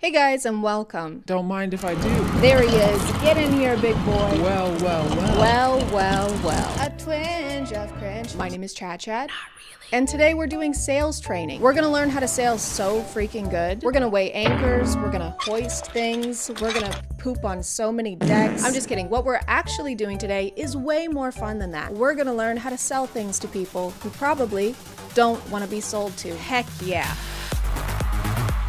Hey guys, and welcome. Don't mind if I do. There he is. Get in here, big boy. Well. A twinge of cringe. My name is ChadChad. Not really. And today we're doing sales training. We're gonna learn how to sail so freaking good. We're gonna weigh anchors, we're gonna hoist things, we're gonna poop on so many decks. I'm just kidding. What we're actually doing today is way more fun than that. We're gonna learn how to sell things to people who probably don't want to be sold to. Heck yeah.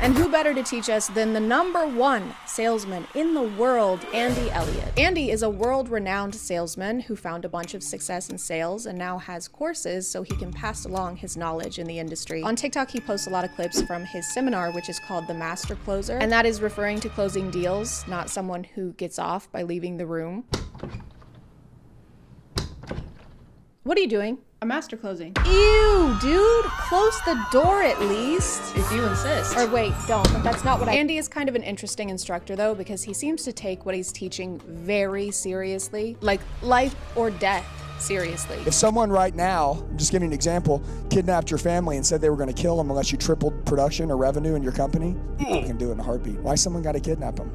And who better to teach us than the #1 salesman in the world, Andy Elliott. Andy is a world-renowned salesman who found a bunch of success in sales and now has courses so he can pass along his knowledge in the industry. On TikTok, he posts a lot of clips from his seminar, which is called The Master Closer, and that is referring to closing deals, not someone who gets off by leaving the room. What are you doing? A master closing. Ew, dude, close the door at least. If you insist. Or wait, don't, that's not what Andy is kind of an interesting instructor though, because he seems to take what he's teaching very seriously, like life or death. Seriously. If someone right now, I'm just giving an example, kidnapped your family and said they were going to kill them unless you tripled production or revenue in your company, you can do it in a heartbeat. Why someone got to kidnap them?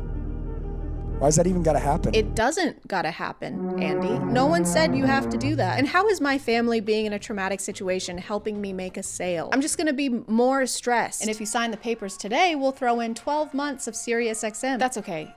Why's that even gotta happen? It doesn't gotta happen, Andy. No one said you have to do that. And how is my family being in a traumatic situation helping me make a sale? I'm just gonna be more stressed. And if you sign the papers today, we'll throw in 12 months of SiriusXM. That's okay.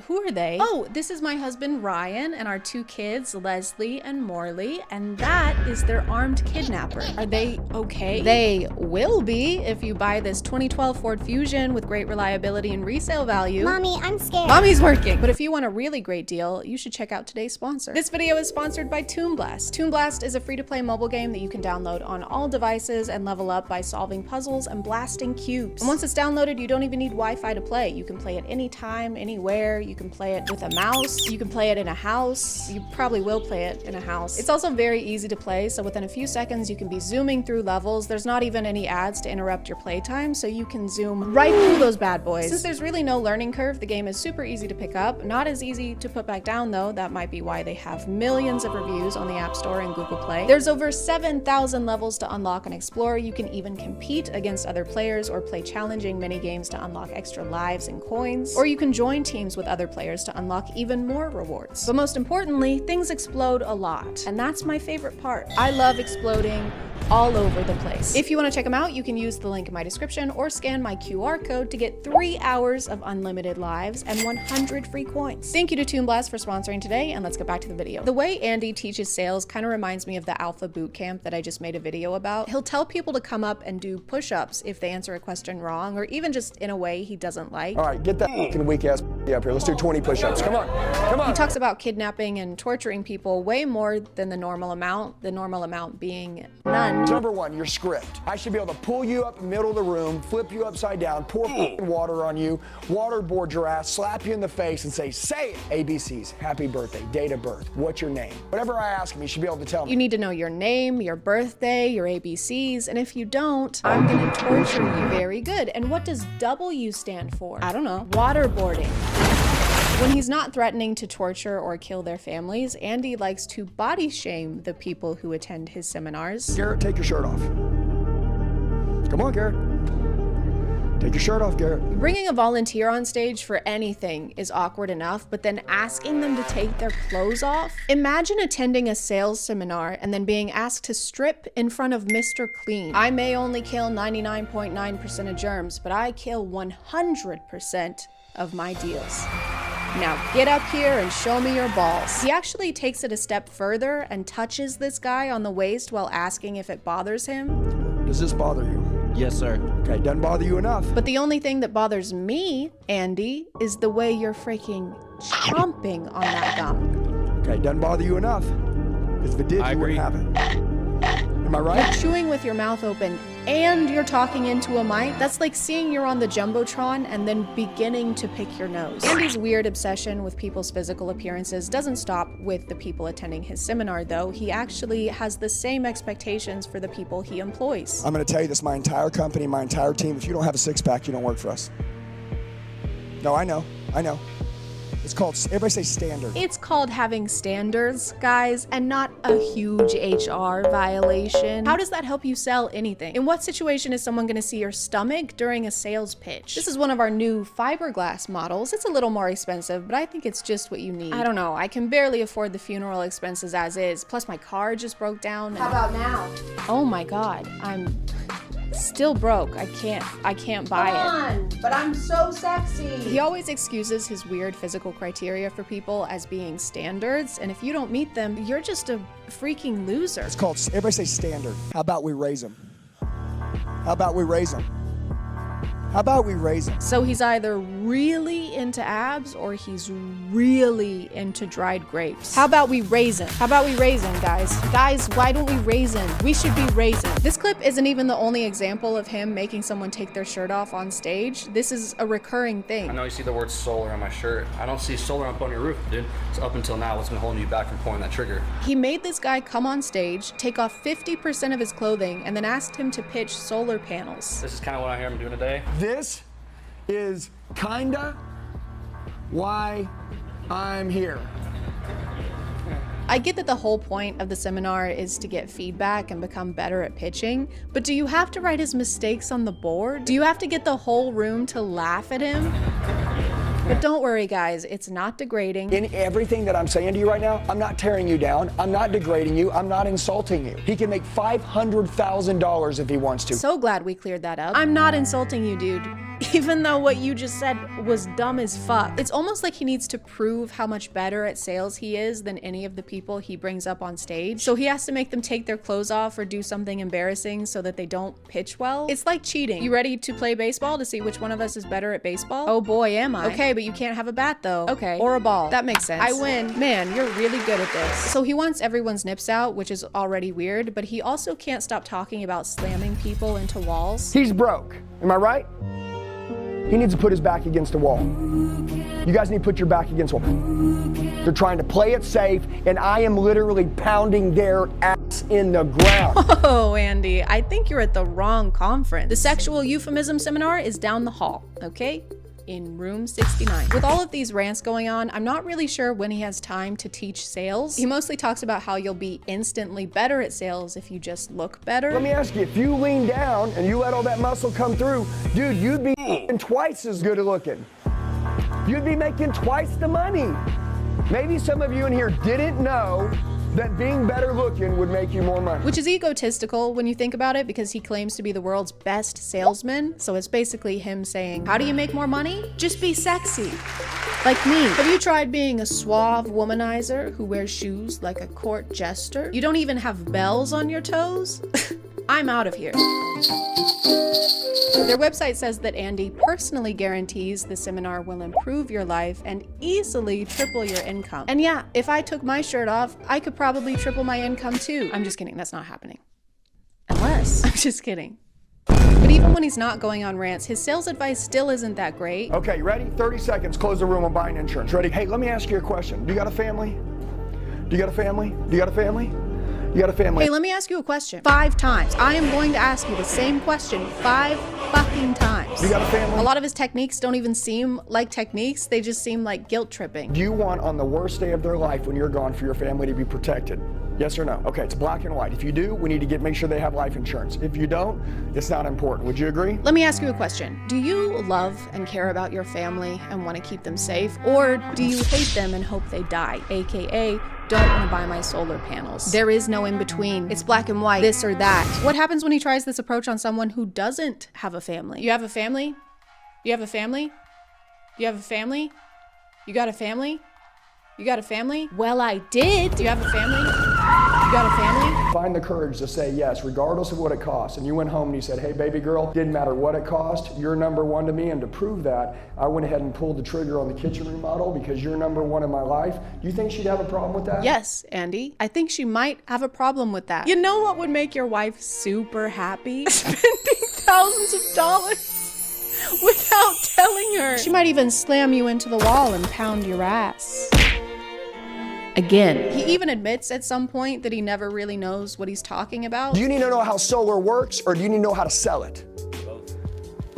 Who are they? Oh, this is my husband, Ryan, and our 2 kids, Leslie and Morley, and that is their armed kidnapper. Are they okay? They will be if you buy this 2012 Ford Fusion with great reliability and resale value. Mommy, I'm scared. Mommy's working. But if you want a really great deal, you should check out today's sponsor. This video is sponsored by Toon Blast. Toon Blast is a free-to-play mobile game that you can download on all devices and level up by solving puzzles and blasting cubes. And once it's downloaded, you don't even need Wi-Fi to play. You can play it anytime, anywhere. You can play it with a mouse. You can play it in a house. You probably will play it in a house. It's also very easy to play, so within a few seconds, you can be zooming through levels. There's not even any ads to interrupt your playtime, so you can zoom right through those bad boys. Since there's really no learning curve, the game is super easy to pick up. Not as easy to put back down though. That might be why they have millions of reviews on the App Store and Google Play. There's over 7,000 levels to unlock and explore. You can even compete against other players or play challenging mini games to unlock extra lives and coins. Or you can join teams with other players to unlock even more rewards. But most importantly, things explode a lot. And that's my favorite part. I love exploding all over the place. If you want to check them out, you can use the link in my description or scan my QR code to get 3 hours of unlimited lives and 100 free coins. Thank you to Toon Blast for sponsoring today, and let's get back to the video. The way Andy teaches sales kind of reminds me of the Alpha Bootcamp that I just made a video about. He'll tell people to come up and do push-ups if they answer a question wrong, or even just in a way he doesn't like. All right, get that fucking weak ass up here. Let's do 20 push-ups. Come on, come on. He talks about kidnapping and torturing people way more than the normal amount being none. Number 1, your script. I should be able to pull you up in the middle of the room, flip you upside down, pour water on you, waterboard your ass, slap you in the face, and say it. ABCs, happy birthday, date of birth, what's your name? Whatever I ask him, you should be able to tell me. You need to know your name, your birthday, your ABCs, and if you don't, I'm gonna torture you. Very good. And what does W stand for? I don't know. Waterboarding. When he's not threatening to torture or kill their families, Andy likes to body shame the people who attend his seminars. Garrett, take your shirt off. Come on, Garrett. Take your shirt off, Garrett. Bringing a volunteer on stage for anything is awkward enough, but then asking them to take their clothes off? Imagine attending a sales seminar and then being asked to strip in front of Mr. Clean. I may only kill 99.9% of germs, but I kill 100% of my deals. Now get up here and show me your balls. He actually takes it a step further and touches this guy on the waist while asking if it bothers him. Does this bother you? Yes, sir. Okay, doesn't bother you enough. But the only thing that bothers me, Andy, is the way you're freaking chomping on that gum. Okay, doesn't bother you enough. Because if it did, you wouldn't have it. Am I right? You're chewing with your mouth open and you're talking into a mic. That's like seeing you're on the Jumbotron and then beginning to pick your nose. Andy's weird obsession with people's physical appearances doesn't stop with the people attending his seminar, though. He actually has the same expectations for the people he employs. I'm going to tell you this, my entire company, my entire team, if you don't have a six-pack, you don't work for us. No, I know. It's called, everybody say standard. It's called having standards, guys, and not a huge HR violation. How does that help you sell anything? In what situation is someone gonna see your stomach during a sales pitch? This is one of our new fiberglass models. It's a little more expensive, but I think it's just what you need. I don't know, I can barely afford the funeral expenses as is. Plus my car just broke down. How about now? Oh my God, I'm still broke. I can't buy it. Come on, but I'm so sexy. He always excuses his weird physical criteria for people as being standards, and if you don't meet them, you're just a freaking loser. It's called, everybody say standard. How about we raise them? How about we raise them? How about we raise them? So he's either really into abs or he's really into dried grapes. How about we raise him? How about we raise him, guys? Guys, why don't we raise him? We should be raising. This clip isn't even the only example of him making someone take their shirt off on stage. This is a recurring thing. I know you see the word solar on my shirt. I don't see solar up on your roof, dude. So up until now, what's been holding you back from pulling that trigger? He made this guy come on stage, take off 50% of his clothing, and then asked him to pitch solar panels. This is kind of what I hear him doing today. This is kinda why I'm here. I get that the whole point of the seminar is to get feedback and become better at pitching, but do you have to write his mistakes on the board? Do you have to get the whole room to laugh at him? But don't worry, guys, it's not degrading. In everything that I'm saying to you right now, I'm not tearing you down, I'm not degrading you, I'm not insulting you. He can make $500,000 if he wants to. So glad we cleared that up. I'm not insulting you, dude. Even though what you just said was dumb as fuck. It's almost like he needs to prove how much better at sales he is than any of the people he brings up on stage. So he has to make them take their clothes off or do something embarrassing so that they don't pitch well. It's like cheating. You ready to play baseball to see which one of us is better at baseball? Oh boy, am I. Okay, but you can't have a bat though. Okay, or a ball. That makes sense. I win. Man, you're really good at this. So he wants everyone's nips out, which is already weird, but he also can't stop talking about slamming people into walls. He's broke, am I right? He needs to put his back against the wall. You guys need to put your back against the wall. They're trying to play it safe, and I am literally pounding their ass in the ground. Oh, Andy, I think you're at the wrong conference. The sexual euphemism seminar is down the hall, okay? In room 69. With all of these rants going on, I'm not really sure when he has time to teach sales. He mostly talks about how you'll be instantly better at sales if you just look better. Let me ask you, if you lean down and you let all that muscle come through, dude, you'd be twice as good looking. You'd be making twice the money. Maybe some of you in here didn't know that being better looking would make you more money. Which is egotistical when you think about it, because he claims to be the world's best salesman. So it's basically him saying, how do you make more money? Just be sexy. Like me. Have you tried being a suave womanizer who wears shoes like a court jester? You don't even have bells on your toes? I'm out of here. Their website says that Andy personally guarantees the seminar will improve your life and easily triple your income. And yeah, if I took my shirt off, I could probably triple my income too. I'm just kidding, that's not happening. Unless, I'm just kidding. But even when he's not going on rants, his sales advice still isn't that great. Okay, you ready? 30 seconds, close the room on buying insurance. Ready? Hey, let me ask you a question. Do you got a family? Do you got a family? Do you got a family? You got a family? Hey, let me ask you a question. 5 times. I am going to ask you the same question 5 fucking times. You got a family? A lot of his techniques don't even seem like techniques. They just seem like guilt tripping. Do you want on the worst day of their life when you're gone for your family to be protected? Yes or no? Okay, it's black and white. If you do, we need to make sure they have life insurance. If you don't, it's not important. Would you agree? Let me ask you a question. Do you love and care about your family and want to keep them safe? Or do you hate them and hope they die? AKA, don't want to buy my solar panels. There is no in between. It's black and white, this or that. What happens when he tries this approach on someone who doesn't have a family? You have a family? You have a family? You have a family? You got a family? You got a family? Well, I did. Do you have a family? You got a family? Find the courage to say yes, regardless of what it costs. And you went home and you said, hey, baby girl, didn't matter what it cost, you're number one to me. And to prove that, I went ahead and pulled the trigger on the kitchen remodel because you're number one in my life. Do you think she'd have a problem with that? Yes, Andy. I think she might have a problem with that. You know what would make your wife super happy? Spending thousands of dollars without telling her. She might even slam you into the wall and pound your ass. Again. He even admits at some point that he never really knows what he's talking about. Do you need to know how solar works or do you need to know how to sell it?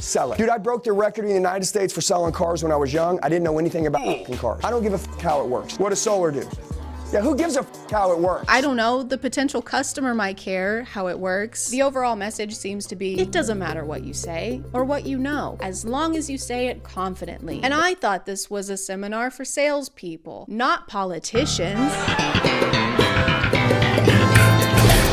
sell it. Dude, I broke the record in the United States for selling cars when I was young. I didn't know anything about cars. I don't give a how it works. What does solar do? Yeah, who gives a how it works? I don't know. The potential customer might care how it works. The overall message seems to be, it doesn't matter what you say or what you know, as long as you say it confidently. And I thought this was a seminar for salespeople, not politicians.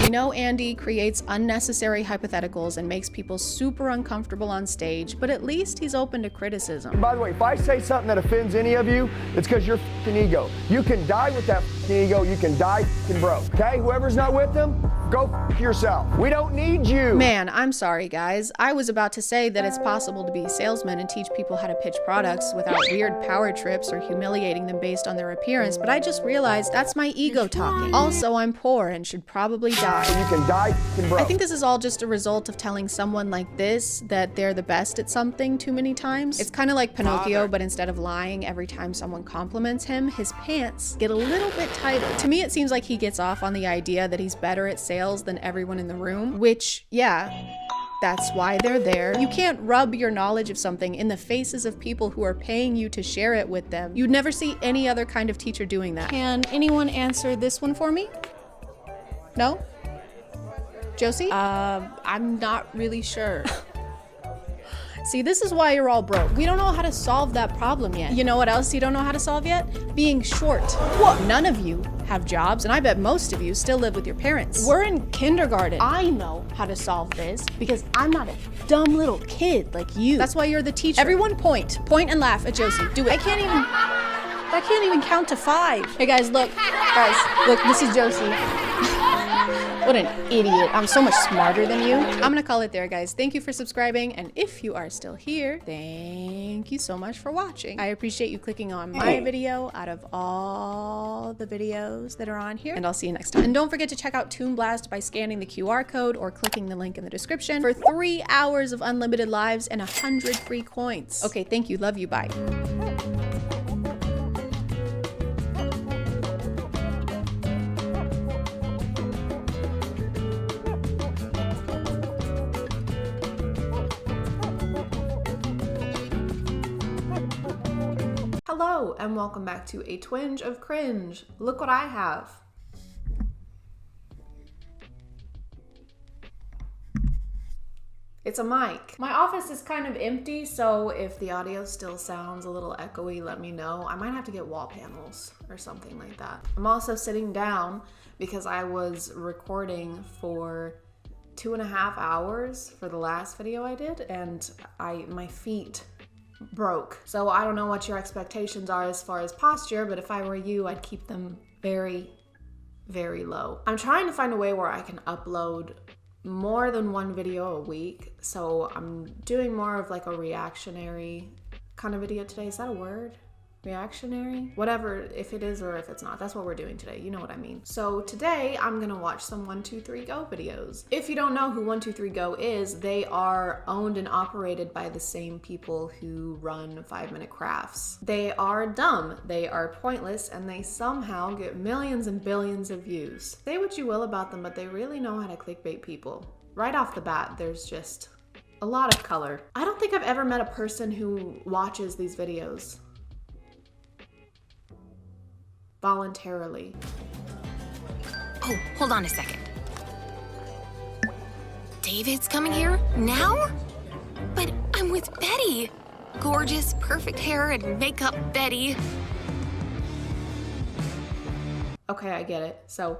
You know, Andy creates unnecessary hypotheticals and makes people super uncomfortable on stage, but at least he's open to criticism. By the way, if I say something that offends any of you, it's because you're f***ing ego. You can die with that f***ing ego. You can die f***ing broke. Okay? Whoever's not with them, go f*** yourself. We don't need you. Man, I'm sorry, guys. I was about to say that it's possible to be a salesman and teach people how to pitch products without weird power trips or humiliating them based on their appearance, but I just realized that's my ego talking. Also, I'm poor and should probably die. You can die f***ing broke. I think this is all just a result of telling someone like this that they're the best at something too many times. It's kind of like Pinocchio, but instead of lying every time someone compliments him, his pants get a little bit tighter. To me, it seems like he gets off on the idea that he's better at sales than everyone in the room, which, yeah, that's why they're there. You can't rub your knowledge of something in the faces of people who are paying you to share it with them. You'd never see any other kind of teacher doing that. Can anyone answer this one for me? No? Josie? I'm not really sure. See, this is why you're all broke. We don't know how to solve that problem yet. You know what else you don't know how to solve yet? Being short. What? None of you have jobs, and I bet most of you still live with your parents. We're in kindergarten. I know how to solve this because I'm not a dumb little kid like you. That's why you're the teacher. Everyone point and laugh at Josie. Do it. I can't even count to 5. Hey guys, look, this is Josie. What an idiot. I'm so much smarter than you. I'm gonna call it there, guys. Thank you for subscribing, and if you are still here, thank you so much for watching. I appreciate you clicking on my video out of all the videos that are on here, and I'll see you next time. And don't forget to check out Toon Blast by scanning the QR code or clicking the link in the description for 3 hours of unlimited lives and 100 free coins. Okay, thank you. Love you. Bye. Hello, and welcome back to A Twinge of Cringe. Look what I have. It's a mic. My office is kind of empty, so if the audio still sounds a little echoey, let me know. I might have to get wall panels or something like that. I'm also sitting down because I was recording for 2.5 hours for the last video I did, and my feet broke. So I don't know what your expectations are as far as posture, but if I were you, I'd keep them very, very low. I'm trying to find a way where I can upload more than 1 video a week. So I'm doing more of like a reactionary kind of video today. Is that a word? Reactionary? Whatever, if it is or if it's not. That's what we're doing today. You know what I mean. So today I'm gonna watch some 123Go videos. If you don't know who 123Go is, they are owned and operated by the same people who run 5-Minute Crafts. They are dumb, they are pointless, and they somehow get millions and billions of views. Say what you will about them, but they really know how to clickbait people. Right off the bat, there's just a lot of color. I don't think I've ever met a person who watches these videos voluntarily. Oh, hold on a second. David's coming here now? But I'm with Betty. Gorgeous, perfect hair and makeup Betty. Okay, I get it. So,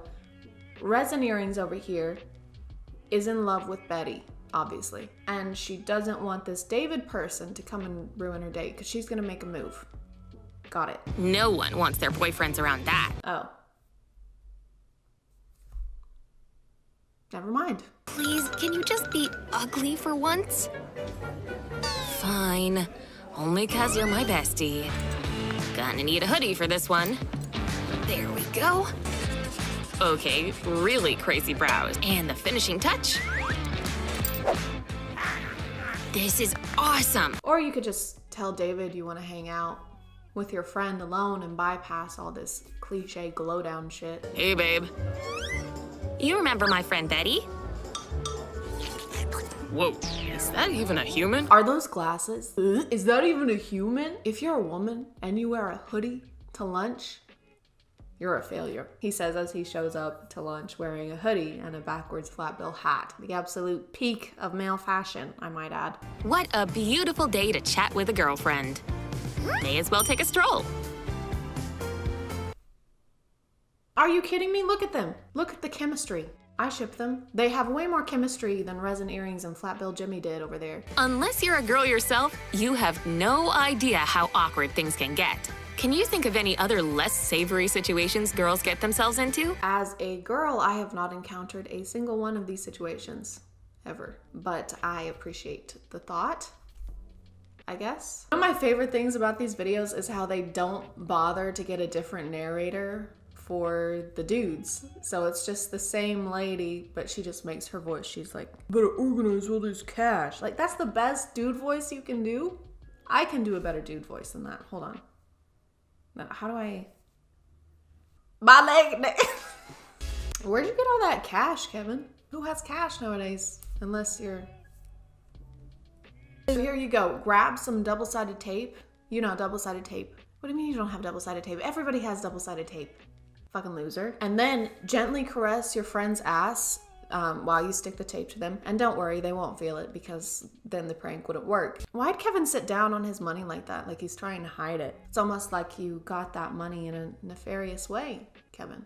Resin Earrings over here is in love with Betty, obviously. And she doesn't want this David person to come and ruin her date because she's gonna make a move. Got it. No one wants their boyfriends around that. Oh. Never mind. Please, can you just be ugly for once? Fine. Only 'cause you're my bestie. Gonna need a hoodie for this one. There we go. Okay, really crazy brows. And the finishing touch. This is awesome. Or you could just tell David you want to hang out with your friend alone and bypass all this cliche glow down shit. Hey, babe. You remember my friend Betty? Whoa, is that even a human? Are those glasses? Is that even a human? If you're a woman and you wear a hoodie to lunch, you're a failure. He says as he shows up to lunch wearing a hoodie and a backwards flat bill hat. The absolute peak of male fashion, I might add. What a beautiful day to chat with a girlfriend. May as well take a stroll. Are you kidding me? Look at them. Look at the chemistry. I ship them. They have way more chemistry than resin earrings and flat bill Jimmy did over there. Unless you're a girl yourself, you have no idea how awkward things can get. Can you think of any other less savory situations girls get themselves into? As a girl, I have not encountered a single one of these situations, ever. But I appreciate the thought, I guess. One of my favorite things about these videos is how they don't bother to get a different narrator for the dudes. So it's just the same lady, but she just makes her voice. She's like, better organize all this cash. Like, that's the best dude voice you can do. I can do a better dude voice than that. Hold on. Now, how do I... My leg. Where'd you get all that cash, Kevin? Who has cash nowadays? Unless you're... So here you go. Grab some double-sided tape. You know, double-sided tape. What do you mean you don't have double-sided tape? Everybody has double-sided tape. Fucking loser. And then gently caress your friend's ass while you stick the tape to them. And don't worry, they won't feel it because then the prank wouldn't work. Why'd Kevin sit down on his money like that? Like he's trying to hide it. It's almost like you got that money in a nefarious way, Kevin.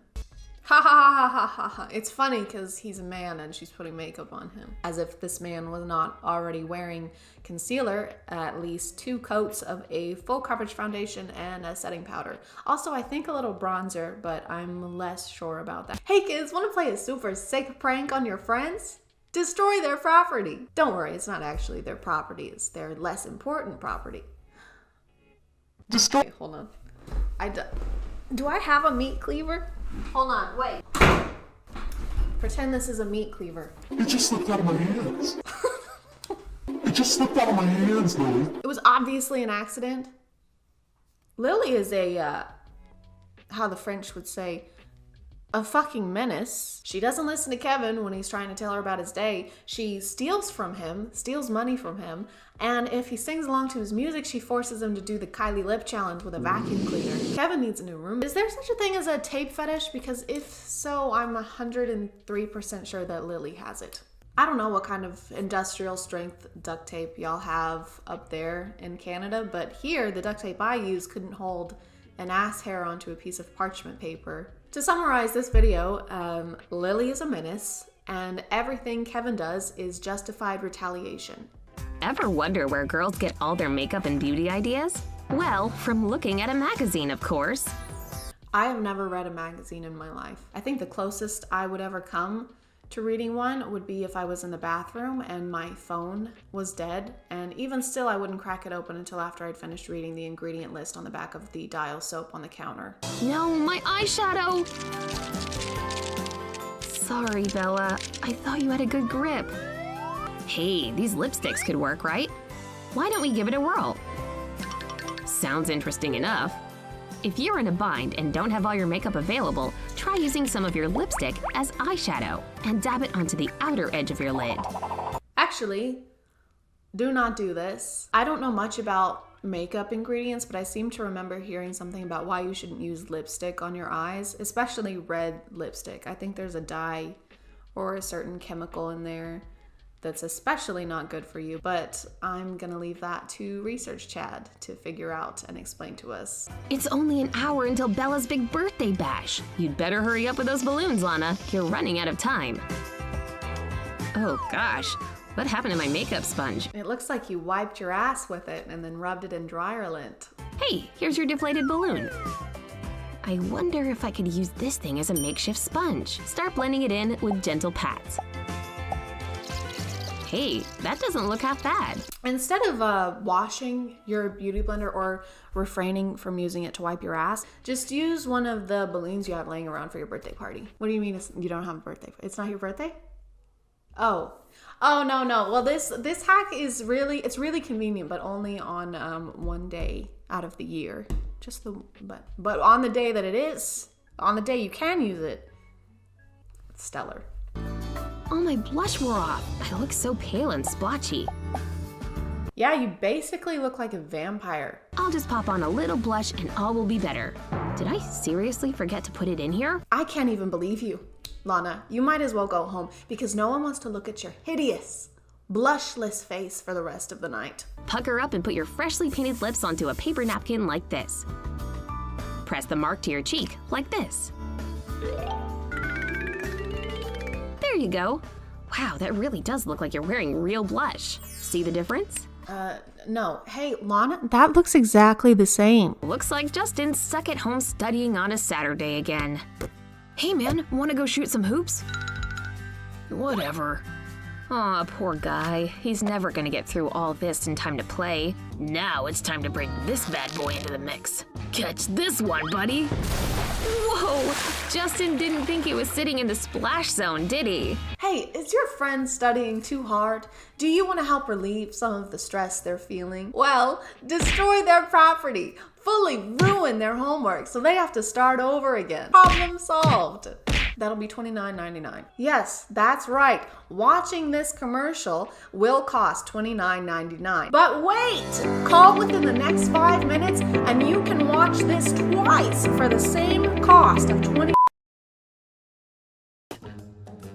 Ha ha ha ha ha ha. It's funny because he's a man and she's putting makeup on him. As if this man was not already wearing concealer, at least 2 coats of a full coverage foundation and a setting powder. Also, I think a little bronzer, but I'm less sure about that. Hey kids, want to play a super sick prank on your friends? Destroy their property. Don't worry, it's not actually their property. It's their less important property. Destroy. Okay, hold on. Do I have a meat cleaver? Hold on, wait. Pretend this is a meat cleaver. It just slipped out of my hands. It just slipped out of my hands, Lily. It was obviously an accident. Lily is a, how the French would say, a fucking menace. She doesn't listen to Kevin when he's trying to tell her about his day. She steals from him, steals money from him, and if he sings along to his music, she forces him to do the Kylie lip challenge with a vacuum cleaner. Kevin needs a new room. Is there such a thing as a tape fetish? Because if so, I'm 103% sure that Lily has it. I don't know what kind of industrial strength duct tape y'all have up there in Canada, but here the duct tape I use couldn't hold an ass hair onto a piece of parchment paper. To summarize this video, Lily is a menace, and everything Kevin does is justified retaliation. Ever wonder where girls get all their makeup and beauty ideas? Well, from looking at a magazine, of course. I have never read a magazine in my life. I think the closest I would ever come to reading one would be if I was in the bathroom and my phone was dead, and even still I wouldn't crack it open until after I'd finished reading the ingredient list on the back of the Dial soap on the counter. No, my eyeshadow! Sorry, Bella. I thought you had a good grip. Hey, these lipsticks could work, right? Why don't we give it a whirl? Sounds interesting enough. If you're in a bind and don't have all your makeup available, try using some of your lipstick as eyeshadow and dab it onto the outer edge of your lid. Actually, do not do this. I don't know much about makeup ingredients, but I seem to remember hearing something about why you shouldn't use lipstick on your eyes, especially red lipstick. I think there's a dye or a certain chemical in there that's especially not good for you, but I'm gonna leave that to Research Chad to figure out and explain to us. It's only an hour until Bella's big birthday bash. You'd better hurry up with those balloons, Lana. You're running out of time. Oh gosh, what happened to my makeup sponge? It looks like you wiped your ass with it and then rubbed it in dryer lint. Hey, here's your deflated balloon. I wonder if I could use this thing as a makeshift sponge. Start blending it in with gentle pats. Hey, that doesn't look half bad. Instead of washing your beauty blender or refraining from using it to wipe your ass, just use one of the balloons you have laying around for your birthday party. What do you mean you don't have a birthday? It's not your birthday? Oh, no. Well, this hack is really convenient, but only on one day out of the year. But on the day that it is, on the day you can use it, it's stellar. All my blush wore off. I look so pale and splotchy. Yeah, you basically look like a vampire. I'll just pop on a little blush and all will be better. Did I seriously forget to put it in here? I can't even believe you. Lana, you might as well go home because no one wants to look at your hideous, blushless face for the rest of the night. Pucker up and put your freshly painted lips onto a paper napkin like this. Press the mark to your cheek like this. There you go. Wow, that really does look like you're wearing real blush. See the difference? No. Hey, Lana, that looks exactly the same. Looks like Justin's stuck at home studying on a Saturday again. Hey man, wanna go shoot some hoops? Whatever. Aw, poor guy. He's never gonna get through all this in time to play. Now it's time to bring this bad boy into the mix. Catch this one, buddy! Whoa! Justin didn't think he was sitting in the splash zone, did he? Hey, is your friend studying too hard? Do you want to help relieve some of the stress they're feeling? Well, destroy their property. Fully ruin their homework so they have to start over again. Problem solved. That'll be $29.99. Yes, that's right. Watching this commercial will cost $29.99. But wait! Call within the next 5 minutes and you can watch this twice for the same cost of $20.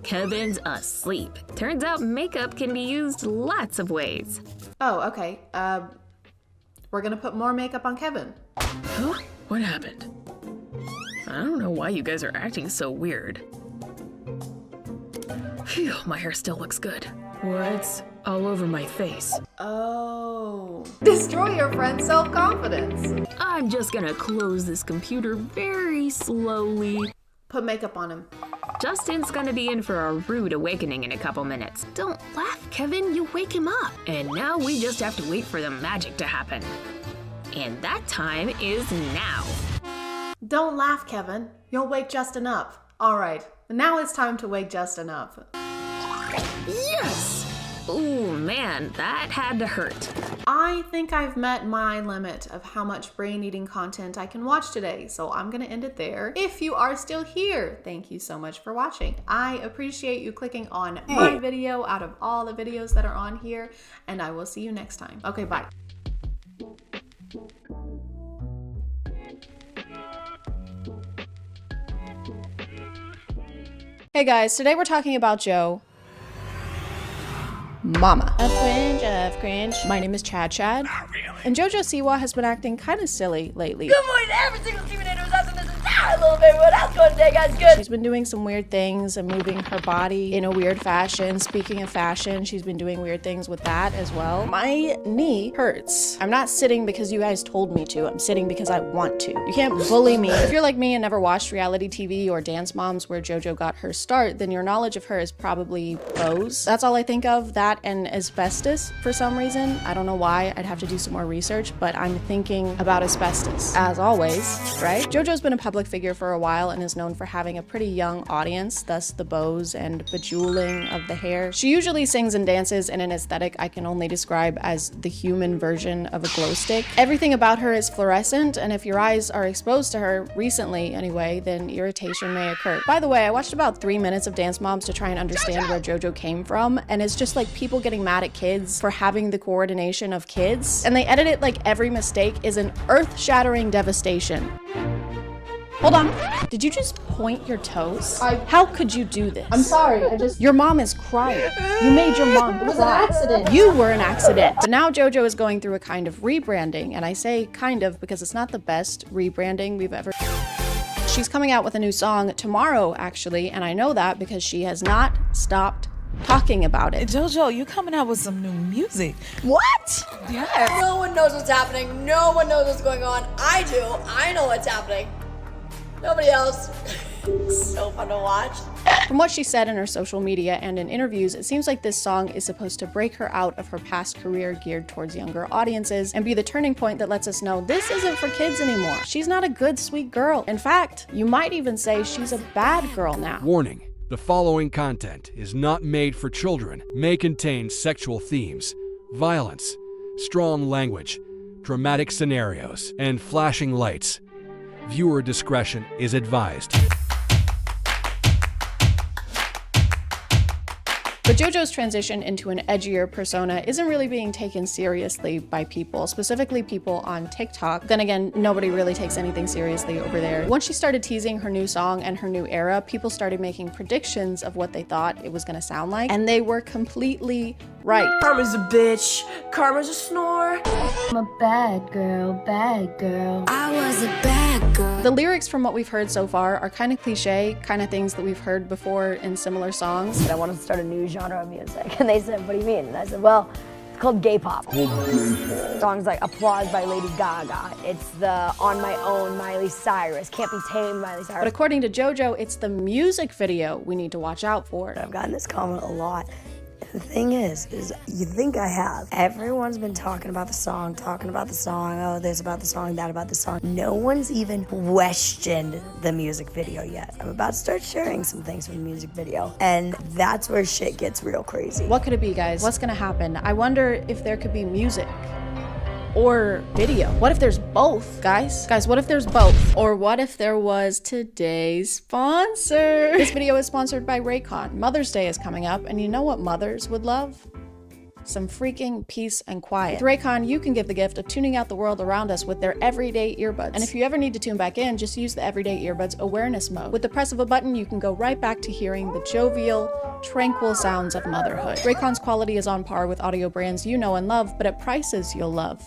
Kevin's asleep. Turns out makeup can be used lots of ways. Oh, okay. We're gonna put more makeup on Kevin. Huh? What happened? I don't know why you guys are acting so weird. Phew, my hair still looks good. What's all over my face? Oh. Destroy your friend's self-confidence. I'm just gonna close this computer very slowly. Put makeup on him. Justin's gonna be in for a rude awakening in a couple minutes. Don't laugh, Kevin, you wake him up. And now we just have to wait for the magic to happen. And that time is now. Don't laugh, Kevin. You'll wake Justin up. All right, now it's time to wake Justin up. Yes! Ooh, man, that had to hurt. I think I've met my limit of how much brain-eating content I can watch today, so I'm gonna end it there. If you are still here, thank you so much for watching. I appreciate you clicking on my video out of all the videos that are on here, and I will see you next time. Okay, bye. Hey guys, today we're talking about Joe. Mama. Of cringe. My name is ChadChad. Not really. And JoJo Siwa has been acting kind of silly lately. Good morning to every single Steven Andrews. That's this entire little baby. How's it going today, guys? Good. She's been doing some weird things and moving her body in a weird fashion. Speaking of fashion, she's been doing weird things with that as well. My knee hurts. I'm not sitting because you guys told me to. I'm sitting because I want to. You can't bully me. If you're like me and never watched reality TV or Dance Moms where JoJo got her start, then your knowledge of her is probably Bose. That's all I think of, that and asbestos for some reason. I don't know why. I'd have to do some more research, but I'm thinking about asbestos. As always, right? JoJo's been a public figure for a while and is known for having a pretty young audience, thus the bows and bejeweling of the hair. She usually sings and dances in an aesthetic I can only describe as the human version of a glow stick. Everything about her is fluorescent, and if your eyes are exposed to her, recently anyway, then irritation may occur. By the way, I watched about 3 minutes of Dance Moms to try and understand where JoJo came from, and it's just like people getting mad at kids for having the coordination of kids, and they edit it like every mistake is an earth-shattering devastation. Hold on. Did you just point your toes? How could you do this? I'm sorry. Your mom is crying. You made your mom cry. It was an accident. You were an accident. But now JoJo is going through a kind of rebranding, and I say kind of because it's not the best rebranding we've ever. She's coming out with a new song tomorrow, actually, and I know that because she has not stopped talking about it. JoJo, you coming out with some new music. What? Yes. No one knows what's happening. No one knows what's going on. I do. I know what's happening. Nobody else. So fun to watch. From what she said in her social media and in interviews, it seems like this song is supposed to break her out of her past career geared towards younger audiences and be the turning point that lets us know this isn't for kids anymore. She's not a good, sweet girl. In fact, you might even say she's a bad girl now. Warning. The following content is not made for children, may contain sexual themes, violence, strong language, dramatic scenarios, and flashing lights. Viewer discretion is advised. But JoJo's transition into an edgier persona isn't really being taken seriously by people, specifically people on TikTok. Then again, nobody really takes anything seriously over there. Once she started teasing her new song and her new era, people started making predictions of what they thought it was gonna sound like, and they were completely right. Karma's a bitch. Karma's a snore. I'm a bad girl, I was a bad girl. The lyrics from what we've heard so far are kind of cliche, kind of things that we've heard before in similar songs. I want to start a new genre of music. And they said, what do you mean? And I said, well, it's called gay pop. Songs like Applause by Lady Gaga. It's the On My Own Miley Cyrus. Can't Be Tamed Miley Cyrus. But according to JoJo, it's the music video we need to watch out for. I've gotten this comment a lot. The thing is you think I have. Everyone's been talking about the song, oh, this about the song, that about the song. No one's even questioned the music video yet. I'm about to start sharing some things from the music video, and that's where shit gets real crazy. What could it be, guys? What's gonna happen? I wonder if there could be music or video. What if there's both, guys? Guys, what if there's both? Or what if there was today's sponsor? This video is sponsored by Raycon. Mother's Day is coming up, and you know what mothers would love? Some freaking peace and quiet. With Raycon, you can give the gift of tuning out the world around us with their everyday earbuds. And if you ever need to tune back in, just use the everyday earbuds awareness mode. With the press of a button, you can go right back to hearing the jovial, tranquil sounds of motherhood. Raycon's quality is on par with audio brands you know and love, but at prices you'll love.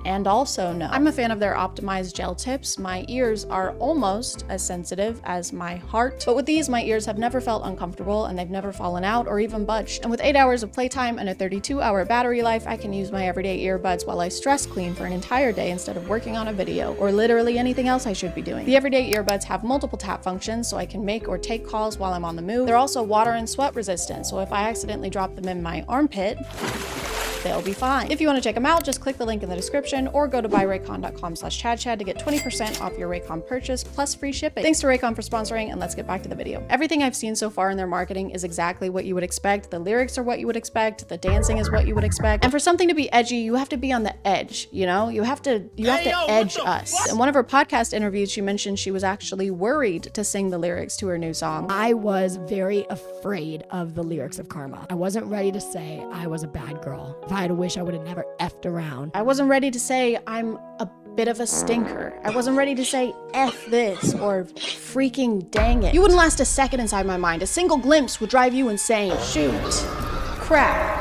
And also know. I'm a fan of their optimized gel tips. My ears are almost as sensitive as my heart. But with these, my ears have never felt uncomfortable and they've never fallen out or even budged. And with 8 hours of playtime and a 32-hour battery life, I can use my everyday earbuds while I stress clean for an entire day instead of working on a video or literally anything else I should be doing. The everyday earbuds have multiple tap functions so I can make or take calls while I'm on the move. They're also water and sweat resistant, so if I accidentally drop them in my armpit, they'll be fine. If you want to check them out, just click the link in the description or go to buyraycon.com/ChadChad to get 20% off your Raycon purchase plus free shipping. Thanks to Raycon for sponsoring, and let's get back to the video. Everything I've seen so far in their marketing is exactly what you would expect. The lyrics are what you would expect. The dancing is what you would expect. And for something to be edgy, you have to be on the edge, you know? You have to edge us. In one of her podcast interviews, she mentioned she was actually worried to sing the lyrics to her new song. I was very afraid of the lyrics of Karma. I wasn't ready to say I was a bad girl. If I had a wish, I would have never effed around. I wasn't ready to say I'm a bit of a stinker. I wasn't ready to say F this or freaking dang it. You wouldn't last a second inside my mind. A single glimpse would drive you insane. Shoot. Crap.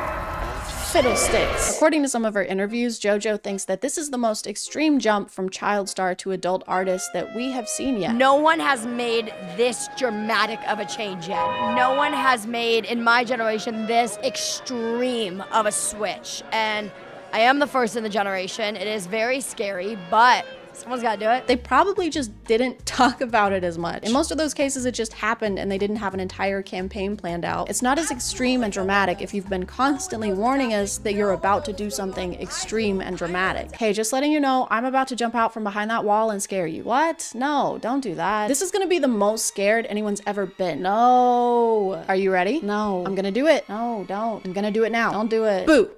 Fiddlesticks. According to some of her interviews, JoJo thinks that this is the most extreme jump from child star to adult artist that we have seen yet. No one has made this dramatic of a change yet. No one has made, in my generation, this extreme of a switch. And I am the first in the generation. It is very scary, but someone's got to do it. They probably just didn't talk about it as much. In most of those cases, it just happened and they didn't have an entire campaign planned out. It's not as extreme and dramatic if you've been constantly warning us that you're about to do something extreme and dramatic. Hey, just letting you know, I'm about to jump out from behind that wall and scare you. What? No, don't do that. This is gonna be the most scared anyone's ever been. No. Are you ready? No. I'm gonna do it. No, don't. I'm gonna do it now. Don't do it. Boo.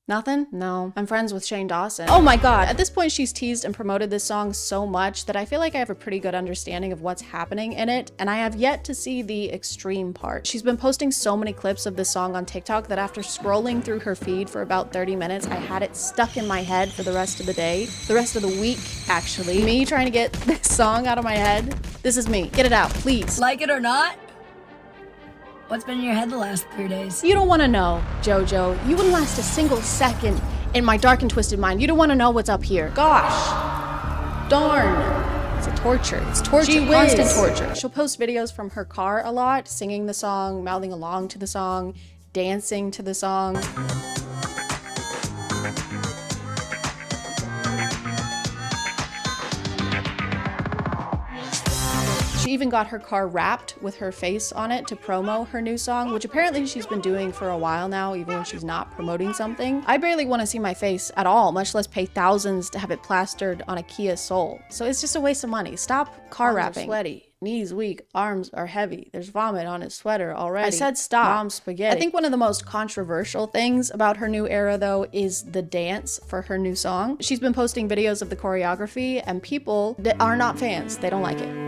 Nothing? No. I'm friends with Shane Dawson. Oh my god. At this point, she's teased and promoted this song so much that I feel like I have a pretty good understanding of what's happening in it, and I have yet to see the extreme part. She's been posting so many clips of this song on TikTok that after scrolling through her feed for about 30 minutes, I had it stuck in my head for the rest of the day. The rest of the week, actually. Me trying to get this song out of my head. This is me. Get it out, please. Like it or not? What's been in your head the last 3 days? You don't want to know, JoJo. You wouldn't last a single second in my dark and twisted mind. You don't want to know what's up here. Gosh. Darn. It's a torture. It's torture. Constant torture. She'll post videos from her car a lot, singing the song, mouthing along to the song, dancing to the song. She even got her car wrapped with her face on it to promo her new song, which apparently she's been doing for a while now, even when she's not promoting something. I barely want to see my face at all, much less pay thousands to have it plastered on a Kia Soul. So it's just a waste of money. Stop car wrapping. Sweaty. Knees weak, arms are heavy. There's vomit on his sweater already. I said stop. Mom's spaghetti. I think one of the most controversial things about her new era, though, is the dance for her new song. She's been posting videos of the choreography, and people that are not fans, they don't like it.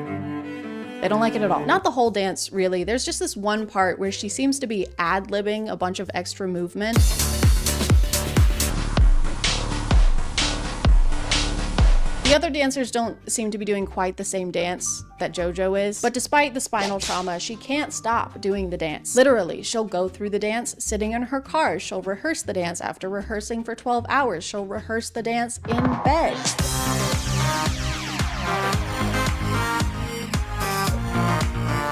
They don't like it at all. Not the whole dance, really. There's just this one part where she seems to be ad-libbing a bunch of extra movement. The other dancers don't seem to be doing quite the same dance that JoJo is, but despite the spinal trauma, she can't stop doing the dance. Literally, she'll go through the dance sitting in her car, she'll rehearse the dance after rehearsing for 12 hours, she'll rehearse the dance in bed.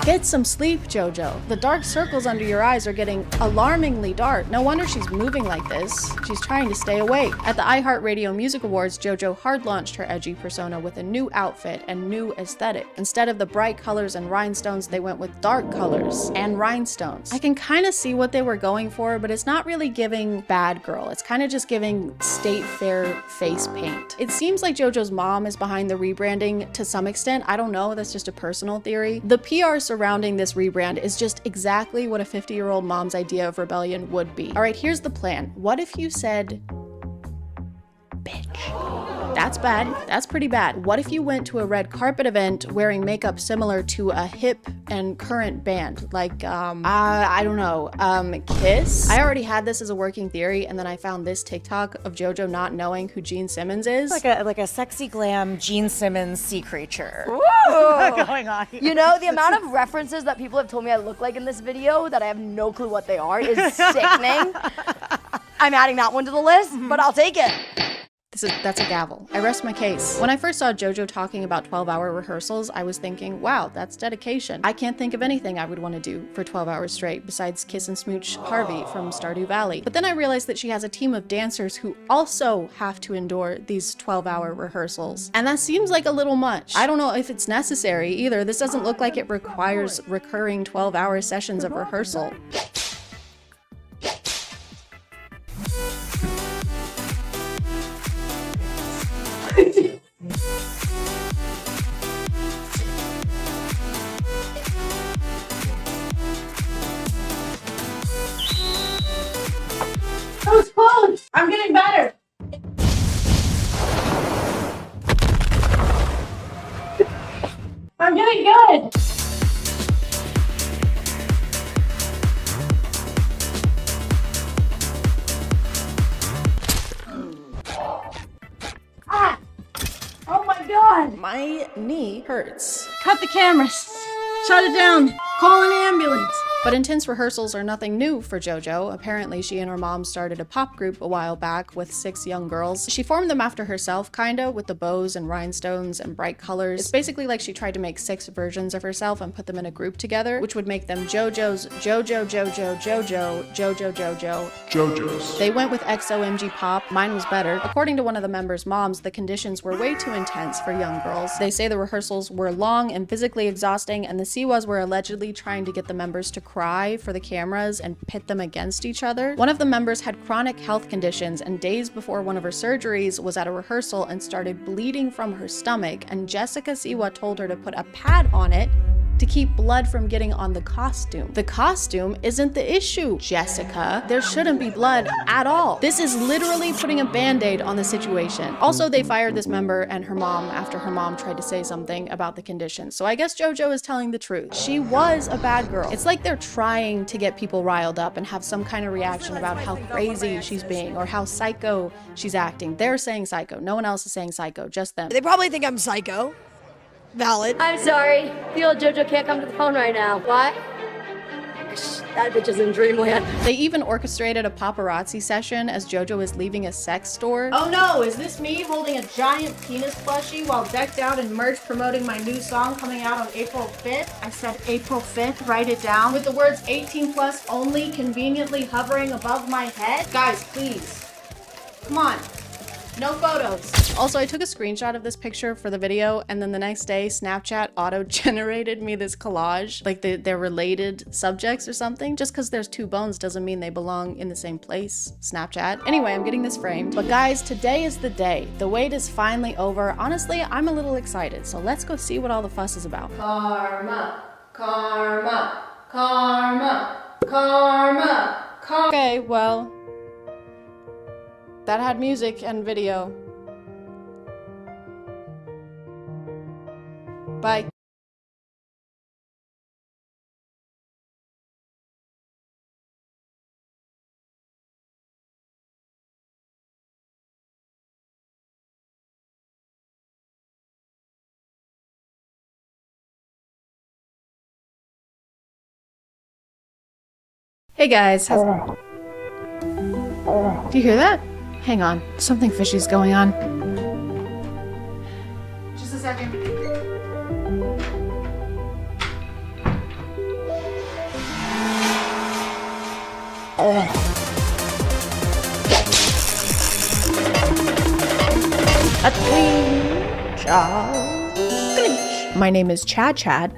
Get some sleep, JoJo. The dark circles under your eyes are getting alarmingly dark. No wonder she's moving like this. She's trying to stay awake. At the iHeartRadio Music Awards, JoJo hard launched her edgy persona with a new outfit and new aesthetic. Instead of the bright colors and rhinestones, they went with dark colors and rhinestones. I can kind of see what they were going for, but it's not really giving bad girl. It's kind of just giving state fair face paint. It seems like JoJo's mom is behind the rebranding to some extent. I don't know, that's just a personal theory. The PR surrounding this rebrand is just exactly what a 50-year-old mom's idea of rebellion would be. All right, here's the plan. What if you said, bitch? That's bad. That's pretty bad. What if you went to a red carpet event wearing makeup similar to a hip and current band? Like, I don't know, Kiss? I already had this as a working theory, and then I found this TikTok of JoJo not knowing who Gene Simmons is. Like a sexy glam Gene Simmons sea creature. Going on here. You know, the amount of references that people have told me I look like in this video that I have no clue what they are is sickening. I'm adding that one to the list, but I'll take it. That's a gavel. I rest my case. When I first saw JoJo talking about 12-hour rehearsals, I was thinking, wow, that's dedication. I can't think of anything I would want to do for 12 hours straight besides kiss and smooch Harvey from Stardew Valley. But then I realized that she has a team of dancers who also have to endure these 12-hour rehearsals. And that seems like a little much. I don't know if it's necessary either. This doesn't look like it requires recurring 12-hour sessions of rehearsal. That was close! I'm getting better! I'm getting good! Ah! Oh my god! My knee hurts. Cut the cameras! Shut it down! Call an ambulance! But intense rehearsals are nothing new for JoJo. Apparently, she and her mom started a pop group a while back with 6 young girls. She formed them after herself, kinda, with the bows and rhinestones and bright colors. It's basically like she tried to make 6 versions of herself and put them in a group together, which would make them JoJo's, JoJo's. They went with XOMG Pop. Mine was better. According to one of the members' moms, the conditions were way too intense for young girls. They say the rehearsals were long and physically exhausting, and the Siwas were allegedly trying to get the members to cry for the cameras and pit them against each other. One of the members had chronic health conditions, and days before one of her surgeries was at a rehearsal and started bleeding from her stomach, and Jessica Siwa told her to put a pad on it to keep blood from getting on the costume. The costume isn't the issue, Jessica. There shouldn't be blood at all. This is literally putting a band-aid on the situation. Also, they fired this member and her mom after her mom tried to say something about the condition. So I guess JoJo is telling the truth. She was a bad girl. It's like they're trying to get people riled up and have some kind of reaction about how crazy she's being or how psycho she's acting. They're saying psycho. No one else is saying psycho, just them. They probably think I'm psycho. Valid. I'm sorry. The old JoJo can't come to the phone right now. What? That bitch is in dreamland. They even orchestrated a paparazzi session as JoJo is leaving a sex store. Oh no, is this me holding a giant penis plushie while decked out in merch promoting my new song coming out on April 5th? I said April 5th, write it down, with the words 18 plus only conveniently hovering above my head? Guys, please. Come on. No photos. Also, I took a screenshot of this picture for the video, and then the next day, Snapchat auto-generated me this collage, like they're related subjects or something. Just because there's 2 bones doesn't mean they belong in the same place, Snapchat. Anyway, I'm getting this framed. But guys, today is the day. The wait is finally over. Honestly, I'm a little excited, so let's go see what all the fuss is about. Karma, karma, karma, karma, karma. Okay, well, that had music and video. Bye. Hey guys, do you hear that? Hang on, something fishy's going on. Just a second. A clean child. My name is ChadChad.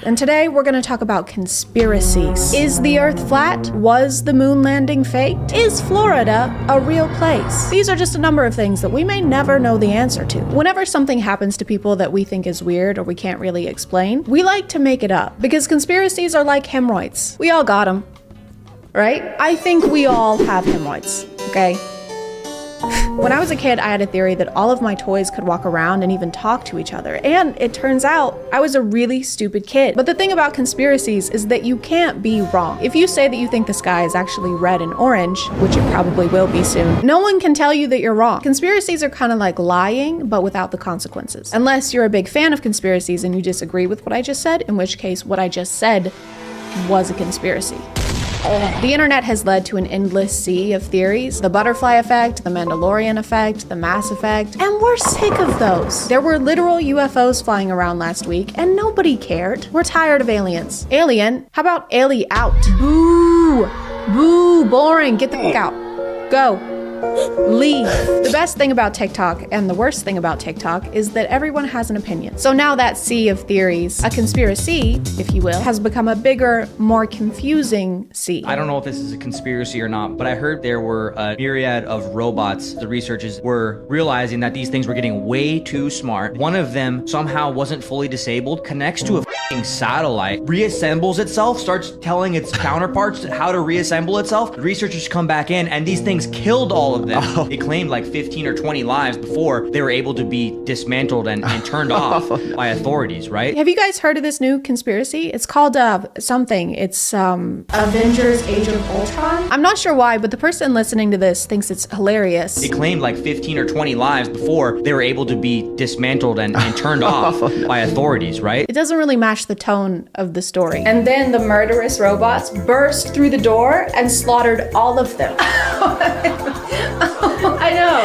And today we're going to talk about conspiracies. Is the Earth flat? Was the moon landing fake? Is Florida a real place? These are just a number of things that we may never know the answer to. Whenever something happens to people that we think is weird or we can't really explain, we like to make it up because conspiracies are like hemorrhoids. We all got them, right? I think we all have hemorrhoids, okay? When I was a kid, I had a theory that all of my toys could walk around and even talk to each other. And it turns out I was a really stupid kid. But the thing about conspiracies is that you can't be wrong. If you say that you think the sky is actually red and orange, which it probably will be soon, no one can tell you that you're wrong. Conspiracies are kind of like lying, but without the consequences. Unless you're a big fan of conspiracies and you disagree with what I just said, in which case what I just said was a conspiracy. The internet has led to an endless sea of theories. The butterfly effect, the Mandalorian effect, the Mass effect, and we're sick of those. There were literal UFOs flying around last week and nobody cared. We're tired of aliens. Alien? How about Ali out? Boo! Boo, boring, get the fuck out. Go. Leave. The best thing about TikTok and the worst thing about TikTok is that everyone has an opinion. So now that sea of theories, a conspiracy, if you will, has become a bigger, more confusing sea. I don't know if this is a conspiracy or not, but I heard there were a myriad of robots. The researchers were realizing that these things were getting way too smart. One of them somehow wasn't fully disabled, connects to a f***ing satellite, reassembles itself, starts telling its counterparts how to reassemble itself. The researchers come back in and these things killed all of them. They claimed like 15 or 20 lives before they were able to be dismantled and turned off by authorities, right? Have you guys heard of this new conspiracy? It's called something. It's Avengers Age of Ultron. I'm not sure why, but the person listening to this thinks it's hilarious. They claimed like 15 or 20 lives before they were able to be dismantled and turned off by authorities, right? It doesn't really match the tone of the story. And then the murderous robots burst through the door and slaughtered all of them. I know.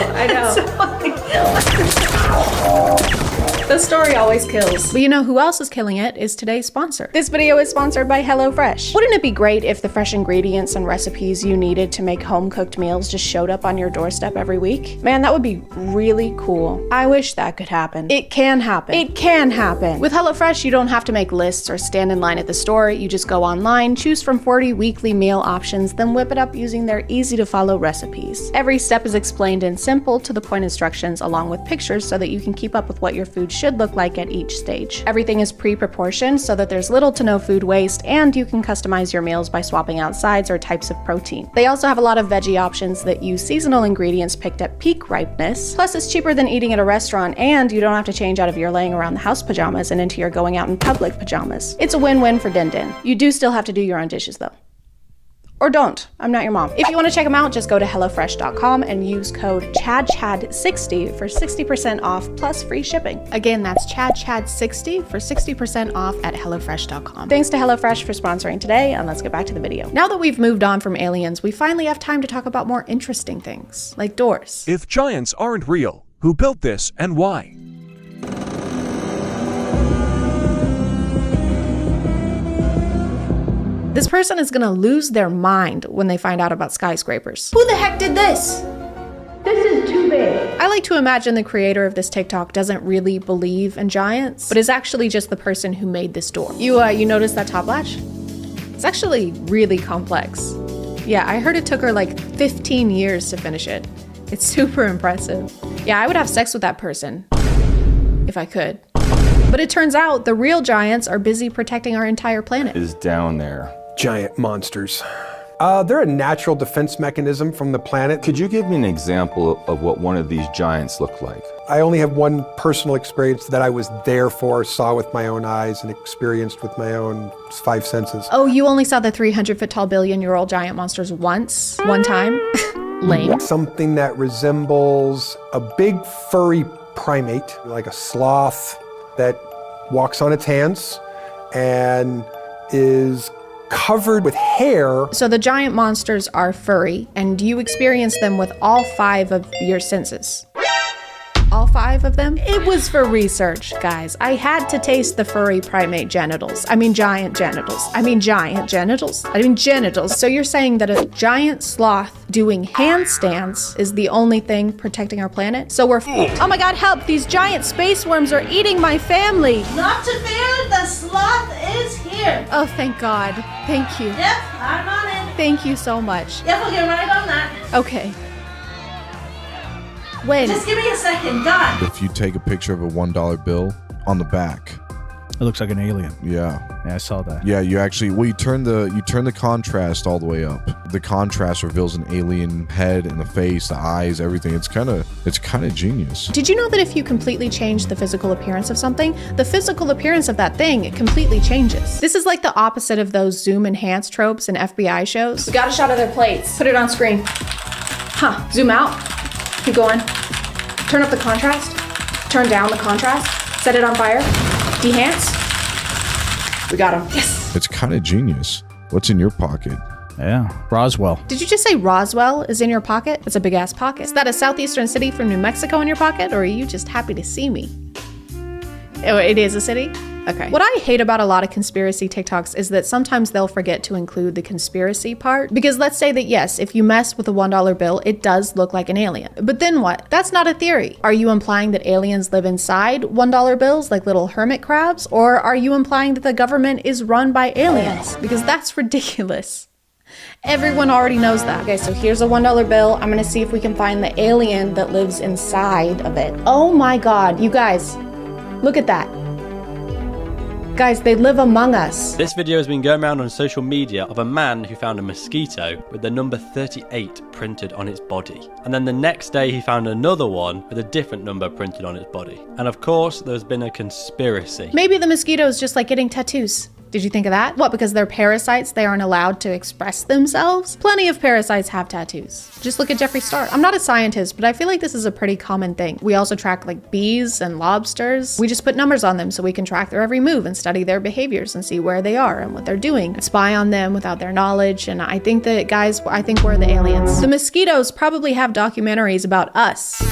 The story always kills. But you know who else is killing it is today's sponsor. This video is sponsored by HelloFresh. Wouldn't it be great if the fresh ingredients and recipes you needed to make home-cooked meals just showed up on your doorstep every week? Man, that would be really cool. I wish that could happen. It can happen. It can happen. With HelloFresh, you don't have to make lists or stand in line at the store. You just go online, choose from 40 weekly meal options, then whip it up using their easy-to-follow recipes. Every step is explained in simple, to-the-point instructions along with pictures so that you can keep up with what your food should look like at each stage. Everything is pre-proportioned so that there's little to no food waste, and you can customize your meals by swapping out sides or types of protein. They also have a lot of veggie options that use seasonal ingredients picked at peak ripeness. Plus, it's cheaper than eating at a restaurant, and you don't have to change out of your laying around the house pajamas and into your going out in public pajamas. It's a win-win for Din Din. You do still have to do your own dishes though. Or don't. I'm not your mom. If you want to check them out, just go to HelloFresh.com and use code ChadChad60 for 60% off plus free shipping. Again, that's ChadChad60 for 60% off at HelloFresh.com. Thanks to HelloFresh for sponsoring today, and let's get back to the video. Now that we've moved on from aliens, we finally have time to talk about more interesting things, like doors. If giants aren't real, who built this and why? This person is gonna lose their mind when they find out about skyscrapers. Who the heck did this? This is too big. I like to imagine the creator of this TikTok doesn't really believe in giants, but is actually just the person who made this door. You notice that top latch? It's actually really complex. Yeah, I heard it took her like 15 years to finish it. It's super impressive. Yeah, I would have sex with that person if I could. But it turns out the real giants are busy protecting our entire planet. Is down there. Giant monsters. They're a natural defense mechanism from the planet. Could you give me an example of what one of these giants look like? I only have one personal experience that I was there for, saw with my own eyes, and experienced with my own 5 senses. Oh, you only saw the 300-foot-tall billion-year-old giant monsters once? One time? Lame. Something that resembles a big furry primate, like a sloth, that walks on its hands and is covered with hair. So the giant monsters are furry, and you experience them with all 5 of your senses. All 5 of them? It was for research, guys. I had to taste the furry primate genitals. I mean giant genitals. I mean giant genitals. I mean genitals. So you're saying that a giant sloth doing handstands is the only thing protecting our planet? So we're oh my god, help! These giant space worms are eating my family! Not to fear, the sloth is here. Oh, thank God. Thank you. Yep, I'm on it. Thank you so much. Yep, we'll get right on that. Okay. When? Just give me a second, done. If you take a picture of a $1 bill, on the back, it looks like an alien. Yeah, I saw that. Yeah, you actually, well, you turn the contrast all the way up. The contrast reveals an alien head and the face, the eyes, everything. It's kind of genius. Did you know that if you completely change the physical appearance of something, the physical appearance of that thing completely changes? This is like the opposite of those zoom enhanced tropes in FBI shows. We got a shot of their plates. Put it on screen. Huh, zoom out. Keep going. Turn up the contrast. Turn down the contrast. Set it on fire. Dehance. We got him. Yes. It's kind of genius. What's in your pocket? Yeah, Roswell. Did you just say Roswell is in your pocket? That's a big ass pocket. Is that a southeastern city from New Mexico in your pocket, or are you just happy to see me? Oh, it is a city? Okay. What I hate about a lot of conspiracy TikToks is that sometimes they'll forget to include the conspiracy part. Because let's say that yes, if you mess with a $1 bill, it does look like an alien. But then what? That's not a theory. Are you implying that aliens live inside $1 bills like little hermit crabs? Or are you implying that the government is run by aliens? Because that's ridiculous. Everyone already knows that. Okay, so here's a $1 bill. I'm gonna see if we can find the alien that lives inside of it. Oh my God, you guys, look at that. Guys, they live among us. This video has been going around on social media of a man who found a mosquito with the number 38 printed on its body. And then the next day he found another one with a different number printed on its body. And of course, there's been a conspiracy. Maybe the mosquito is just like getting tattoos. Did you think of that? What, because they're parasites, they aren't allowed to express themselves? Plenty of parasites have tattoos. Just look at Jeffree Star. I'm not a scientist, but I feel like this is a pretty common thing. We also track like bees and lobsters. We just put numbers on them so we can track their every move and study their behaviors and see where they are and what they're doing. And spy on them without their knowledge. And I think that, guys, I think we're the aliens. The mosquitoes probably have documentaries about us.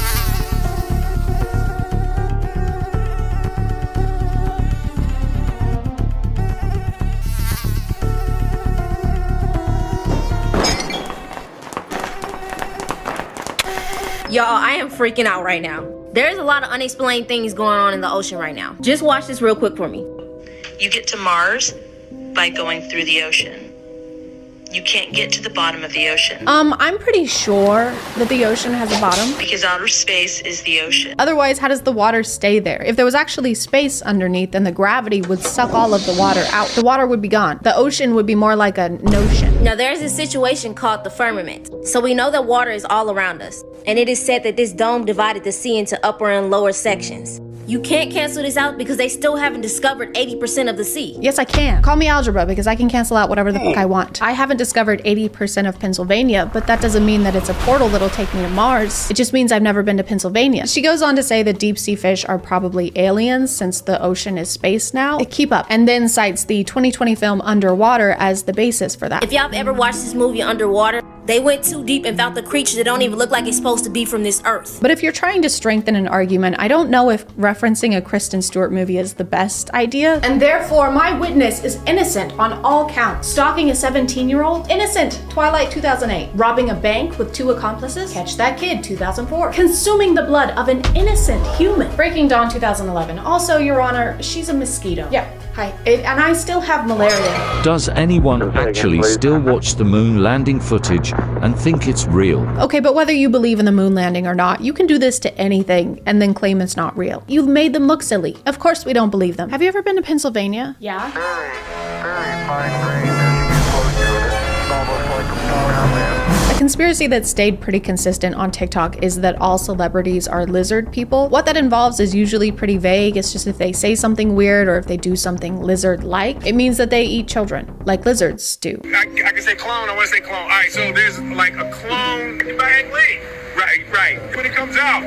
Y'all, I am freaking out right now. There's a lot of unexplained things going on in the ocean right now. Just watch this real quick for me. You get to Mars by going through the ocean. You can't get to the bottom of the ocean. I'm pretty sure that the ocean has a bottom. Because outer space is the ocean. Otherwise, how does the water stay there? If there was actually space underneath, then the gravity would suck all of the water out. The water would be gone. The ocean would be more like a notion. Now, there's a situation called the firmament. So we know that water is all around us. And it is said that this dome divided the sea into upper and lower sections. You can't cancel this out because they still haven't discovered 80% of the sea. Yes, I can. Call me algebra because I can cancel out whatever the fuck I want. I haven't discovered 80% of Pennsylvania, but that doesn't mean that it's a portal that'll take me to Mars. It just means I've never been to Pennsylvania. She goes on to say that deep sea fish are probably aliens since the ocean is space now. Keep up. And then cites the 2020 film Underwater as the basis for that. If y'all have ever watched this movie Underwater, they went too deep and found the creatures that don't even look like it's supposed to be from this earth. But if you're trying to strengthen an argument, I don't know if referencing a Kristen Stewart movie is the best idea. And therefore, my witness is innocent on all counts. Stalking a 17-year-old? Innocent. Twilight 2008. Robbing a bank with 2 accomplices? Catch That Kid 2004. Consuming the blood of an innocent human? Breaking Dawn 2011. Also, Your Honor, she's a mosquito. Yeah. Hi. And I still have malaria. Does anyone actually still watch the moon landing footage and think it's real? Okay, but whether you believe in the moon landing or not, you can do this to anything and then claim it's not real. You've made them look silly. Of course we don't believe them. Have you ever been to Pennsylvania? Yeah. A conspiracy that stayed pretty consistent on TikTok is that all celebrities are lizard people. What that involves is usually pretty vague. It's just if they say something weird or if they do something lizard-like, it means that they eat children, like lizards do. I can say clone, I want to say clone. All right, so there's like a clone bang lead. Right. When it comes out.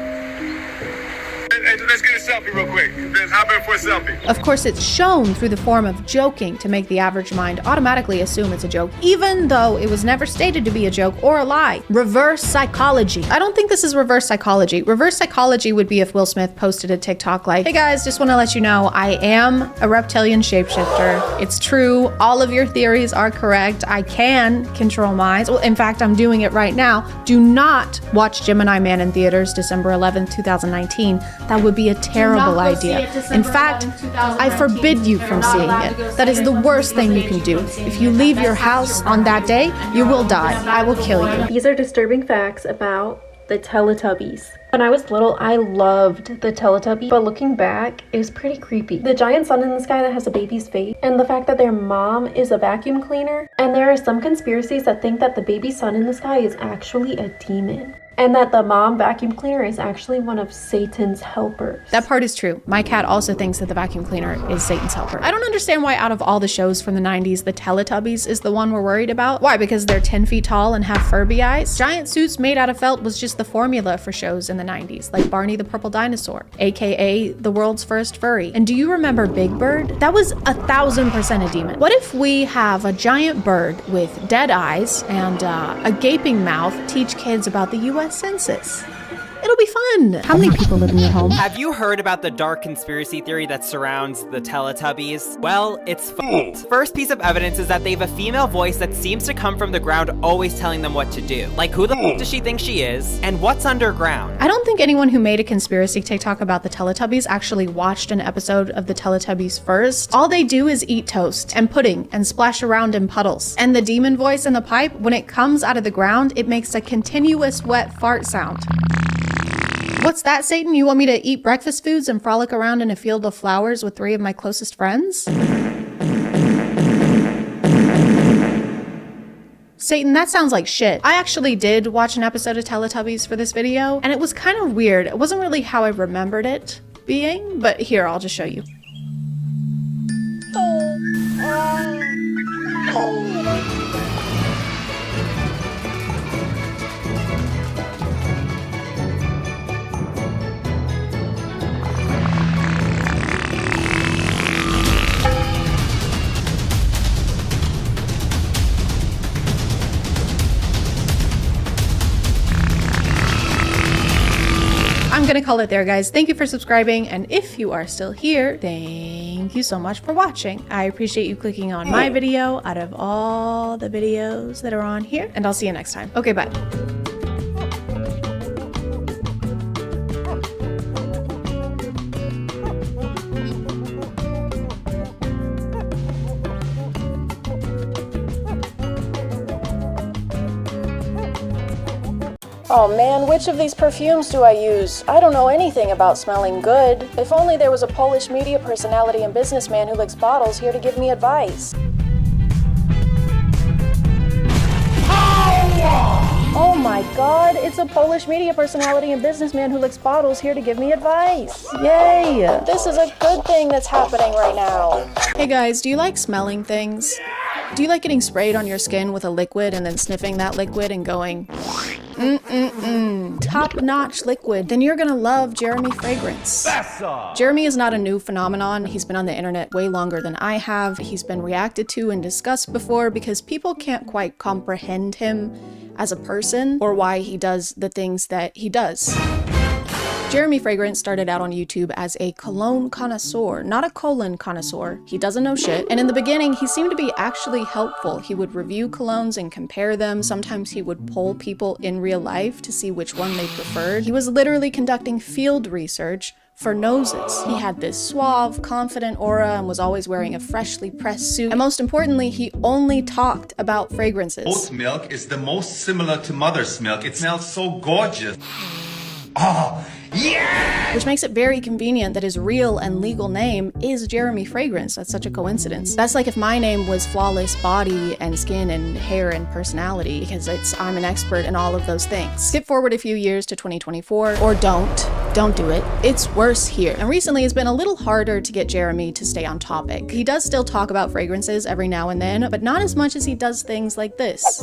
let's get a selfie real quick. Let's hop in for a selfie. Of course, it's shown through the form of joking to make the average mind automatically assume it's a joke, even though it was never stated to be a joke or a lie. Reverse psychology. I don't think this is reverse psychology. Reverse psychology would be if Will Smith posted a TikTok like, "Hey guys, just want to let you know I am a reptilian shapeshifter. It's true. All of your theories are correct. I can control minds. Well, in fact, I'm doing it right now. Do not watch Gemini Man in theaters December 11th, 2019. That would be a terrible idea. In fact, I forbid you from seeing it. That is the worst thing you can do. If you leave your house on that day, you will die. I will kill you." These are disturbing facts about the Teletubbies. When I was little, I loved the Teletubby, but looking back, it was pretty creepy. The giant sun in the sky that has a baby's face, and the fact that their mom is a vacuum cleaner, and there are some conspiracies that think that the baby sun in the sky is actually a demon, and that the mom vacuum cleaner is actually one of Satan's helpers. That part is true. My cat also thinks that the vacuum cleaner is Satan's helper. I don't understand why out of all the shows from the 90s, the Teletubbies is the one we're worried about. Why? Because they're 10 feet tall and have Furby eyes? Giant suits made out of felt was just the formula for shows in the 90s, like Barney the Purple Dinosaur, aka the world's first furry. And do you remember Big Bird? That was 1000% a demon. What if we have a giant bird with dead eyes and a gaping mouth teach kids about the US Census? It'll be fun. How many people live in your home? Have you heard about the dark conspiracy theory that surrounds the Teletubbies? Well, it's First piece of evidence is that they have a female voice that seems to come from the ground, always telling them what to do. Like, who the f does she think she is? And what's underground? I don't think anyone who made a conspiracy TikTok about the Teletubbies actually watched an episode of the Teletubbies first. All they do is eat toast and pudding and splash around in puddles. And the demon voice in the pipe, when it comes out of the ground, it makes a continuous wet fart sound. What's that, Satan? You want me to eat breakfast foods and frolic around in a field of flowers with 3 of my closest friends? Satan, that sounds like shit. I actually did watch an episode of Teletubbies for this video, and it was kind of weird. It wasn't really how I remembered it being, but here, I'll just show you. I'm gonna call it there, guys. Thank you for subscribing, and if you are still here, thank you so much for watching. I appreciate you clicking on my video out of all the videos that are on here, and I'll see you next time. Okay, bye. Oh man, which of these perfumes do I use? I don't know anything about smelling good. If only there was a Polish media personality and businessman who licks bottles here to give me advice. Oh my god, it's a Polish media personality and businessman who licks bottles here to give me advice. Yay! This is a good thing that's happening right now. Hey guys, do you like smelling things? Do you like getting sprayed on your skin with a liquid and then sniffing that liquid and going, top-notch liquid? Then you're gonna love Jeremy Fragrance. Jeremy is not a new phenomenon. He's been on the internet way longer than I have. He's been reacted to and discussed before because people can't quite comprehend him as a person or why he does the things that he does. Jeremy Fragrance started out on YouTube as a cologne connoisseur, not a colon connoisseur. He doesn't know shit. And in the beginning, he seemed to be actually helpful. He would review colognes and compare them. Sometimes he would poll people in real life to see which one they preferred. He was literally conducting field research for noses. He had this suave, confident aura and was always wearing a freshly pressed suit. And most importantly, he only talked about fragrances. Oat milk is the most similar to mother's milk. It smells so gorgeous. Oh, yeah! Which makes it very convenient that his real and legal name is Jeremy Fragrance. That's such a coincidence. That's like if my name was Flawless Body and Skin and Hair and Personality, because I'm an expert in all of those things. Skip forward a few years to 2024, or don't do it. It's worse here. And recently it's been a little harder to get Jeremy to stay on topic. He does still talk about fragrances every now and then, but not as much as he does things like this.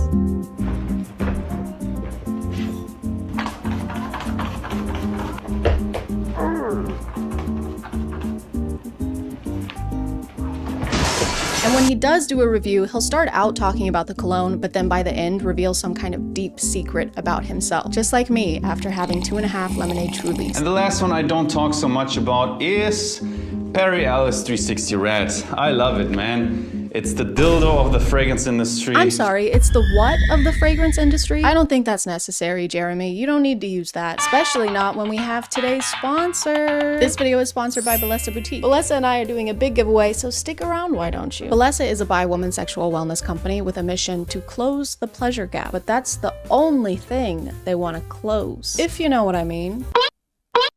And when he does do a review, he'll start out talking about the cologne, but then by the end reveal some kind of deep secret about himself. Just like me after having 2.5 lemonade Trulies. And the last one I don't talk so much about is Perry Alice 360 Red. I love it, man. It's the dildo of the fragrance industry. I'm sorry, it's the what of the fragrance industry? I don't think that's necessary, Jeremy. You don't need to use that, especially not when we have today's sponsor. This video is sponsored by Bellesa Boutique. Bellesa and I are doing a big giveaway, so stick around, why don't you? Bellesa is a bi-woman sexual wellness company with a mission to close the pleasure gap, but that's the only thing they want to close, if you know what I mean.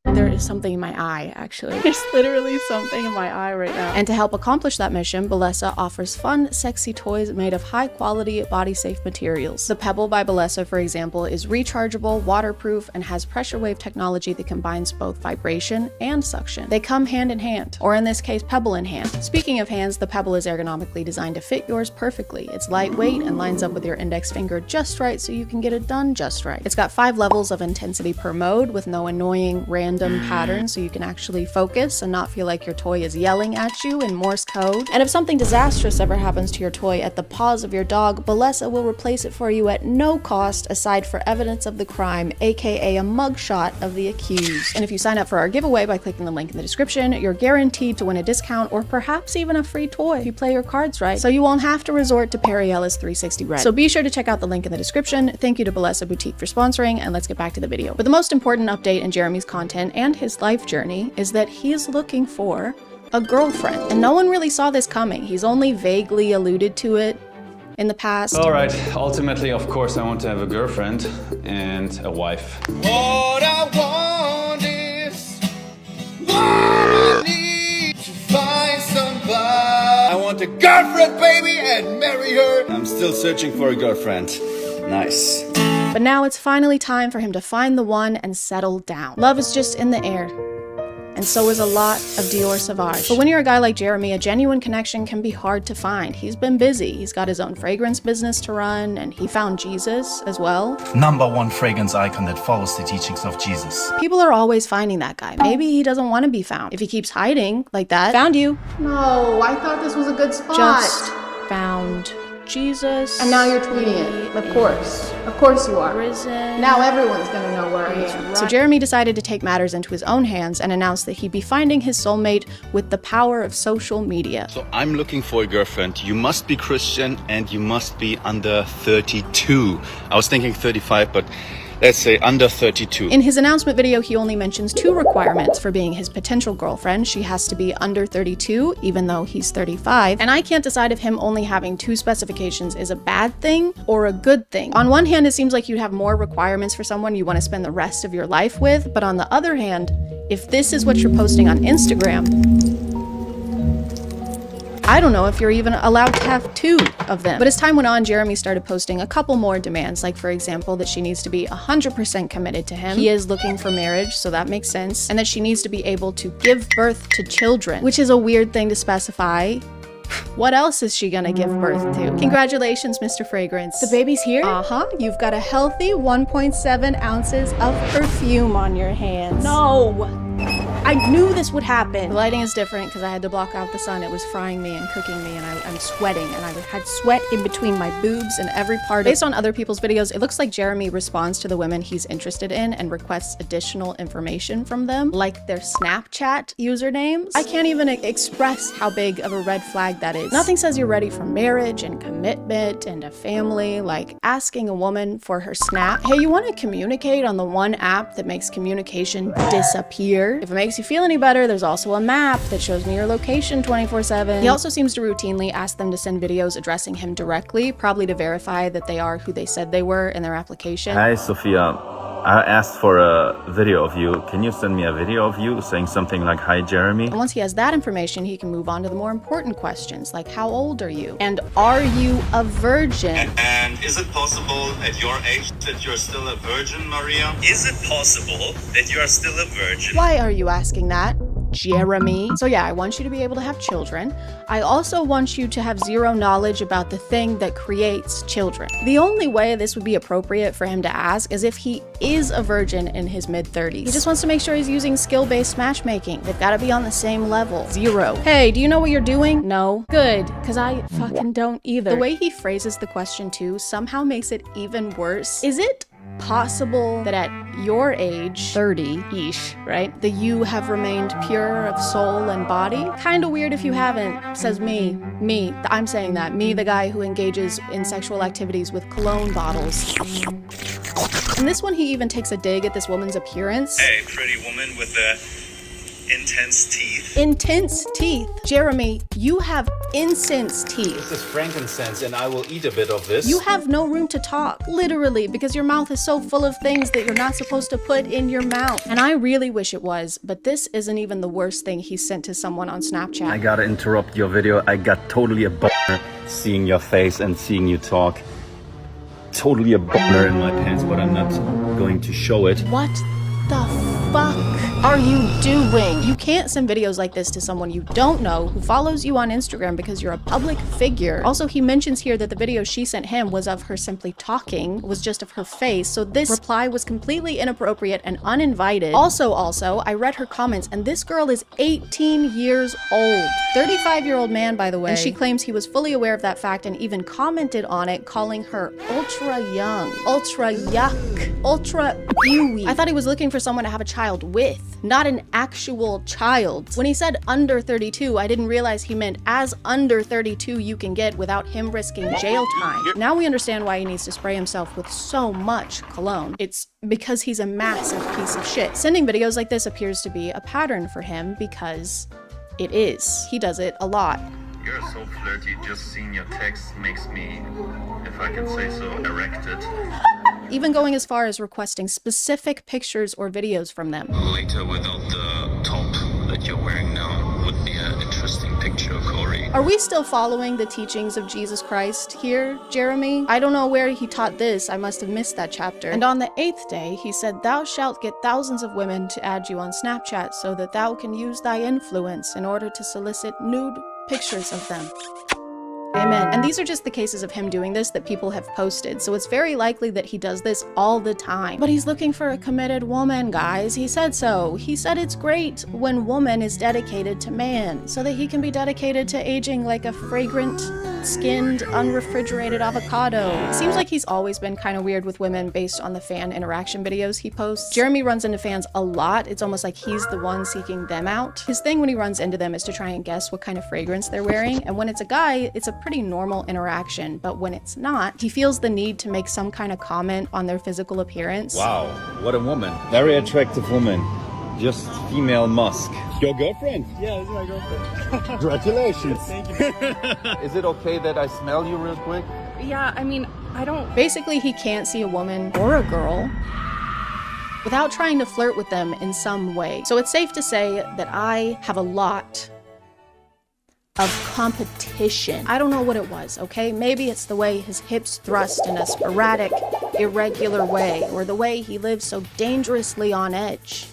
There is something in my eye, actually. There's literally something in my eye right now. And to help accomplish that mission, Bellesa offers fun, sexy toys made of high-quality, body-safe materials. The Pebble by Bellesa, for example, is rechargeable, waterproof, and has pressure wave technology that combines both vibration and suction. They come hand in hand, or in this case, Pebble in hand. Speaking of hands, the Pebble is ergonomically designed to fit yours perfectly. It's lightweight and lines up with your index finger just right so you can get it done just right. It's got 5 levels of intensity per mode with no annoying random patterns, so you can actually focus and not feel like your toy is yelling at you in Morse code. And if something disastrous ever happens to your toy at the paws of your dog, Bellesa will replace it for you at no cost aside for evidence of the crime, aka a mugshot of the accused. And if you sign up for our giveaway by clicking the link in the description, you're guaranteed to win a discount or perhaps even a free toy if you play your cards right, so you won't have to resort to Perry Ellis 360 Red. So be sure to check out the link in the description. Thank you to Bellesa Boutique for sponsoring, and let's get back to the video. But the most important update in Jeremy's content and his life journey is that he is looking for a girlfriend. And no one really saw this coming. He's only vaguely alluded to it in the past. Alright, ultimately, of course, I want to have a girlfriend and a wife. What I want is what I need to find somebody. I want a girlfriend, baby, and marry her. I'm still searching for a girlfriend. Nice. But now it's finally time for him to find the one and settle down. Love is just in the air. And so is a lot of Dior Sauvage. But when you're a guy like Jeremy, a genuine connection can be hard to find. He's been busy. He's got his own fragrance business to run, and he found Jesus as well. #1 fragrance icon that follows the teachings of Jesus. People are always finding that guy. Maybe he doesn't want to be found. If he keeps hiding like that, found you. No, I thought this was a good spot. Just found Jesus. And now you're tweeting it. Of course. Of course you are. Risen. Now everyone's gonna know where I am. So Jeremy decided to take matters into his own hands and announced that he'd be finding his soulmate with the power of social media. So I'm looking for a girlfriend. You must be Christian and you must be under 32. I was thinking 35, but let's say under 32. In his announcement video, he only mentions 2 requirements for being his potential girlfriend. She has to be under 32, even though he's 35. And I can't decide if him only having 2 specifications is a bad thing or a good thing. On one hand, it seems like you'd have more requirements for someone you want to spend the rest of your life with. But on the other hand, if this is what you're posting on Instagram, I don't know if you're even allowed to have 2 of them. But as time went on, Jeremy started posting a couple more demands, like for example, that she needs to be 100% committed to him. He is looking for marriage, so that makes sense. And that she needs to be able to give birth to children, which is a weird thing to specify. What else is she gonna give birth to? Congratulations, Mr. Fragrance. The baby's here? Uh-huh. You've got a healthy 1.7 ounces of perfume on your hands. No! I knew this would happen. The lighting is different because I had to block out the sun. It was frying me and cooking me, and I'm sweating, and I had sweat in between my boobs and every part. Based on other people's videos, it looks like Jeremy responds to the women he's interested in and requests additional information from them, like their Snapchat usernames. I can't even express how big of a red flag that is. Nothing says you're ready for marriage and commitment and a family like asking a woman for her snap. Hey, you want to communicate on the one app that makes communication disappear? If it makes you feel any better, there's also a map that shows me your location 24/7. He also seems to routinely ask them to send videos addressing him directly, probably to verify that they are who they said they were in their application. Hi, Sophia. I asked for a video of you. Can you send me a video of you saying something like, "Hi, Jeremy"? And once he has that information, he can move on to the more important questions, like how old are you? And are you a virgin? And is it possible at your age that you're still a virgin, Maria? Is it possible that you are still a virgin? Why are you asking that? Jeremy. So yeah, I want you to be able to have children. I also want you to have zero knowledge about the thing that creates children. The only way this would be appropriate for him to ask is if he is a virgin in his mid-30s. He just wants to make sure he's using skill-based matchmaking. They've got to be on the same level. Zero. Hey, do you know what you're doing? No. Good, because I fucking don't either. The way he phrases the question too somehow makes it even worse. Is it possible that at your age, 30-ish, right, that you have remained pure of soul and body? Kinda weird if you haven't, says me, I'm saying that, me, the guy who engages in sexual activities with cologne bottles. In this one, he even takes a dig at this woman's appearance. Hey, pretty woman with the intense teeth. Intense teeth. Jeremy, you have incense teeth. This is frankincense and I will eat a bit of this. You have no room to talk, literally, because your mouth is so full of things that you're not supposed to put in your mouth. And I really wish it was, but this isn't even the worst thing he sent to someone on Snapchat. I gotta interrupt your video. I got totally a boner seeing your face and seeing you talk. Totally a boner in my pants, but I'm not going to show it. What the fuck are you doing? You can't send videos like this to someone you don't know who follows you on Instagram because you're a public figure. Also, he mentions here that the video she sent him was of her simply talking, was just of her face, so this reply was completely inappropriate and uninvited. Also, I read her comments and this girl is 18 years old. 35-year-old man, by the way, and she claims he was fully aware of that fact and even commented on it, calling her ultra young, ultra yuck, ultra ewy. I thought he was looking for someone to have a child with, not an actual child. When he said under 32, I didn't realize he meant as under 32 you can get without him risking jail time. Now we understand why he needs to spray himself with so much cologne. It's because he's a massive piece of shit. Sending videos like this appears to be a pattern for him because it is. He does it a lot. You're so flirty, just seeing your text makes me, if I can say so, erected. Even going as far as requesting specific pictures or videos from them. Later, without the top that you're wearing now, would be an interesting picture, Corey. Are we still following the teachings of Jesus Christ here, Jeremy? I don't know where he taught this. I must have missed that chapter. And on the 8th day, he said, "Thou shalt get thousands of women to add you on Snapchat so that thou can use thy influence in order to solicit nude pictures of them." Amen. And these are just the cases of him doing this that people have posted, so it's very likely that he does this all the time. But he's looking for a committed woman, guys. He said so. He said it's great when woman is dedicated to man, so that he can be dedicated to aging like a fragrant, skinned, unrefrigerated avocado. It seems like he's always been kind of weird with women based on the fan interaction videos he posts. Jeremy runs into fans a lot. It's almost like he's the one seeking them out. His thing when he runs into them is to try and guess what kind of fragrance they're wearing, and when it's a guy, it's a pretty normal interaction, but when it's not, he feels the need to make some kind of comment on their physical appearance. Wow, what a woman. Very attractive woman. Just female Musk. Your girlfriend? Yeah, this is my girlfriend. Congratulations. Thank you. Is it okay that I smell you real quick? Yeah, I mean, I don't... Basically, he can't see a woman or a girl without trying to flirt with them in some way. So it's safe to say that I have a lot of competition. I don't know what it was, okay? Maybe it's the way his hips thrust in a sporadic, irregular way, or the way he lives so dangerously on edge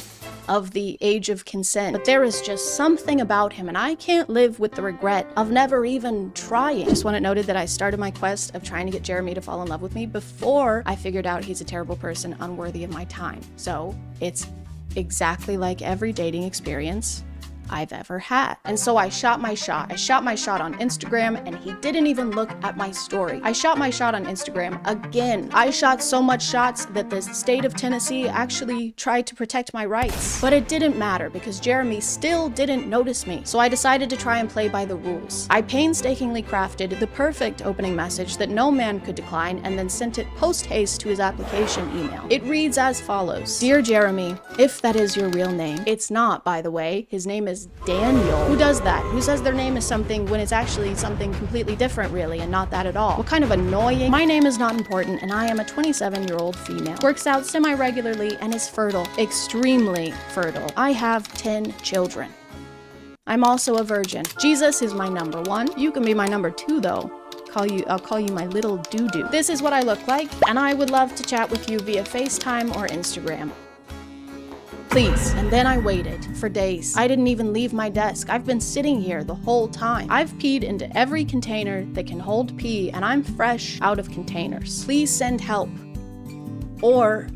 of the age of consent. But there is just something about him, and I can't live with the regret of never even trying. Just want it noted that I started my quest of trying to get Jeremy to fall in love with me before I figured out he's a terrible person, unworthy of my time. So it's exactly like every dating experience I've ever had. And so I shot my shot. I shot my shot on Instagram and he didn't even look at my story. I shot my shot on Instagram again. I shot so much shots that the state of Tennessee actually tried to protect my rights. But it didn't matter because Jeremy still didn't notice me. So I decided to try and play by the rules. I painstakingly crafted the perfect opening message that no man could decline and then sent it post-haste to his application email. It reads as follows. Dear Jeremy, if that is your real name. It's not, by the way. His name is Daniel. Who does that? Who says their name is something when it's actually something completely different, really, and not that at all? What kind of annoying? My name is not important, and I am a 27-year-old female. Works out semi-regularly and is fertile. Extremely fertile. I have 10 children. I'm also a virgin. Jesus is my number 1. You can be my number 2, though. I'll call you my little doo-doo. This is what I look like, and I would love to chat with you via FaceTime or Instagram. please. And then I waited for days. I didn't even leave my desk. I've been sitting here the whole time. I've peed into every container that can hold pee, and I'm fresh out of containers. Please send help. Or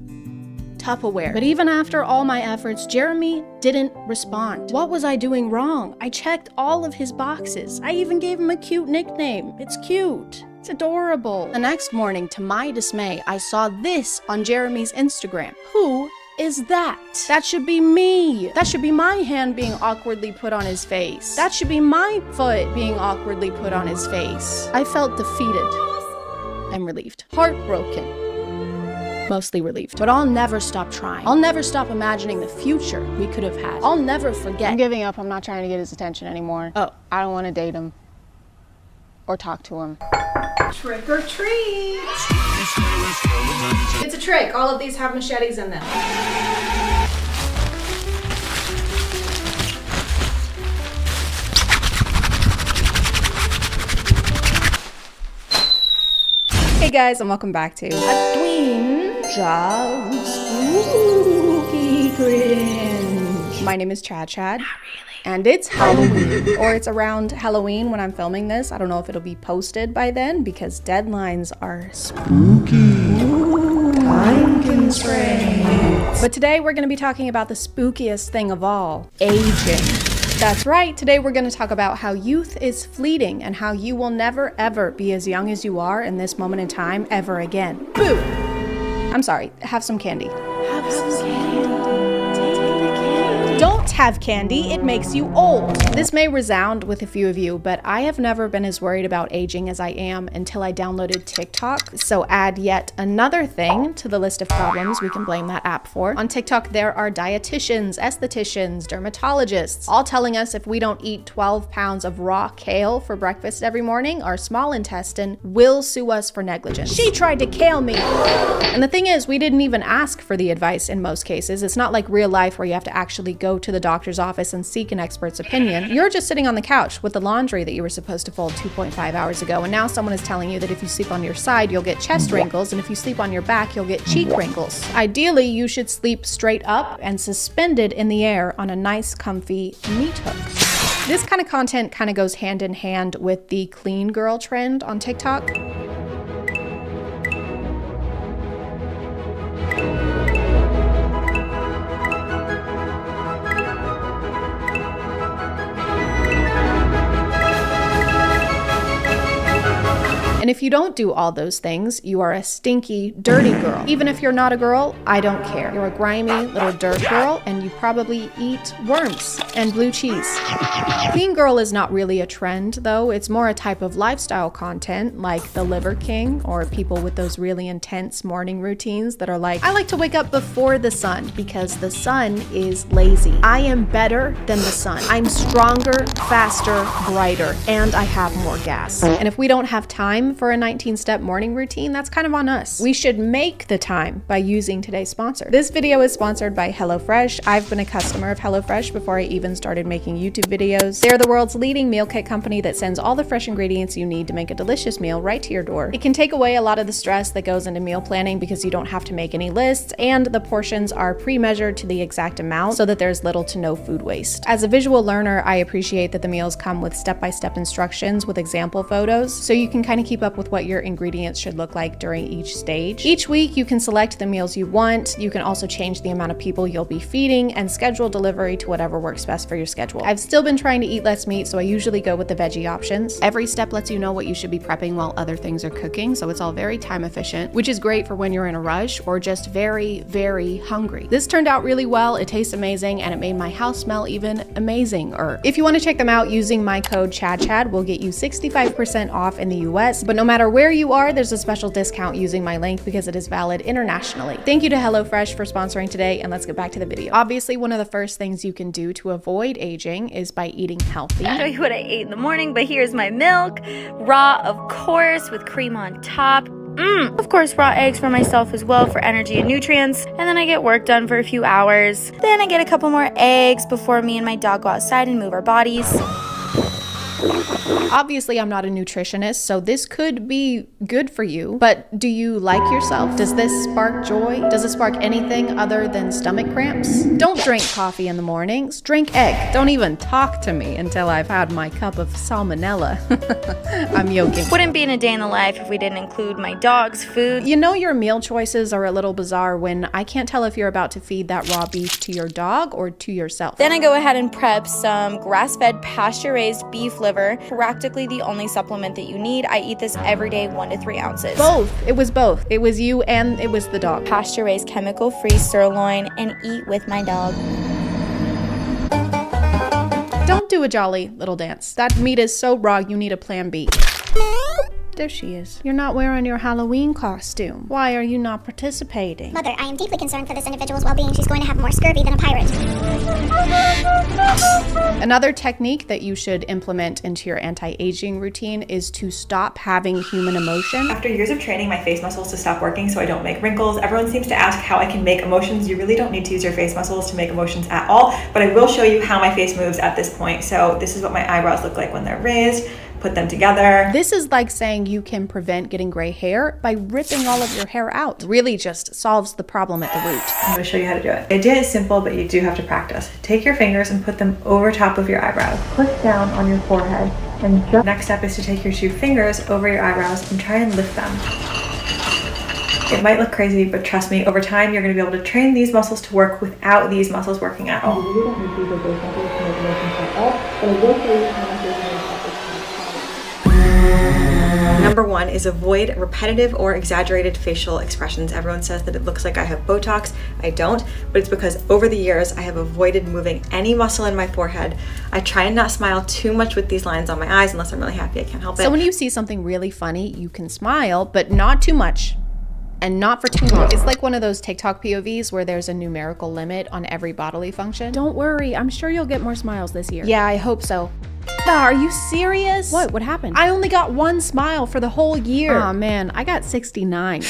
Tupperware. But even after all my efforts, Jeremy didn't respond. What was I doing wrong? I checked all of his boxes. I even gave him a cute nickname. It's cute. It's adorable. The next morning, to my dismay, I saw this on Jeremy's Instagram. Who is that? That should be me. That should be my hand being awkwardly put on his face. That should be my foot being awkwardly put on his face. I felt defeated and relieved. Heartbroken. Mostly relieved. But I'll never stop trying. I'll never stop imagining the future we could have had. I'll never forget. I'm giving up. I'm not trying to get his attention anymore. Oh. I don't want to date him or talk to him. Trick or treat! It's a trick. All of these have machetes in them. Hey guys, and welcome back to Spooky Cringe. My name is ChadChad. And it's Halloween, or it's around Halloween when I'm filming this. I don't know if it'll be posted by then because deadlines are spooky. Time constraints. But today we're going to be talking about the spookiest thing of all, aging. That's right, today we're going to talk about how youth is fleeting and how you will never ever be as young as you are in this moment in time ever again. Boo! I'm sorry, have some candy. Have some candy. Don't have candy, it makes you old. This may resound with a few of you, but I have never been as worried about aging as I am until I downloaded TikTok. So add yet another thing to the list of problems we can blame that app for. On TikTok, there are dietitians, estheticians, dermatologists, all telling us if we don't eat 12 pounds of raw kale for breakfast every morning, our small intestine will sue us for negligence. She tried to kale me. And the thing is, we didn't even ask for the advice in most cases. It's not like real life where you have to actually go to the doctor's office and seek an expert's opinion. You're just sitting on the couch with the laundry that you were supposed to fold 2.5 hours ago, and now someone is telling you that if you sleep on your side, you'll get chest wrinkles, and if you sleep on your back, you'll get cheek wrinkles. Ideally, you should sleep straight up and suspended in the air on a nice, comfy meat hook. This kind of content kind of goes hand in hand with the clean girl trend on TikTok. And if you don't do all those things, you are a stinky, dirty girl. Even if you're not a girl, I don't care. You're a grimy little dirt girl, and you probably eat worms and blue cheese. Clean girl is not really a trend, though. It's more a type of lifestyle content, like the Liver King, or people with those really intense morning routines that are like, I like to wake up before the sun because the sun is lazy. I am better than the sun. I'm stronger, faster, brighter, and I have more gas. And if we don't have time for a 19-step morning routine, that's kind of on us. We should make the time by using today's sponsor. This video is sponsored by HelloFresh. I've been a customer of HelloFresh before I even started making YouTube videos. They're the world's leading meal kit company that sends all the fresh ingredients you need to make a delicious meal right to your door. It can take away a lot of the stress that goes into meal planning because you don't have to make any lists, and the portions are pre-measured to the exact amount so that there's little to no food waste. As a visual learner, I appreciate that the meals come with step-by-step instructions with example photos, so you can kind of keep up with what your ingredients should look like during each stage. Each week, you can select the meals you want. You can also change the amount of people you'll be feeding and schedule delivery to whatever works best for your schedule. I've still been trying to eat less meat, so I usually go with the veggie options. Every step lets you know what you should be prepping while other things are cooking, so it's all very time efficient, which is great for when you're in a rush or just very, very hungry. This turned out really well. It tastes amazing, and it made my house smell even amazinger. If you want to check them out, using my code ChadChad will get you 65% off in the US, but no matter where you are, there's a special discount using my link because it is valid internationally. Thank you to HelloFresh for sponsoring today, and let's get back to the video. Obviously, one of the first things you can do to avoid aging is by eating healthy. I'll show you what I ate in the morning, but here's my milk. Raw, of course, with cream on top. Of course, raw eggs for myself as well for energy and nutrients. And then I get work done for a few hours. Then I get a couple more eggs before me and my dog go outside and move our bodies. Obviously, I'm not a nutritionist, so this could be good for you, but do you like yourself? Does this spark joy? Does it spark anything other than stomach cramps? Don't drink coffee in the mornings, drink egg. Don't even talk to me until I've had my cup of salmonella. I'm joking. Wouldn't be in a day in the life if we didn't include my dog's food. You know your meal choices are a little bizarre when I can't tell if you're about to feed that raw beef to your dog or to yourself. Then I go ahead and prep some grass-fed pasture-raised beef liver, practically the only supplement that you need. I eat this every day, 1 to 3 ounces. Both. It was both. It was you and it was the dog. Pasture-raised chemical-free sirloin and eat with my dog. Don't do a jolly little dance. That meat is so raw, you need a plan B. There she is. You're not wearing your Halloween costume. Why are you not participating? Mother, I am deeply concerned for this individual's well-being. She's going to have more scurvy than a pirate. Another technique that you should implement into your anti-aging routine is to stop having human emotion. After years of training my face muscles to stop working so I don't make wrinkles, everyone seems to ask how I can make emotions. You really don't need to use your face muscles to make emotions at all, but I will show you how my face moves at this point. So this is what my eyebrows look like when they're raised. Put them together. This is like saying you can prevent getting gray hair by ripping all of your hair out. Really just solves the problem at the root. I'm gonna show you how to do it. The idea is simple, but you do have to practice. Take your fingers and put them over top of your eyebrows. Push down on your forehead, and just next step is to take your 2 fingers over your eyebrows and try and lift them. It might look crazy, but trust me, over time you're gonna be able to train these muscles to work without these muscles working at all. You really don't need to use those muscles to make emotions at all, but I will show you how to do it. Number 1 is avoid repetitive or exaggerated facial expressions. Everyone says that it looks like I have Botox. I don't, but it's because over the years I have avoided moving any muscle in my forehead. I try and not smile too much with these lines on my eyes unless I'm really happy. I can't help it. So when you see something really funny, you can smile, but not too much. And not for too long. It's like one of those TikTok POVs where there's a numerical limit on every bodily function. Don't worry, I'm sure you'll get more smiles this year. Yeah, I hope so. Are you serious? What happened? I only got 1 smile for the whole year. Aw man, I got 69.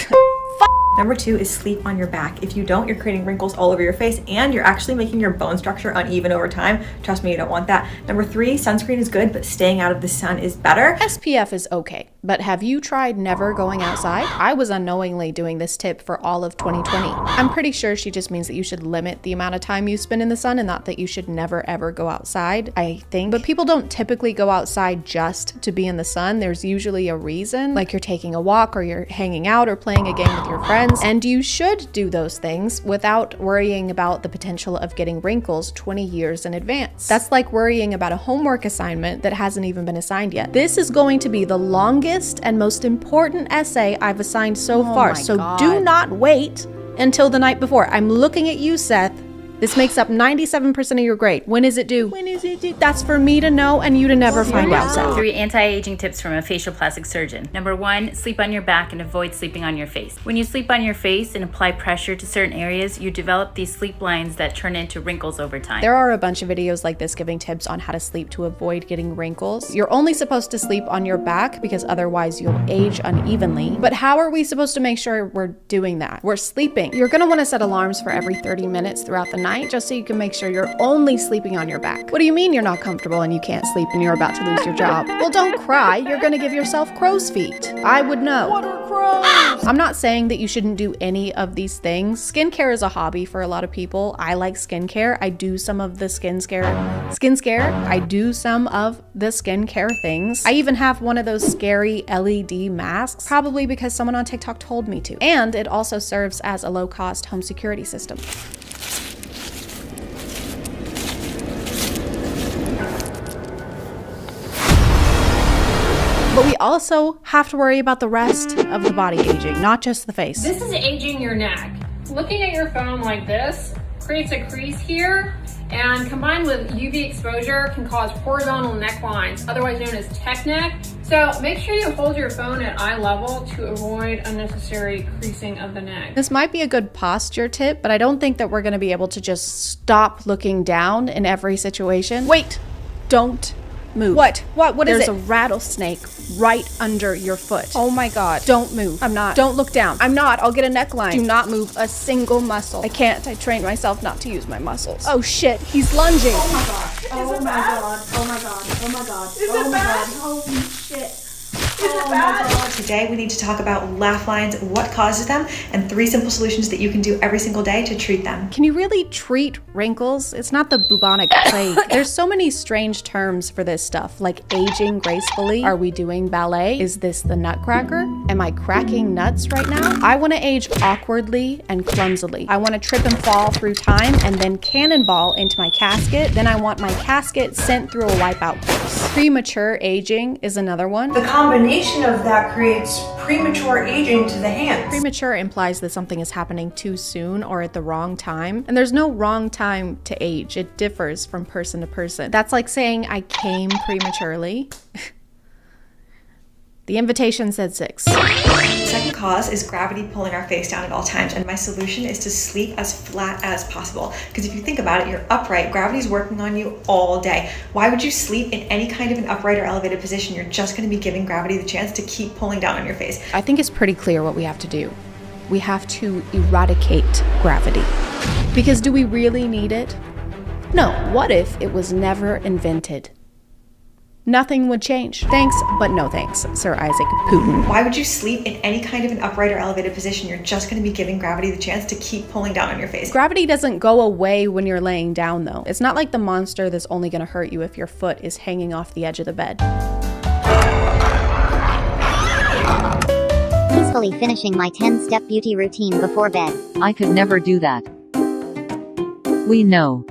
Number 2 is sleep on your back. If you don't, you're creating wrinkles all over your face and you're actually making your bone structure uneven over time. Trust me, you don't want that. Number 3, sunscreen is good, but staying out of the sun is better. SPF is okay, but have you tried never going outside? I was unknowingly doing this tip for all of 2020. I'm pretty sure she just means that you should limit the amount of time you spend in the sun and not that you should never ever go outside, I think. But people don't typically go outside just to be in the sun. There's usually a reason, like you're taking a walk or you're hanging out or playing a game with your friends. And you should do those things without worrying about the potential of getting wrinkles 20 years in advance. That's like worrying about a homework assignment that hasn't even been assigned yet. This is going to be the longest and most important essay I've assigned so far, so do not wait until the night before. I'm looking at you, Seth. This makes up 97% of your grade. When is it due? When is it due? That's for me to know and you to never find out, Seth. 3 anti-aging tips from a facial plastic surgeon. Number 1, sleep on your back and avoid sleeping on your face. When you sleep on your face and apply pressure to certain areas, you develop these sleep lines that turn into wrinkles over time. There are a bunch of videos like this giving tips on how to sleep to avoid getting wrinkles. You're only supposed to sleep on your back because otherwise you'll age unevenly. But how are we supposed to make sure we're doing that? We're sleeping. You're gonna wanna set alarms for every 30 minutes throughout the night just so you can make sure you're only sleeping on your back. What do you mean you're not comfortable and you can't sleep and you're about to lose your job? Well, don't cry. You're gonna give yourself crow's feet. I would know. What are crows? I'm not saying that you shouldn't do any of these things. Skincare is a hobby for a lot of people. I like skincare. I do some of the skincare. I do some of the skincare things. I even have one of those scary LED masks, probably because someone on TikTok told me to. And it also serves as a low-cost home security system. But we also have to worry about the rest of the body aging, not just the face. This is aging your neck. Looking at your phone like this creates a crease here, and combined with UV exposure can cause horizontal necklines, otherwise known as tech neck. So make sure you hold your phone at eye level to avoid unnecessary creasing of the neck. This might be a good posture tip, but I don't think that we're gonna be able to just stop looking down in every situation. Wait, don't move. What is it? There's a rattlesnake right under your foot. Oh my God. Don't move. I'm not. Don't look down. I'm not. I'll get a neckline. Do not move a single muscle. I can't. I trained myself not to use my muscles. Oh shit. He's lunging. Oh my God. Oh my God. Oh my God. Oh my God. Oh my today we need to talk about laugh lines, what causes them, and 3 simple solutions that you can do every single day to treat them. Can you really treat wrinkles? It's not the bubonic plague. There's so many strange terms for this stuff, like aging gracefully. Are we doing ballet? Is this the nutcracker? Am I cracking nuts right now? I want to age awkwardly and clumsily. I want to trip and fall through time and then cannonball into my casket. Then I want my casket sent through a wipeout course. Premature aging is another one. The combination of that creates premature aging to the hands. Premature implies that something is happening too soon or at the wrong time. And there's no wrong time to age. It differs from person to person. That's like saying I came prematurely. The invitation said 6. The second cause is gravity pulling our face down at all times, and my solution is to sleep as flat as possible. Because if you think about it, you're upright, gravity's working on you all day. Why would you sleep in any kind of an upright or elevated position? You're just going to be giving gravity the chance to keep pulling down on your face. I think it's pretty clear what we have to do. We have to eradicate gravity. Because do we really need it? No, what if it was never invented? Nothing would change. Thanks, but no thanks, Sir Isaac Putin. Why would you sleep in any kind of an upright or elevated position? You're just going to be giving gravity the chance to keep pulling down on your face. Gravity doesn't go away when you're laying down, though. It's not like the monster that's only going to hurt you if your foot is hanging off the edge of the bed. Peacefully finishing my 10-step beauty routine before bed. I could never do that. We know.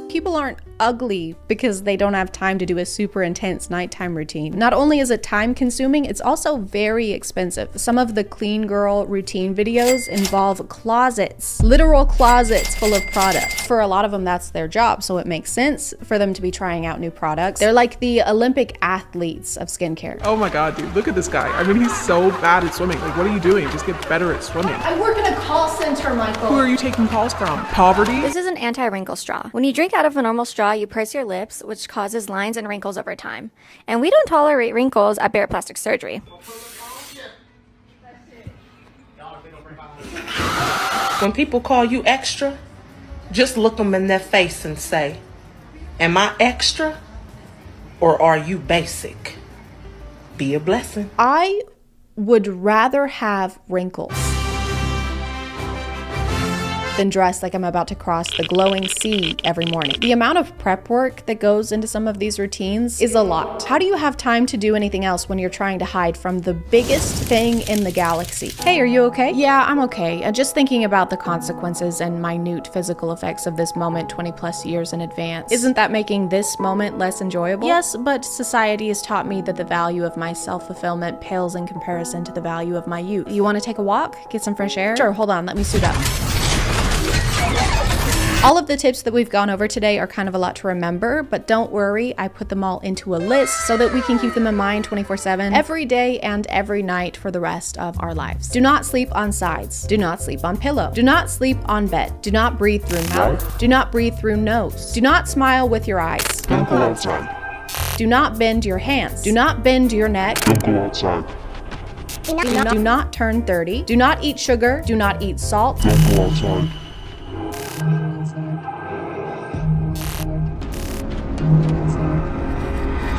People aren't ugly because they don't have time to do a super intense nighttime routine. Not only is it time consuming, it's also very expensive. Some of the clean girl routine videos involve closets, literal closets full of products. For a lot of them, that's their job, so it makes sense for them to be trying out new products. They're like the Olympic athletes of skincare. Oh my God, dude, look at this guy. I mean, he's so bad at swimming. Like, what are you doing? Just get better at swimming. I work in a call center, Michael. Who are you taking calls from? Poverty? This is an anti-wrinkle straw. When you drink out of a normal straw, you purse your lips, which causes lines and wrinkles over time. And we don't tolerate wrinkles at Barrett Plastic Surgery. When people call you extra, just look them in their face and say, am I extra or are you basic? Be a blessing. I would rather have wrinkles than dressed like I'm about to cross the glowing sea every morning. The amount of prep work that goes into some of these routines is a lot. How do you have time to do anything else when you're trying to hide from the biggest thing in the galaxy? Hey, are you okay? Yeah, I'm okay. Just thinking about the consequences and minute physical effects of this moment 20+ years in advance. Isn't that making this moment less enjoyable? Yes, but society has taught me that the value of my self-fulfillment pales in comparison to the value of my youth. You want to take a walk? Get some fresh air? Sure, hold on, let me suit up. All of the tips that we've gone over today are kind of a lot to remember, but don't worry, I put them all into a list so that we can keep them in mind 24/7, every day and every night for the rest of our lives. Do not sleep on sides. Do not sleep on pillow. Do not sleep on bed. Do not breathe through mouth. Do not breathe through nose. Do not smile with your eyes. Don't go outside. Do not bend your hands. Do not bend your neck. Don't go outside. Do not turn 30. Do not eat sugar. Do not eat salt. Don't go outside.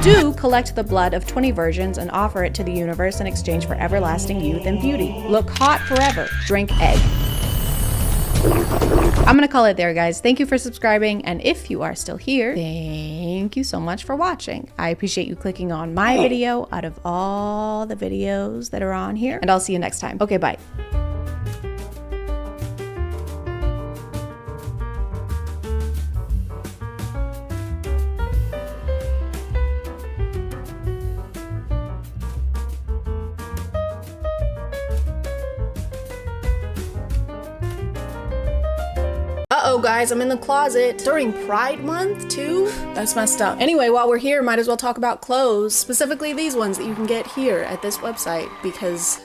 Do collect the blood of 20 virgins and offer it to the universe in exchange for everlasting youth and beauty. Look hot forever. Drink egg. I'm gonna call it there, guys. Thank you for subscribing, and if you are still here, thank you so much for watching. I appreciate you clicking on my video out of all the videos that are on here, and I'll see you next time. Okay, bye. Uh-oh, guys, I'm in the closet during Pride Month, too? That's messed up. Anyway, while we're here, might as well talk about clothes, specifically these ones that you can get here at this website, because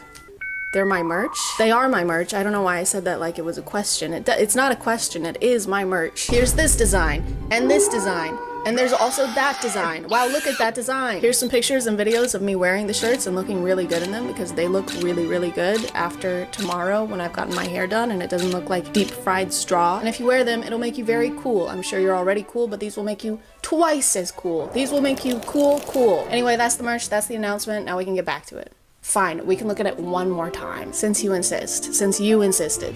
they're my merch. They are my merch. I don't know why I said that like it was a question. It's not a question, it is my merch. Here's this design, and this design, And there's also that design. Wow, look at that design. Here's some pictures and videos of me wearing the shirts and looking really good in them because they look really, really good after tomorrow when I've gotten my hair done and it doesn't look like deep fried straw. And if you wear them, it'll make you very cool. I'm sure you're already cool, but these will make you twice as cool. These will make you cool. Anyway, that's the merch, that's the announcement. Now we can get back to it. Fine, we can look at it one more time, since you insist, since you insisted.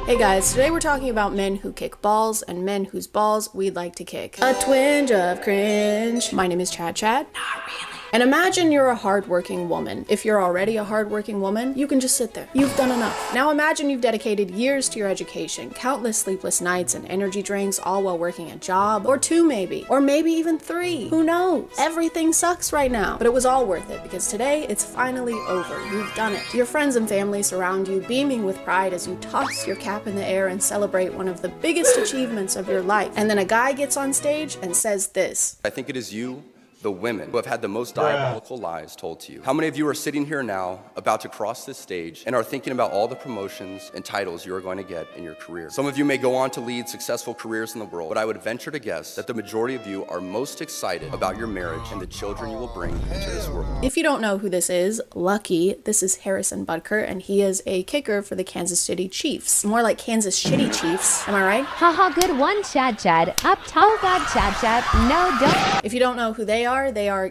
Hey guys, today we're talking about men who kick balls and men whose balls we'd like to kick. A twinge of cringe. My name is ChadChad. Not really. And imagine you're a hardworking woman. If you're already a hardworking woman, you can just sit there. You've done enough. Now imagine you've dedicated years to your education, countless sleepless nights and energy drinks, all while working a job, or 2 maybe, or maybe even 3. Who knows? Everything sucks right now, but it was all worth it because today it's finally over. You've done it. Your friends and family surround you, beaming with pride as you toss your cap in the air and celebrate one of the biggest achievements of your life. And then a guy gets on stage and says this. I think it is you, the women, who have had the most diabolical lies told to you. How many of you are sitting here now, about to cross this stage, and are thinking about all the promotions and titles you are going to get in your career? Some of you may go on to lead successful careers in the world, but I would venture to guess that the majority of you are most excited about your marriage and the children you will bring into this world. If you don't know who this is, lucky, this is Harrison Butker, and he is a kicker for the Kansas City Chiefs. More like Kansas Shitty Chiefs, am I right? Haha, good one, ChadChad. Up top. Oh god, ChadChad. No, don't. If you don't know who they are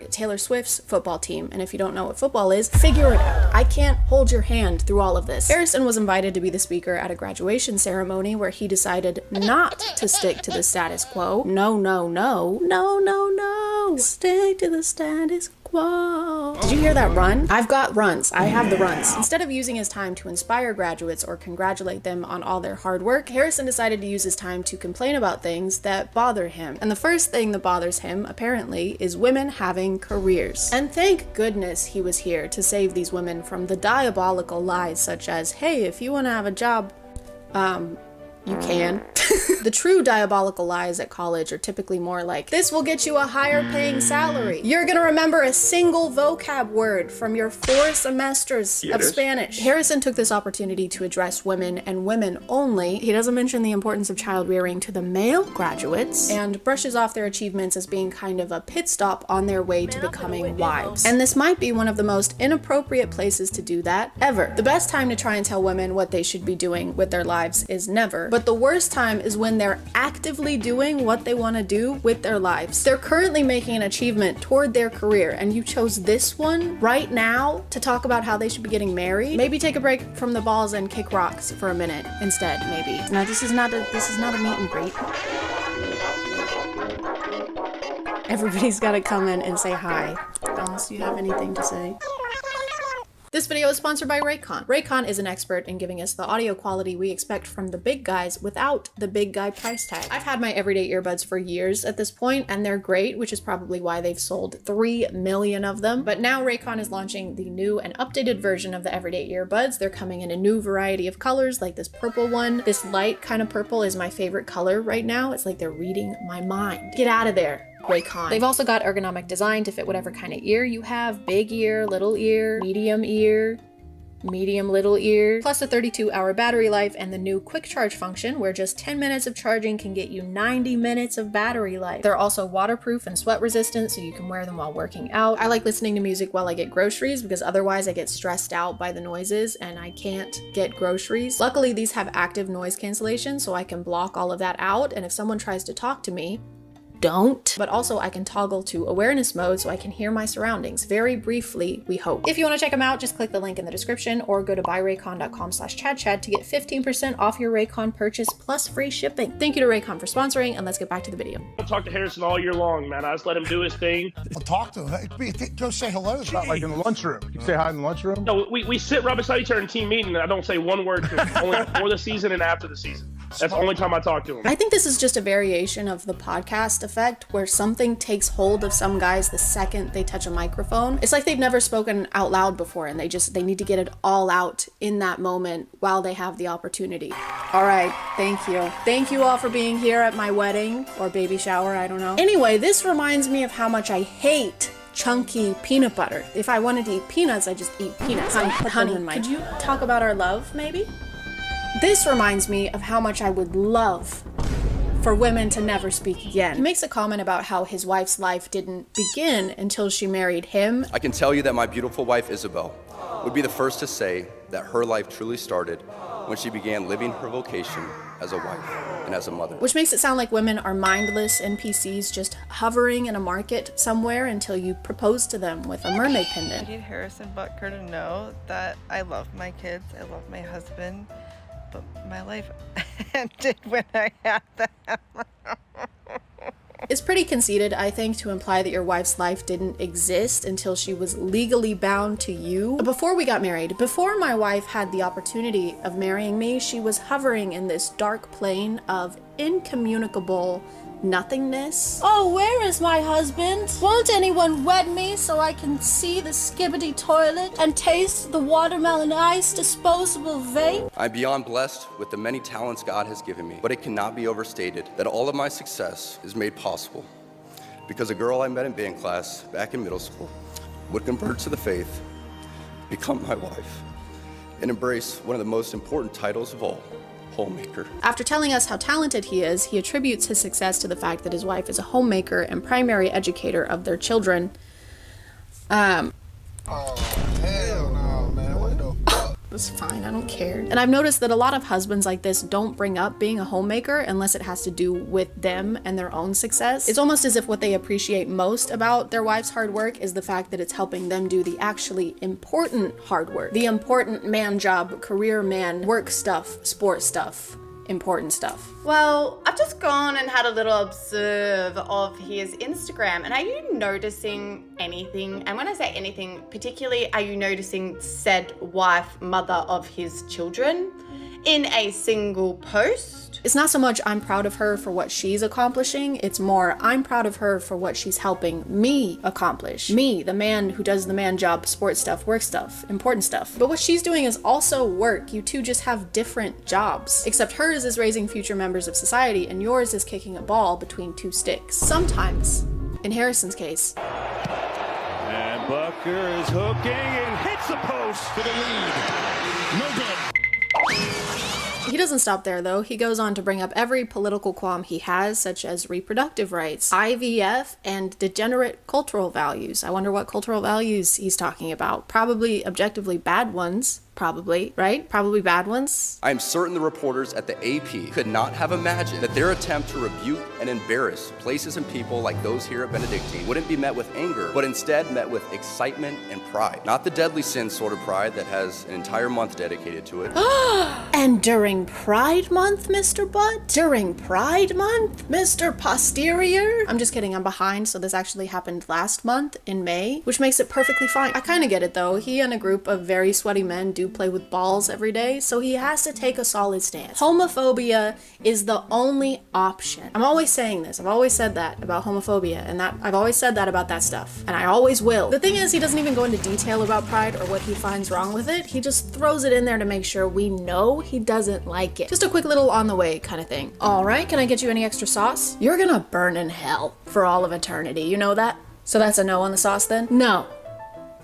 Taylor Swift's football team. And if you don't know what football is, figure it out. I can't hold your hand through all of this. Harrison was invited to be the speaker at a graduation ceremony where he decided not to stick to the status quo. No. Stick to the status quo. Did you hear that run? I've got runs. I have the runs. Instead of using his time to inspire graduates or congratulate them on all their hard work, Harrison decided to use his time to complain about things that bother him. And the first thing that bothers him, apparently, is women having careers. And thank goodness he was here to save these women from the diabolical lies such as, hey, if you want to have a job, you can. The true diabolical lies at college are typically more like, this will get you a higher paying salary. You're gonna remember a single vocab word from your 4 semesters of Spanish. Harrison took this opportunity to address women and women only. He doesn't mention the importance of child rearing to the male graduates and brushes off their achievements as being kind of a pit stop on their way to becoming wives. And this might be one of the most inappropriate places to do that ever. The best time to try and tell women what they should be doing with their lives is never, but the worst time is when they're actively doing what they want to do with their lives. They're currently making an achievement toward their career, and you chose this one right now to talk about how they should be getting married. Maybe take a break from the balls and kick rocks for a minute instead, maybe. No, this is not a meet and greet. Everybody's got to come in and say hi. Unless you have anything to say. This video is sponsored by Raycon. Raycon is an expert in giving us the audio quality we expect from the big guys without the big guy price tag. I've had my everyday earbuds for years at this point, and they're great, which is probably why they've sold 3 million of them. But now Raycon is launching the new and updated version of the everyday earbuds. They're coming in a new variety of colors, like this purple one. This light kind of purple is my favorite color right now. It's like they're reading my mind. Get out of there, Raycon. They've also got ergonomic design to fit whatever kind of ear you have. Big ear, little ear, medium little ear, plus a 32-hour battery life and the new quick charge function where just 10 minutes of charging can get you 90 minutes of battery life. They're also waterproof and sweat resistant, so you can wear them while working out. I like listening to music while I get groceries because otherwise I get stressed out by the noises and I can't get groceries. Luckily, these have active noise cancellation, so I can block all of that out, and if someone tries to talk to me, don't. But also I can toggle to awareness mode so I can hear my surroundings very briefly, we hope. If you want to check them out, just click the link in the description or go to buyraycon.com/ChadChad to get 15% off your Raycon purchase plus free shipping. Thank you to Raycon for sponsoring, and let's get back to the video. I'll talk to Harrison all year long, man. I just let him do his thing. I'll talk to him. Go say hello. It's not like in the lunchroom. You say hi in the lunchroom? No, we sit right beside each other in team meeting and I don't say one word to him, only before the season and after the season. That's the only time I talk to him. I think this is just a variation of the podcast effect where something takes hold of some guys the second they touch a microphone. It's like they've never spoken out loud before and they need to get it all out in that moment while they have the opportunity. All right, thank you. Thank you all for being here at my wedding or baby shower, I don't know. Anyway, this reminds me of how much I hate chunky peanut butter. If I wanted to eat peanuts, I just eat peanuts. Honey, could you talk about our love, maybe? This reminds me of how much I would love for women to never speak again. He makes a comment about how his wife's life didn't begin until she married him. I can tell you that my beautiful wife, Isabel, would be the first to say that her life truly started when she began living her vocation as a wife and as a mother. Which makes it sound like women are mindless NPCs just hovering in a market somewhere until you propose to them with a mermaid pendant. I need Harrison Butker to know that I love my kids, I love my husband, but my life ended when I had them. It's pretty conceited, I think, to imply that your wife's life didn't exist until she was legally bound to you. Before we got married, before my wife had the opportunity of marrying me, she was hovering in this dark plane of incommunicable nothingness. Oh, where is my husband? Won't anyone wed me so I can see the skibbity toilet and taste the watermelon ice disposable vape? I'm beyond blessed with the many talents God has given me, but it cannot be overstated that all of my success is made possible because a girl I met in band class back in middle school would convert to the faith, become my wife, and embrace one of the most important titles of all, homemaker. After telling us how talented he is, he attributes his success to the fact that his wife is a homemaker and primary educator of their children. Oh, hell no, man. What the fuck? That's fine, I don't care. And I've noticed that a lot of husbands like this don't bring up being a homemaker unless it has to do with them and their own success. It's almost as if what they appreciate most about their wife's hard work is the fact that it's helping them do the actually important hard work. The important man job, career man, work stuff, sport stuff, important stuff. Well, I've just gone and had a little observe of his Instagram, and are you noticing anything? And when I say anything, particularly, are you noticing said wife, mother of his children in a single post? It's not so much I'm proud of her for what she's accomplishing, it's more I'm proud of her for what she's helping me accomplish. Me, the man who does the man job, sport stuff, work stuff, important stuff. But what she's doing is also work. You two just have different jobs. Except hers is raising future members of society and yours is kicking a ball between two sticks. Sometimes, in Harrison's case. And Bucker is hooking and hits the post for the lead. No good. He doesn't stop there, though. He goes on to bring up every political qualm he has, such as reproductive rights, IVF, and degenerate cultural values. I wonder what cultural values he's talking about. Probably objectively bad ones. Probably, right? Probably bad ones. I am certain the reporters at the AP could not have imagined that their attempt to rebuke and embarrass places and people like those here at Benedictine wouldn't be met with anger, but instead met with excitement and pride. Not the deadly sin sort of pride that has an entire month dedicated to it. And during Pride Month, Mr. Butt? During Pride Month, Mr. Posterior? I'm just kidding, I'm behind, so this actually happened last month in May, which makes it perfectly fine. I kind of get it though. He and a group of very sweaty men do play with balls every day, so he has to take a solid stance. Homophobia is the only option. I'm always saying this. I've always said that about homophobia, and that I've always said that about that stuff, and I always will. The thing is, he doesn't even go into detail about pride or what he finds wrong with it. He just throws it in there to make sure we know he doesn't like it. Just a quick little on the way kind of thing. All right, can I get you any extra sauce? You're gonna burn in hell for all of eternity. You know that? So that's a no on the sauce then? No.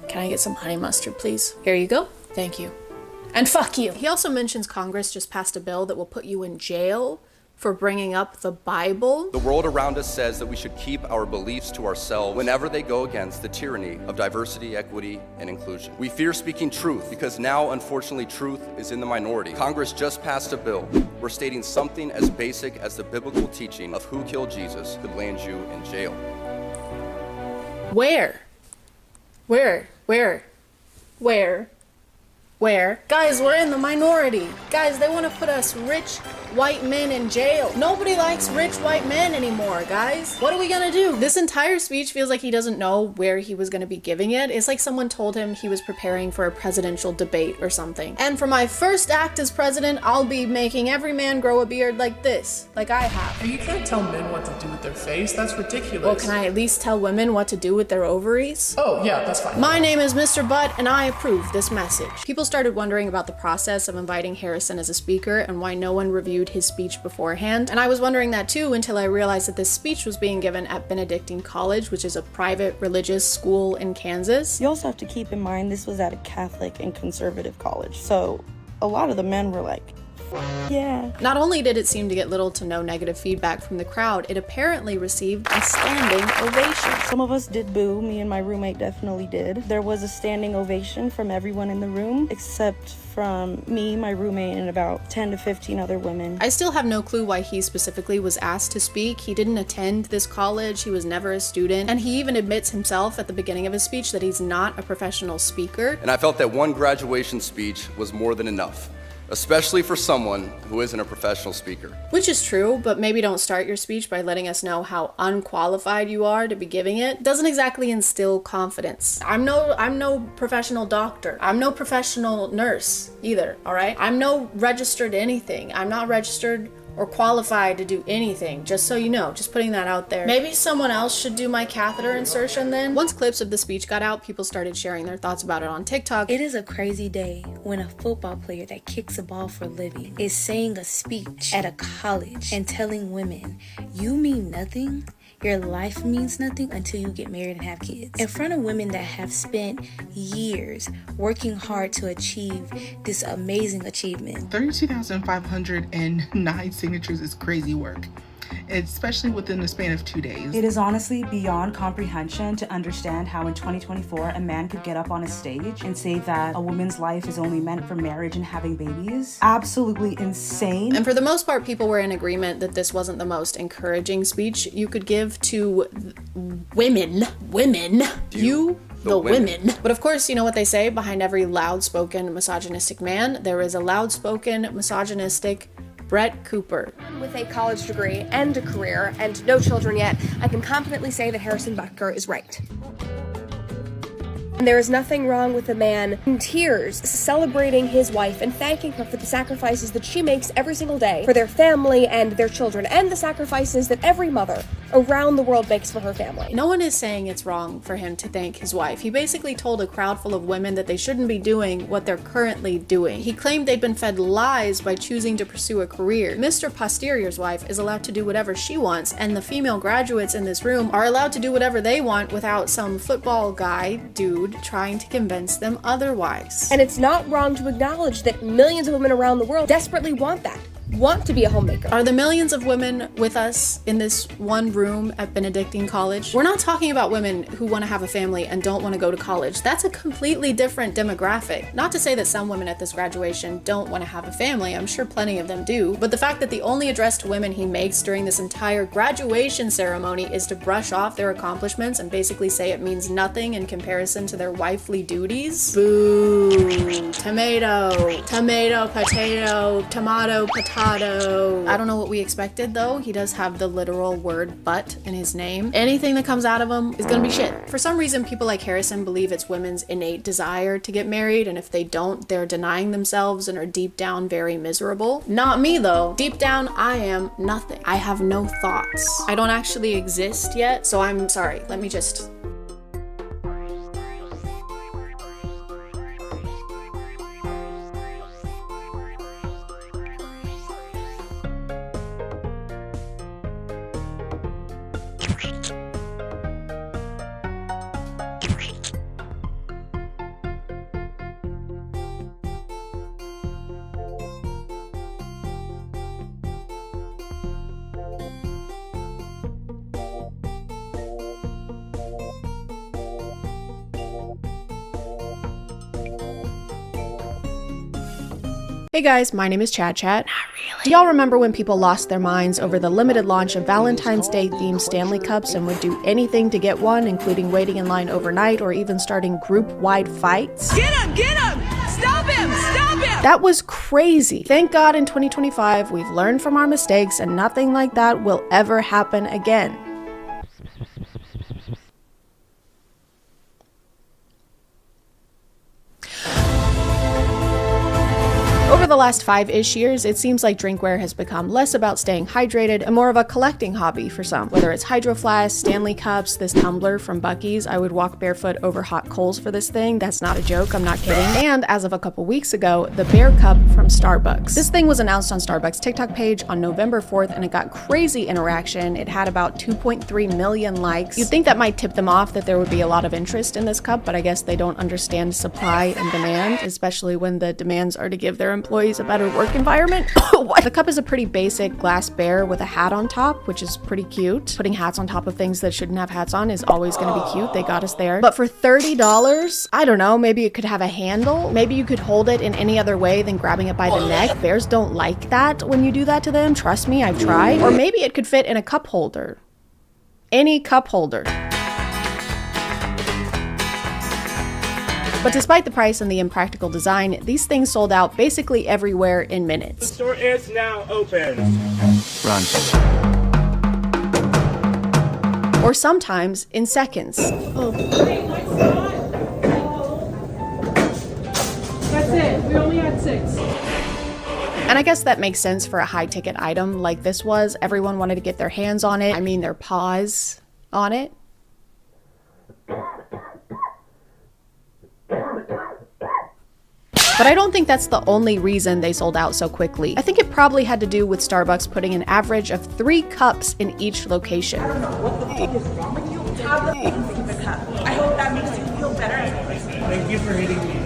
Can I get some honey mustard, please? Here you go. Thank you. And fuck you. He also mentions Congress just passed a bill that will put you in jail for bringing up the Bible. The world around us says that we should keep our beliefs to ourselves whenever they go against the tyranny of diversity, equity, and inclusion. We fear speaking truth because now, unfortunately, truth is in the minority. Congress just passed a bill where stating something as basic as the biblical teaching of who killed Jesus could land you in jail. Where? Guys, we're in the minority. Guys, they want to put us rich white men in jail. Nobody likes rich white men anymore, guys. What are we gonna do? This entire speech feels like he doesn't know where he was gonna be giving it. It's like someone told him he was preparing for a presidential debate or something. And for my first act as president, I'll be making every man grow a beard like this, like I have. And you can't tell men what to do with their face. That's ridiculous. Well, can I at least tell women what to do with their ovaries? Oh, yeah, that's fine. My name is Mr. Butt, and I approve this message. People started wondering about the process of inviting Harrison as a speaker and why no one reviewed his speech beforehand. And I was wondering that too until I realized that this speech was being given at Benedictine College, which is a private religious school in Kansas. You also have to keep in mind this was at a Catholic and conservative college. So a lot of the men were like Yeah. Not only did it seem to get little to no negative feedback from the crowd, it apparently received a standing ovation. Some of us did boo. Me and my roommate definitely did. There was a standing ovation from everyone in the room, except from me, my roommate, and about 10 to 15 other women. I still have no clue why he specifically was asked to speak. He didn't attend this college, he was never a student, and he even admits himself at the beginning of his speech that he's not a professional speaker. And I felt that one graduation speech was more than enough, especially for someone who isn't a professional speaker. Which is true, but maybe don't start your speech by letting us know how unqualified you are to be giving it. Doesn't exactly instill confidence. I'm no professional doctor. I'm no professional nurse either, all right? I'm no registered anything. I'm not registered or qualified to do anything, just so you know, just putting that out there. Maybe someone else should do my catheter insertion then? Once clips of the speech got out, people started sharing their thoughts about it on TikTok. It is a crazy day when a football player that kicks a ball for a living is saying a speech at a college and telling women, you mean nothing? Your life means nothing until you get married and have kids. In front of women that have spent years working hard to achieve this amazing achievement. 32,509 signatures is crazy work, especially within the span of 2 days. It is honestly beyond comprehension to understand how in 2024 a man could get up on a stage and say that a woman's life is only meant for marriage and having babies. Absolutely insane. And for the most part, people were in agreement that this wasn't the most encouraging speech you could give to women. The women. But of course, you know what they say, behind every loud-spoken misogynistic man, there is a loud-spoken misogynistic Brett Cooper. With a college degree and a career and no children yet, I can confidently say that Harrison Butker is right. And there is nothing wrong with a man in tears celebrating his wife and thanking her for the sacrifices that she makes every single day for their family and their children, and the sacrifices that every mother around the world makes for her family. No one is saying it's wrong for him to thank his wife. He basically told a crowd full of women that they shouldn't be doing what they're currently doing. He claimed they'd been fed lies by choosing to pursue a career. Mr. Posterior's wife is allowed to do whatever she wants, and the female graduates in this room are allowed to do whatever they want without some football guy dude trying to convince them otherwise. And it's not wrong to acknowledge that millions of women around the world desperately want that. Want to be a homemaker. Are the millions of women with us in this one room at Benedictine College? We're not talking about women who want to have a family and don't want to go to college. That's a completely different demographic. Not to say that some women at this graduation don't want to have a family. I'm sure plenty of them do. But the fact that the only address to women he makes during this entire graduation ceremony is to brush off their accomplishments and basically say it means nothing in comparison to their wifely duties. Boo. Tomato. Tomato, potato, tomato, potato. I don't know what we expected though. He does have the literal word but in his name. Anything that comes out of him is gonna be shit. For some reason, people like Harrison believe it's women's innate desire to get married, and if they don't, they're denying themselves and are deep down very miserable. Not me though. Deep down, I am nothing. I have no thoughts. I don't actually exist yet, so I'm sorry. Let me just... Hey guys, my name is ChadChad. Do y'all remember when people lost their minds over the limited launch of Valentine's Day themed Stanley Cups and would do anything to get one, including waiting in line overnight or even starting group-wide fights? Get him! Get him! Stop him! Stop him! That was crazy. Thank God in 2025 we've learned from our mistakes and nothing like that will ever happen again. Over the last 5-ish years, it seems like drinkware has become less about staying hydrated and more of a collecting hobby for some. Whether it's Hydro Flasks, Stanley Cups, this tumbler from Buc-ee's, I would walk barefoot over hot coals for this thing. That's not a joke, I'm not kidding. And as of a couple weeks ago, the Bear Cup from Starbucks. This thing was announced on Starbucks' TikTok page on November 4th and it got crazy interaction. It had about 2.3 million likes. You'd think that might tip them off that there would be a lot of interest in this cup, but I guess they don't understand supply and demand, especially when the demands are to give their employees employees a better work environment. What? The cup is a pretty basic glass bear with a hat on top, which is pretty cute. Putting hats on top of things that shouldn't have hats on is always gonna be cute. They got us there. But for $30, I don't know, maybe it could have a handle. Maybe you could hold it in any other way than grabbing it by the neck. Bears don't like that when you do that to them. Trust me, I've tried. Or maybe it could fit in a cup holder. Any cup holder. But despite the price and the impractical design, these things sold out basically everywhere in minutes. The store is now open. Run. Or sometimes in seconds. Oh. That's it. We only had 6. And I guess that makes sense for a high-ticket item like this was. Everyone wanted to get their hands on it. I mean, their paws on it. But I don't think that's the only reason they sold out so quickly. I think it probably had to do with Starbucks putting an average of 3 cups in each location. I don't know what the fuck is wrong with you. Have the things in the cup. I hope that makes you feel better as a person. Thank you for hitting me.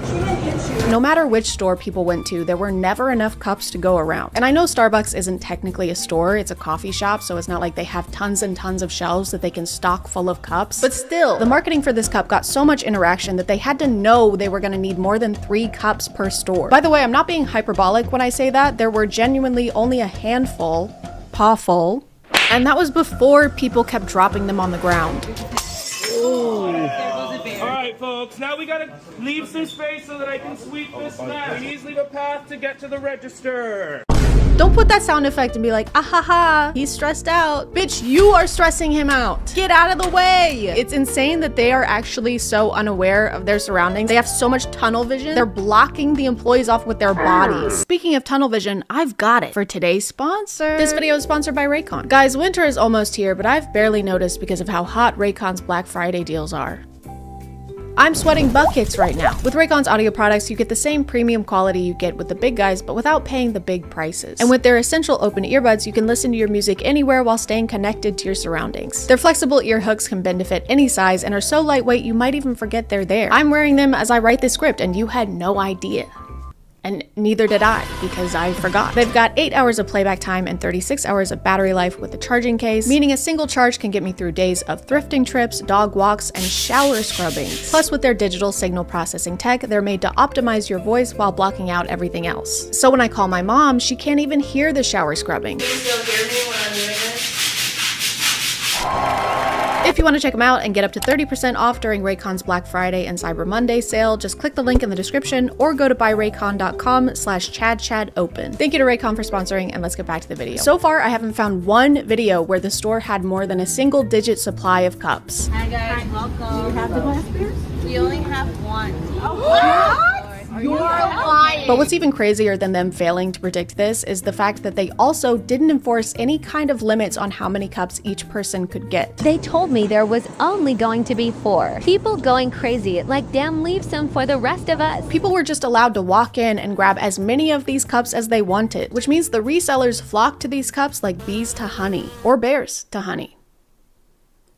No matter which store people went to, there were never enough cups to go around. And I know Starbucks isn't technically a store, it's a coffee shop, so it's not like they have tons and tons of shelves that they can stock full of cups. But still, the marketing for this cup got so much interaction that they had to know they were gonna need more than 3 cups per store. By the way, I'm not being hyperbolic when I say that. There were genuinely only a handful, pawful, and that was before people kept dropping them on the ground. Alright folks, now we gotta leave some space so that I can sweep this mat. Please leave a path to get to the register. Don't put that sound effect and be like, ah ha ha, he's stressed out. Bitch, you are stressing him out. Get out of the way. It's insane that they are actually so unaware of their surroundings. They have so much tunnel vision. They're blocking the employees off with their bodies. Speaking of tunnel vision, I've got it for today's sponsor. This video is sponsored by Raycon. Guys, winter is almost here, but I've barely noticed because of how hot Raycon's Black Friday deals are. I'm sweating buckets right now. With Raycon's audio products, you get the same premium quality you get with the big guys, but without paying the big prices. And with their essential open earbuds, you can listen to your music anywhere while staying connected to your surroundings. Their flexible ear hooks can bend to fit any size and are so lightweight you might even forget they're there. I'm wearing them as I write this script and you had no idea. And neither did I, because I forgot. They've got 8 hours of playback time and 36 hours of battery life with the charging case, meaning a single charge can get me through days of thrifting trips, dog walks, and shower scrubbing. Plus, with their digital signal processing tech, they're made to optimize your voice while blocking out everything else. So when I call my mom, she can't even hear the shower scrubbing. Can you still hear me when I'm doing this? If you want to check them out and get up to 30% off during Raycon's Black Friday and Cyber Monday sale, just click the link in the description or go to buyraycon.com/ChadChadOpen. Thank you to Raycon for sponsoring, and let's get back to the video. So far, I haven't found one video where the store had more than a single-digit supply of cups. Hi guys, welcome. Do you have the glass beers? We only have 1. What? You're lying. But what's even crazier than them failing to predict this is the fact that they also didn't enforce any kind of limits on how many cups each person could get. They told me there was only going to be 4. People going crazy, like damn, leave some for the rest of us. People were just allowed to walk in and grab as many of these cups as they wanted, which means the resellers flocked to these cups like bees to honey, or bears to honey.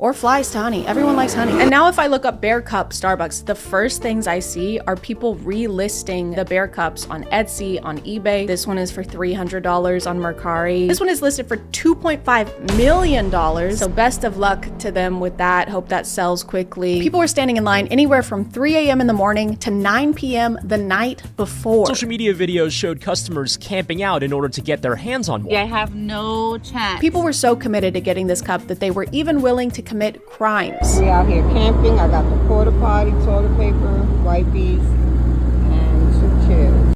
Or flies to honey. Everyone likes honey. And now if I look up Bear Cup Starbucks, the first things I see are people relisting the Bear Cups on Etsy, on eBay. This one is for $300 on Mercari. This one is listed for $2.5 million. So best of luck to them with that. Hope that sells quickly. People were standing in line anywhere from 3 a.m. in the morning to 9 p.m. the night before. Social media videos showed customers camping out in order to get their hands on one. I have no chance. People were so committed to getting this cup that they were even willing to commit crimes. We out here camping. I got the porta potty, toilet paper, wipes, and 2 chairs.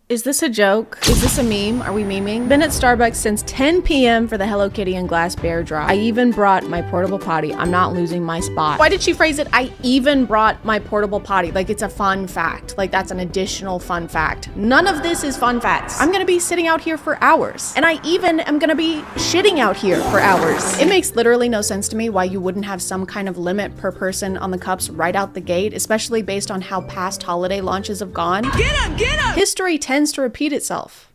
Is this a joke? Is this a meme? Are we memeing? Been at Starbucks since 10 p.m. for the Hello Kitty and Glass Bear drop. I even brought my portable potty. I'm not losing my spot. Why did she phrase it? I even brought my portable potty. Like it's a fun fact. Like that's an additional fun fact. None of this is fun facts. I'm gonna be sitting out here for hours. And I even am gonna be shitting out here for hours. It makes literally no sense to me why you wouldn't have some kind of limit per person on the cups right out the gate, especially based on how past holiday launches have gone. Get him! Get him! History tends to repeat itself.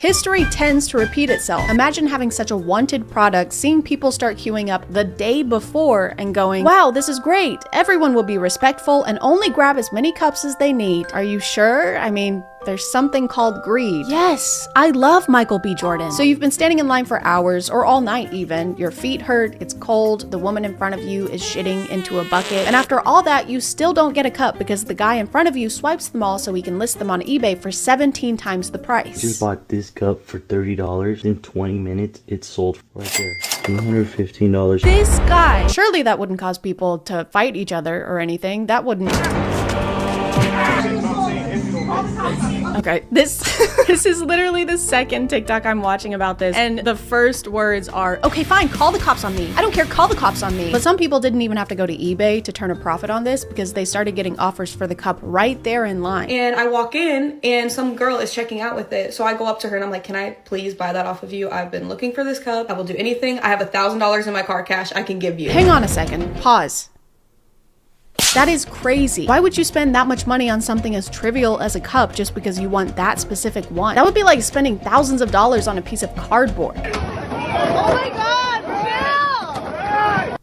History tends to repeat itself. Imagine having such a wanted product, seeing people start queuing up the day before and going, wow, this is great. Everyone will be respectful and only grab as many cups as they need. Are you sure? I mean, there's something called greed. Yes, I love Michael B. Jordan. So you've been standing in line for hours or all night even. Your feet hurt, it's cold, the woman in front of you is shitting into a bucket. And after all that, you still don't get a cup because the guy in front of you swipes them all so he can list them on eBay for 17 times the price. I just bought this cup for $30. In 20 minutes, it's sold right there. $215. This guy! Surely that wouldn't cause people to fight each other or anything. That wouldn't... Okay, this is literally the second TikTok I'm watching about this, and the first words are, okay, fine, call the cops on me. I don't care, call the cops on me. But some people didn't even have to go to eBay to turn a profit on this because they started getting offers for the cup right there in line. And I walk in and some girl is checking out with it. So I go up to her and I'm like, can I please buy that off of you? I've been looking for this cup. I will do anything. I have $1,000 in my car cash I can give you. Hang on a second, pause. That is crazy. Why would you spend that much money on something as trivial as a cup just because you want that specific one? That would be like spending thousands of dollars on a piece of cardboard. Oh my God, Bill!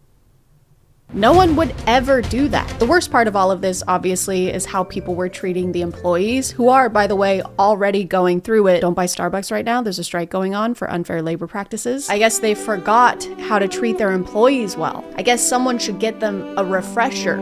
No one would ever do that. The worst part of all of this, obviously, is how people were treating the employees, who are, by the way, already going through it. Don't buy Starbucks right now. There's a strike going on for unfair labor practices. I guess they forgot how to treat their employees well. I guess someone should get them a refresher.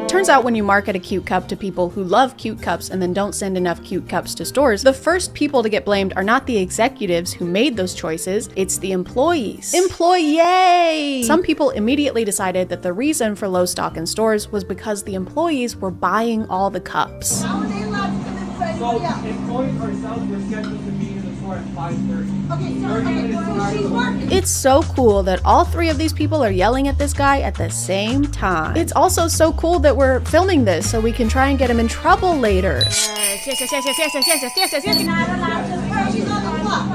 Turns out when you market a cute cup to people who love cute cups and then don't send enough cute cups to stores, the first people to get blamed are not the executives who made those choices, it's the employees. Employee! Some people immediately decided that the reason for low stock in stores was because the employees were buying all the cups. How are they allowed to come in for anybody else? Employees ourselves were scheduled to be in the store at 5:30. Okay, so she's working. It's so cool that all three of these people are yelling at this guy at the same time. It's also so cool that we're filming this so we can try and get him in trouble later. She's not allowed to work. She's on the clock.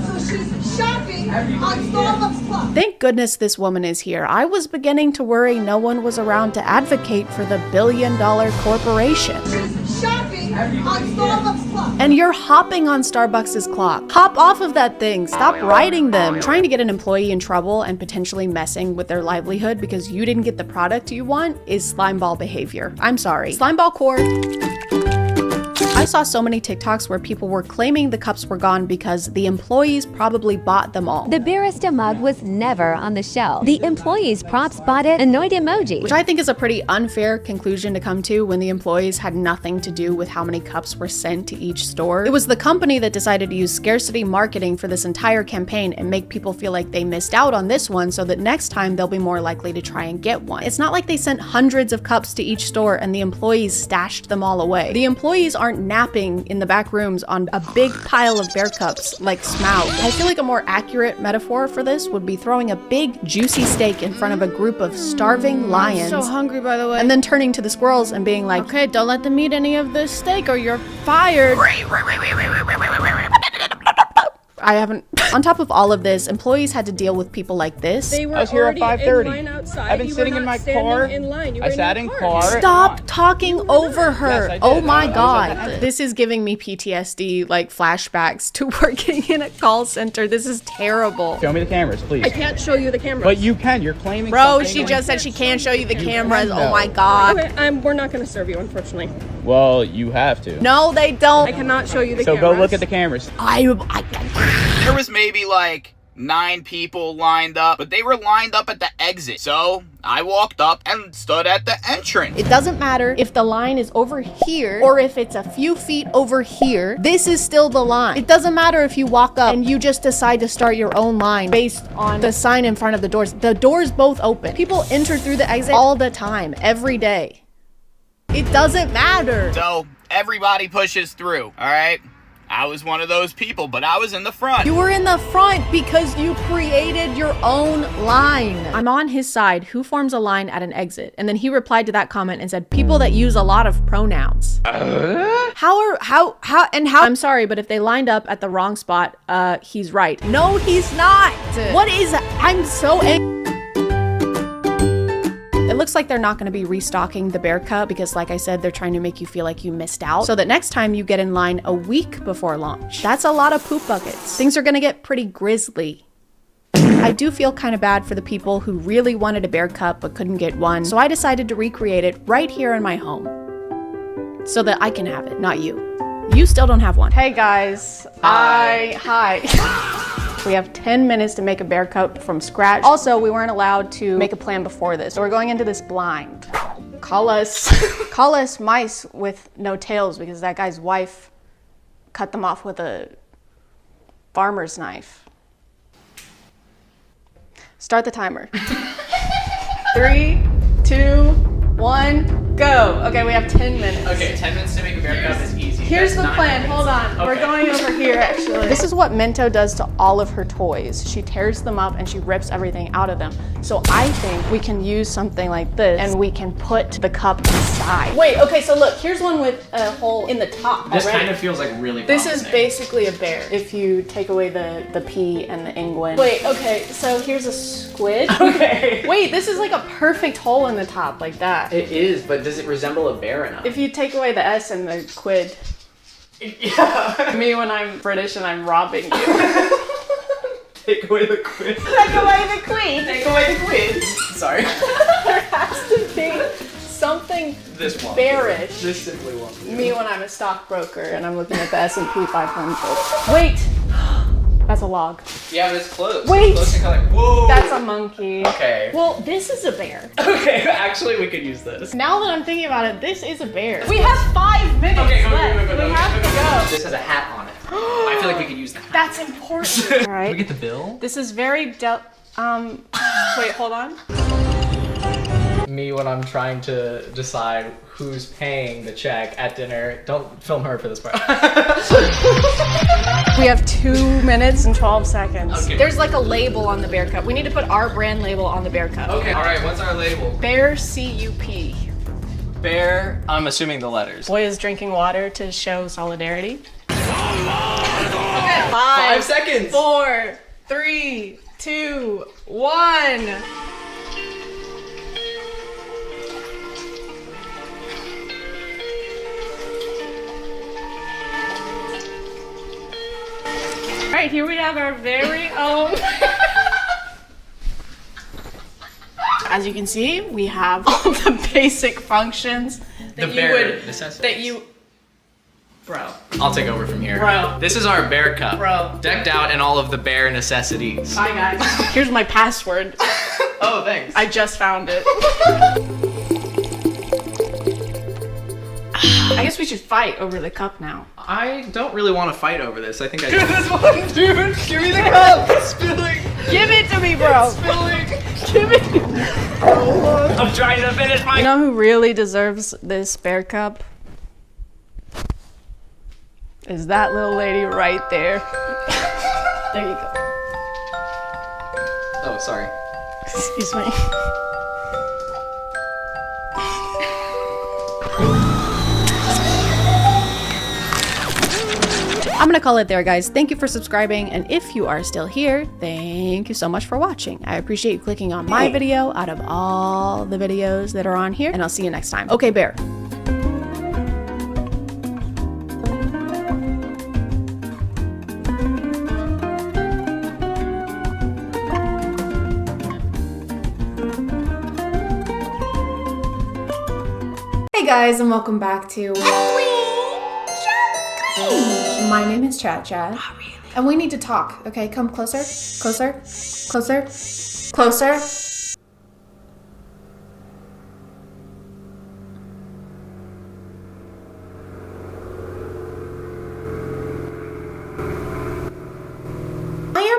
So she's shopping on Starbucks clock. Thank goodness this woman is here. I was beginning to worry no one was around to advocate for the billion-dollar corporation. She's shopping on Starbucks clock. And you're hopping on Starbucks' clock. Hop off of that thing. Stop riding them. Trying to get an employee in trouble and potentially messing with their livelihood because you didn't get the product you want is slimeball behavior. I'm sorry. Slimeball core. I saw so many TikToks where people were claiming the cups were gone because the employees probably bought them all. The barista mug was never on the shelf. The employees props bought it, annoyed emoji. Which I think is a pretty unfair conclusion to come to when the employees had nothing to do with how many cups were sent to each store. It was the company that decided to use scarcity marketing for this entire campaign and make people feel like they missed out on this one so that next time they'll be more likely to try and get one. It's not like they sent hundreds of cups to each store and the employees stashed them all away. The employees aren't napping in the back rooms on a big pile of bear cups like Smaug. I feel like a more accurate metaphor for this would be throwing a big juicy steak in front of a group of starving lions. I'm so hungry, by the way. And then turning to the squirrels and being like, okay, don't let them eat any of this steak or you're fired. I haven't. On top of all of this, employees had to deal with people like this. They were already in line outside. I've been sitting in my car. I sat in car. Stop talking over her. Yes, oh my God. This is giving me PTSD, like flashbacks to working in a call center. This is terrible. Show me the cameras, please. I can't show you the cameras. But you can. You're claiming Bro, she just said she can't show you the cameras. Oh my God. Okay, we're not going to serve you, unfortunately. Well, you have to. No, they don't. I cannot show you the cameras. So go look at the cameras. There was maybe like 9 people lined up, but they were lined up at the exit. So I walked up and stood at the entrance. It doesn't matter if the line is over here or if it's a few feet over here. This is still the line. It doesn't matter if you walk up and you just decide to start your own line based on the sign in front of the doors. The doors both open. People enter through the exit all the time, every day. It doesn't matter. So everybody pushes through, all right? I was one of those people, but I was in the front. You were in the front because you created your own line. I'm on his side. Who forms a line at an exit? And then he replied to that comment and said, people that use a lot of pronouns. How, I'm sorry, but if they lined up at the wrong spot, he's right. No, he's not. What is, I'm so angry. It looks like they're not going to be restocking the Bear Cup because, like I said, they're trying to make you feel like you missed out so that next time you get in line a week before launch. That's a lot of poop buckets. Things are going to get pretty grisly. I do feel kind of bad for the people who really wanted a Bear Cup but couldn't get one, so I decided to recreate it right here in my home so that I can have it, not you. You still don't have one. Hey guys. Hi. We have 10 minutes to make a Bear Cup from scratch. Also, we weren't allowed to make a plan before this, so we're going into this blind. Call us mice with no tails because that guy's wife cut them off with a farmer's knife. Start the timer. 3, 2, 1, go. Okay, we have 10 minutes. Okay, 10 minutes to make a Bear Cup is easy. Here's the plan. Hold on. Okay. We're going over here, actually. This is what Minto does to all of her toys. She tears them up and she rips everything out of them. So I think we can use something like this and we can put the cup inside. Wait, okay, so look, here's one with a hole in the top. This already. kind of feels like really This promising. is basically a bear if you take away the P and the inguin. Wait, okay, so here's a squid. Okay. Wait, this is like a perfect hole in the top, like that. It is, but does it resemble a bear enough? If you take away the S and the quid. Yeah. Me when I'm British and I'm robbing you. Take away the quid. Take away the quid. Take away the quid. Sorry. There has to be something This one. bearish. This simply won't be. Me when I'm a stockbroker and I'm looking at the S&P 500. Wait. That's a log. Yeah, but it's close. Wait. It's close to kind of like, whoa. That's a monkey. Okay. Well, this is a bear. Okay, actually we could use this. Now that I'm thinking about it, this is a bear. We have 5 minutes left. We have to go. This has a hat on it. I feel like we could use the hat. That's important. All right. Can we get the bill? This is very wait, hold on. Me when I'm trying to decide who's paying the check at dinner. Don't film her for this part. We have 2 minutes and 12 seconds. Okay. There's like a label on the Bear Cup. We need to put our brand label on the Bear Cup. Okay, alright, what's our label? Bear C-U-P. Bear, I'm assuming the letters. Boy is drinking water to show solidarity. Okay. 5 seconds. 4, 3, 2, 1. All right, here we have our very own. As you can see, we have all the basic functions that Bro. I'll take over from here. Bro. This is our Bear Cup. Bro. Decked out in all of the bear necessities. Bye guys. Here's my password. Oh, thanks. I just found it. I guess we should fight over the cup now. I don't really want to fight over this. I think I this one, dude. Give me the cup. It's spilling. Give it to me, bro. It's spilling. Give it. I'm trying to finish my. You know who really deserves this Bear Cup? Is that little lady right there. There you go. Oh, sorry. Excuse me. I'm gonna call it there, guys. Thank you for subscribing, and if you are still here, thank you so much for watching. I appreciate you clicking on my video out of all the videos that are on here, and I'll see you next time. Okay, Bear. Hey guys, and welcome back to My name is ChadChad. And we need to talk, okay? Come closer, closer, closer, closer.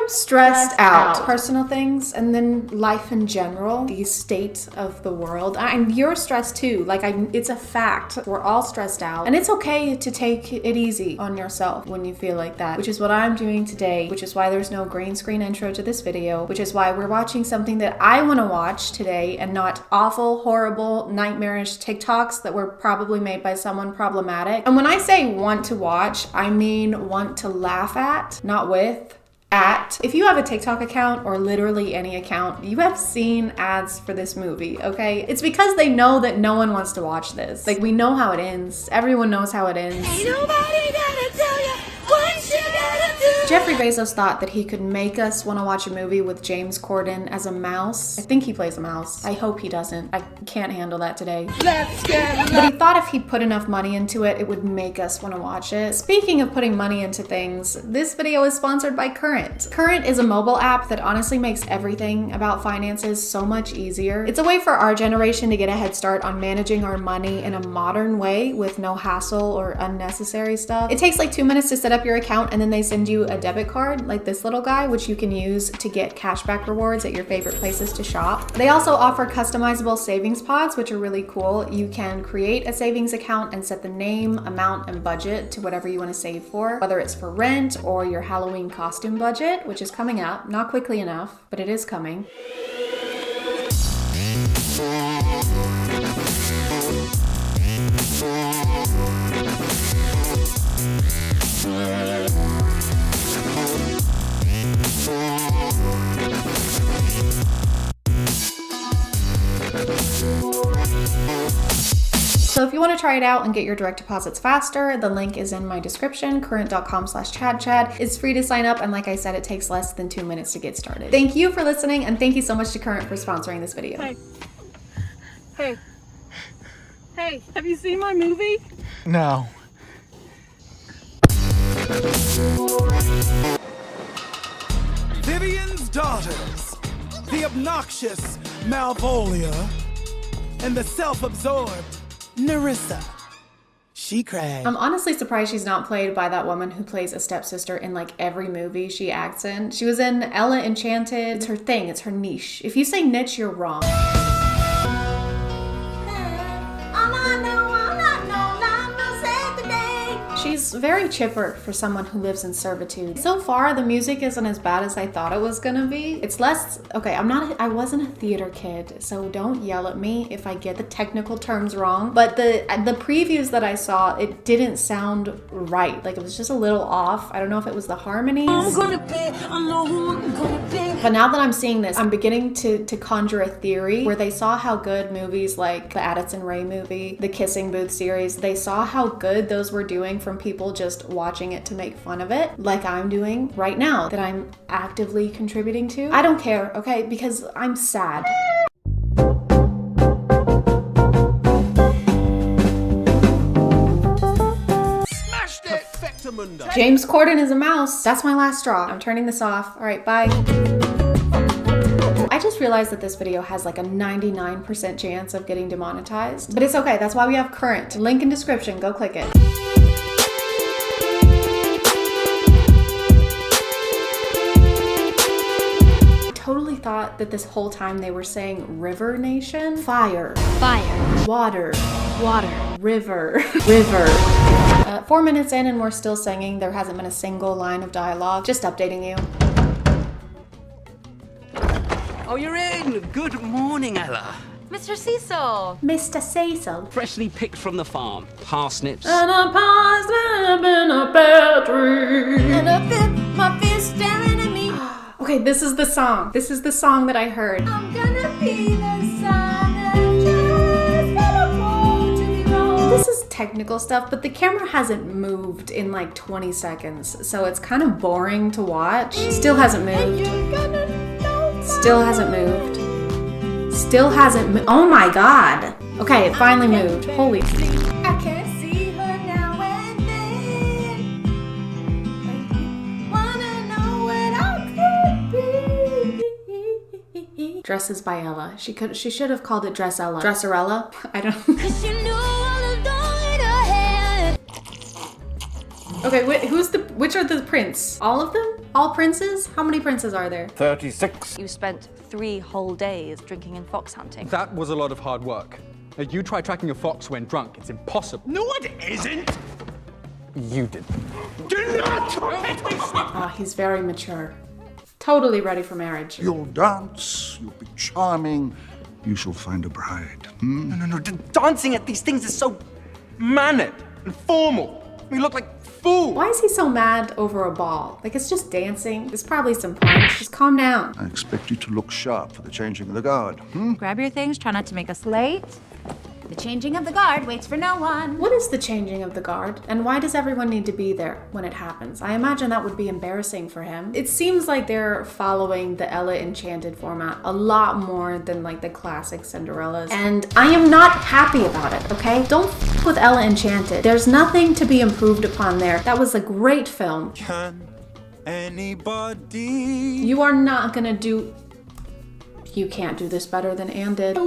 Stressed out. Personal things and then life in general, the state of the world. And you're stressed too. Like, it's a fact. We're all stressed out. And it's okay to take it easy on yourself when you feel like that, which is what I'm doing today, which is why there's no green screen intro to this video, which is why we're watching something that I want to watch today and not awful, horrible, nightmarish TikToks that were probably made by someone problematic. And when I say want to watch, I mean want to laugh at, not with. If you have a TikTok account or literally any account, you have seen ads for this movie, okay? It's because they know that no one wants to watch this. Like, we know how it ends. Everyone knows how it ends. Ain't nobody gotta tell you what you gotta do. Jeffrey Bezos thought that he could make us want to watch a movie with James Corden as a mouse. I think he plays a mouse. I hope he doesn't. I can't handle that today. But he thought if he put enough money into it, it would make us want to watch it. Speaking of putting money into things, this video is sponsored by Current. Current is a mobile app that honestly makes everything about finances so much easier. It's a way for our generation to get a head start on managing our money in a modern way with no hassle or unnecessary stuff. It takes like 2 minutes to set up your account, and then they send you a debit card like this little guy, which you can use to get cashback rewards at your favorite places to shop. They also offer customizable savings pods, which are really cool. You can create a savings account and set the name, amount, and budget to whatever you want to save for, whether it's for rent or your Halloween costume budget, which is coming up. Not quickly enough, but it is coming. So if you want to try it out and get your direct deposits faster, the link is in my description, current.com/ChadChad. It's free to sign up, and like I said, it takes less than 2 minutes to get started. Thank you for listening, and thank you so much to Current for sponsoring this video. Hey, have you seen my movie? No. Vivian's daughters, the obnoxious Malvolia, and the self-absorbed Nerissa. She cried. I'm honestly surprised she's not played by that woman who plays a stepsister in like every movie she acts in. She was in Ella Enchanted. It's her thing, it's her niche. If you say niche, you're wrong. She's very chipper for someone who lives in servitude. So far, the music isn't as bad as I thought it was gonna be. It's less, okay, I wasn't a theater kid, so don't yell at me if I get the technical terms wrong. But the previews that I saw, it didn't sound right. Like, it was just a little off. I don't know if it was the harmonies. But now that I'm seeing this, I'm beginning to conjure a theory where they saw how good movies like the Addison Rae movie, the Kissing Booth series, they saw how good those were doing from people just watching it to make fun of it, like I'm doing right now, that I'm actively contributing to. I don't care, okay? Because I'm sad. Smashed it! Perfectamundo. James Corden is a mouse. That's my last straw. I'm turning this off. All right, bye. I just realized that this video has like a 99% chance of getting demonetized, but it's okay. That's why we have Current. Link in description. Go click it. Totally thought that this whole time they were saying River Nation. Fire. Fire. Water. Water. River. River. 4 minutes in and we're still singing. There hasn't been a single line of dialogue. Just updating you. Oh, you're in! Good morning, Ella. Mr. Cecil. Mr. Cecil. Freshly picked from the farm. Parsnips. And a parsnip in a pear tree. And I feel my feet staring at me. Okay, this is the song. This is the song that I heard. I'm gonna be the sun and just teleport to be wrong. This is technical stuff, but the camera hasn't moved in like 20 seconds, so it's kind of boring to watch. Still hasn't moved. Still hasn't moved. Still hasn't moved. Oh my god. Okay, it finally moved. Holy. I can't see her now and then. Wanna know what I could be. Dresses by Ella. She should have called it Dress Ella. Dresserella? I don't. Cause you knew all along in her head. Okay, which are the prince? All of them? All princes? How many princes are there? 36. You spent 3 whole days drinking and fox hunting. That was a lot of hard work. You try tracking a fox when drunk. It's impossible. No, it isn't! You did. Do not hit me! Oh, he's very mature. Totally ready for marriage. You'll dance, you'll be charming, you shall find a bride. No. Dancing at these things is so mannered and formal. We look like fools. Why is he so mad over a ball? Like, it's just dancing. There's probably some punch. Just calm down. I expect you to look sharp for the changing of the guard. Grab your things, try not to make us late. The changing of the guard waits for no one. What is the changing of the guard? And why does everyone need to be there when it happens? I imagine that would be embarrassing for him. It seems like they're following the Ella Enchanted format a lot more than like the classic Cinderellas. And I am not happy about it, okay? Don't f with Ella Enchanted. There's nothing to be improved upon there. That was a great film. Can anybody? You are not gonna do... You can't do this better than Anne did. I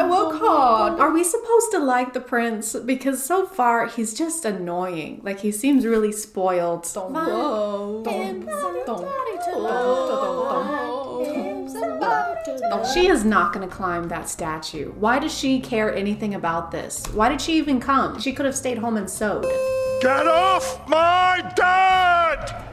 work hard. Are we supposed to like the prince? Because so far he's just annoying. Like, he seems really spoiled. She is not gonna climb that statue. Why does she care anything about this? Why did she even come? She could have stayed home and sewed. Get off my dad!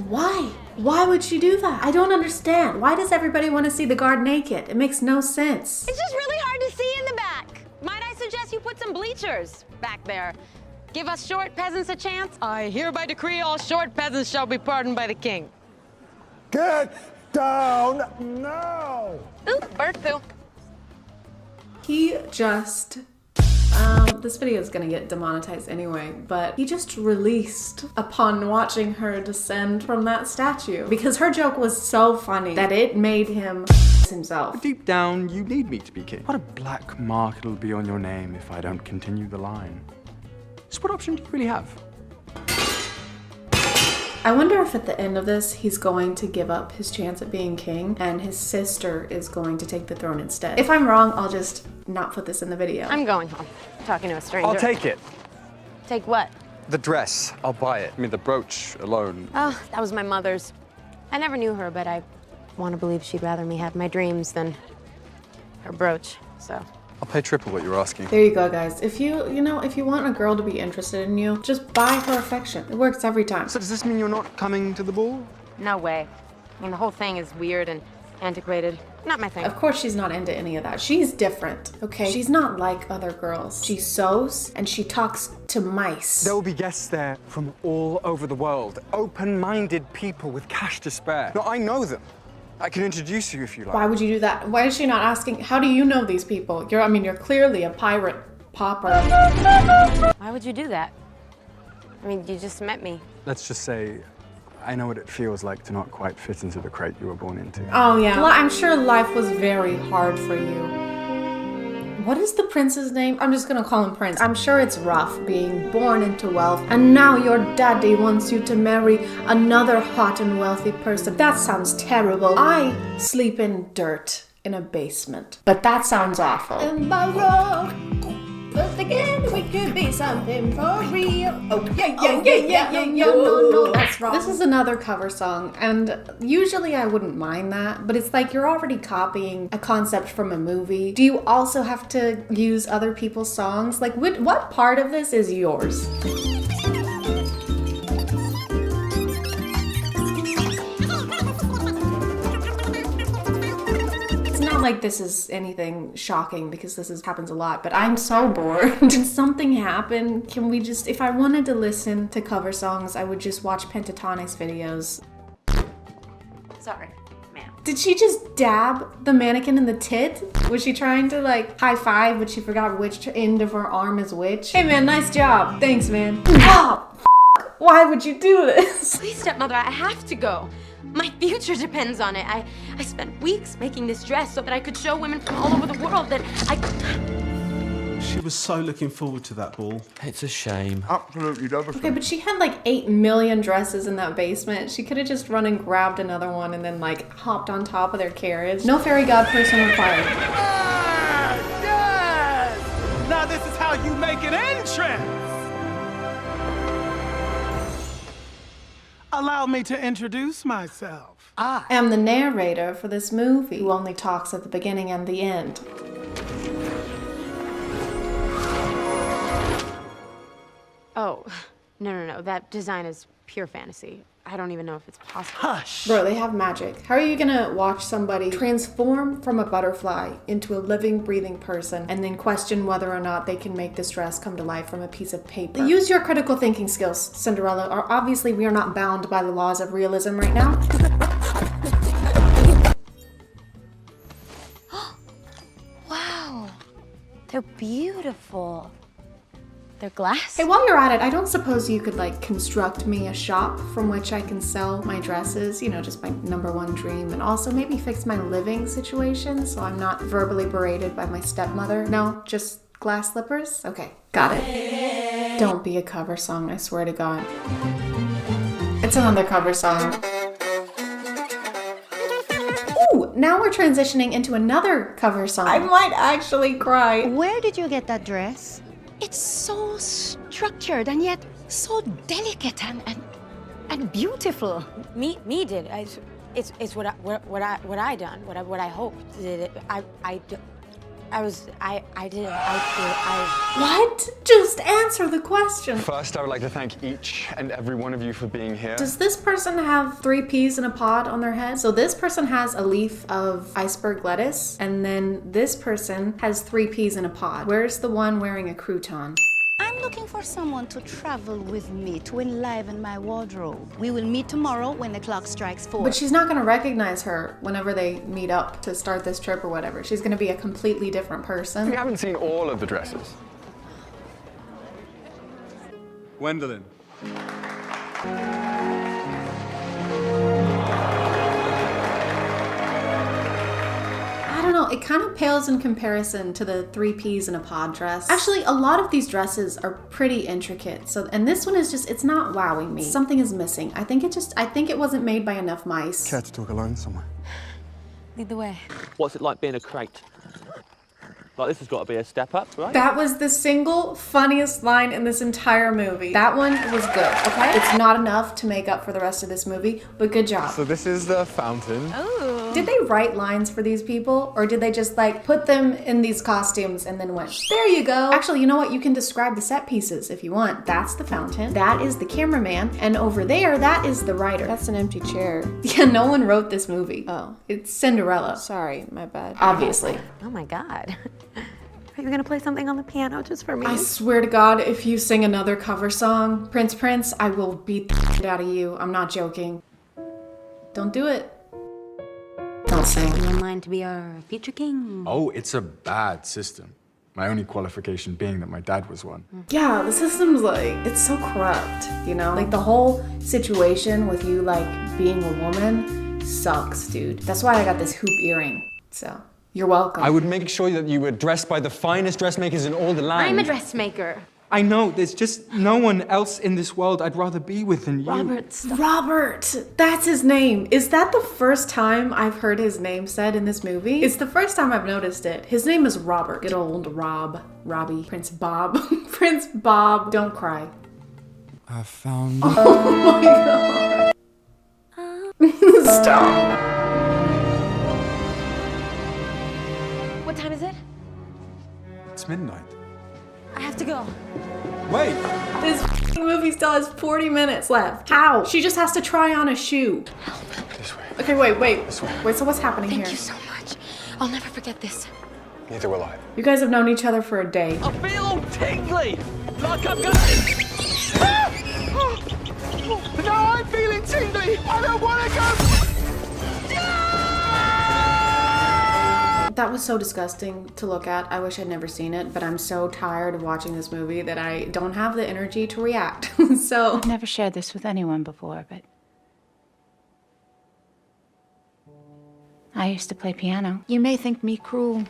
Why? Why would she do that? I don't understand. Why does everybody want to see the guard naked? It makes no sense. It's just really hard to see in the back. Might I suggest you put some bleachers back there? Give us short peasants a chance? I hereby decree all short peasants shall be pardoned by the king. Get down now! Ooh, bird poo. He just... this video is gonna get demonetized anyway, but he just released upon watching her descend from that statue because her joke was so funny that it made him himself. Deep down, you need me to be king. What a black mark it'll be on your name if I don't continue the line. So what option do you really have? I wonder if at the end of this, he's going to give up his chance at being king and his sister is going to take the throne instead. If I'm wrong, I'll just not put this in the video. I'm going home. Talking to a stranger. I'll take it. Take what? The dress. I'll buy it. I mean, the brooch alone. Oh, that was my mother's. I never knew her, but I want to believe she'd rather me have my dreams than her brooch, so. I'll pay triple what you're asking. There you go, guys. If you want a girl to be interested in you, just buy her affection. It works every time. So does this mean you're not coming to the ball? No way. I mean, the whole thing is weird and antiquated. Not my thing. Of course she's not into any of that. She's different, okay? She's not like other girls. She sews and she talks to mice. There will be guests there from all over the world. Open-minded people with cash to spare. No, I know them. I can introduce you if you like. Why would you do that? Why is she not asking, how do you know these people? You're clearly a pirate popper. Why would you do that? I mean, you just met me. Let's just say, I know what it feels like to not quite fit into the crate you were born into. Oh yeah, well, I'm sure life was very hard for you. What is the prince's name? I'm just gonna call him Prince. I'm sure it's rough being born into wealth and now your daddy wants you to marry another hot and wealthy person. That sounds terrible. I sleep in dirt in a basement, but that sounds awful. But again, we could be something for real. Oh, yeah. No, that's wrong. This is another cover song, and usually I wouldn't mind that, but it's like you're already copying a concept from a movie. Do you also have to use other people's songs? Like, what part of this is yours? Like this is anything shocking because happens a lot, but I'm so bored. Did something happen? Can we just, if I wanted to listen to cover songs, I would just watch Pentatonic's videos. Sorry, ma'am. Did she just dab the mannequin in the tit? Was she trying to like high five, but she forgot which end of her arm is which? Hey man, nice job. Thanks, man. Oh, why would you do this? Please, stepmother, I have to go. My future depends on it. I spent weeks making this dress so that I could show women from all over the world that She was so looking forward to that ball. It's a shame. Absolutely devastating. Okay, but she had like 8 million dresses in that basement. She could have just run and grabbed another one and then like hopped on top of their carriage. No fairy god person required. Yes! Now this is how you make an entrance! Allow me to introduce myself. I am the narrator for this movie who only talks at the beginning and the end. Oh, no. That design is pure fantasy. I don't even know if it's possible. Hush! Bro, they have magic. How are you gonna watch somebody transform from a butterfly into a living, breathing person and then question whether or not they can make this dress come to life from a piece of paper? Use your critical thinking skills, Cinderella, or obviously we are not bound by the laws of realism right now. Wow. They're beautiful. They're glass. Hey, while you're at it, I don't suppose you could like construct me a shop from which I can sell my dresses, you know, just my #1 dream, and also maybe fix my living situation so I'm not verbally berated by my stepmother. No, just glass slippers? Okay, got it. Don't be a cover song, I swear to God. It's another cover song. Ooh, now we're transitioning into another cover song. I might actually cry. Where did you get that dress? It's so structured and yet so delicate and beautiful. Me did. It's what I done. What I hoped. Did it? What? Just answer the question. First, I would like to thank each and every one of you for being here. Does this person have 3 peas in a pod on their head? So this person has a leaf of iceberg lettuce, and then this person has 3 peas in a pod. Where's the one wearing a crouton? I'm looking for someone to travel with me to enliven my wardrobe. We will meet tomorrow when the clock strikes 4. But she's not gonna recognize her whenever they meet up to start this trip or whatever. She's gonna be a completely different person. We haven't seen all of the dresses. Gwendolyn. I don't know, it kind of pales in comparison to the 3 peas in a pod dress. Actually, a lot of these dresses are pretty intricate. So, and this one is just, it's not wowing me. Something is missing. I think it wasn't made by enough mice. Care to talk alone somewhere? Lead the way. What's it like being a crate? Like, this has got to be a step up, right? That was the single funniest line in this entire movie. That one was good, okay? It's not enough to make up for the rest of this movie, but good job. So this is the fountain. Oh. Did they write lines for these people? Or did they just like put them in these costumes and then went, there you go. Actually, you know what? You can describe the set pieces if you want. That's the fountain. That is the cameraman. And over there, that is the writer. That's an empty chair. Yeah, no one wrote this movie. Oh, it's Cinderella. Sorry, my bad. Obviously. Oh my God. Are you gonna play something on the piano just for me? I swear to God, if you sing another cover song, Prince, I will beat the shit out of you. I'm not joking. Don't do it. Don't sing. You in line to be our feature king? Oh, it's a bad system. My only qualification being that my dad was one. Yeah, the system's like, it's so corrupt, you know? Like the whole situation with you like being a woman sucks, dude. That's why I got this hoop earring, so. You're welcome. I would make sure that you were dressed by the finest dressmakers in all the land. I'm a dressmaker. I know, there's just no one else in this world I'd rather be with than you. Robert, stop. Robert! That's his name. Is that the first time I've heard his name said in this movie? It's the first time I've noticed it. His name is Robert. Good old Robbie, Prince Bob. Prince Bob. Don't cry. I found Oh my God. Stop. What time is it? It's midnight. I have to go. Wait! This movie still has 40 minutes left. How? She just has to try on a shoe. This way. Okay, wait. This way. Wait, so what's happening here? Thank you so much. I'll never forget this. Neither will I. You guys have known each other for a day. I feel all tingly, like I'm gonna... No, I'm feeling tingly. I don't want to go... That was so disgusting to look at. I wish I'd never seen it, but I'm so tired of watching this movie that I don't have the energy to react. So I've never shared this with anyone before, but I used to play piano. You may think me cruel.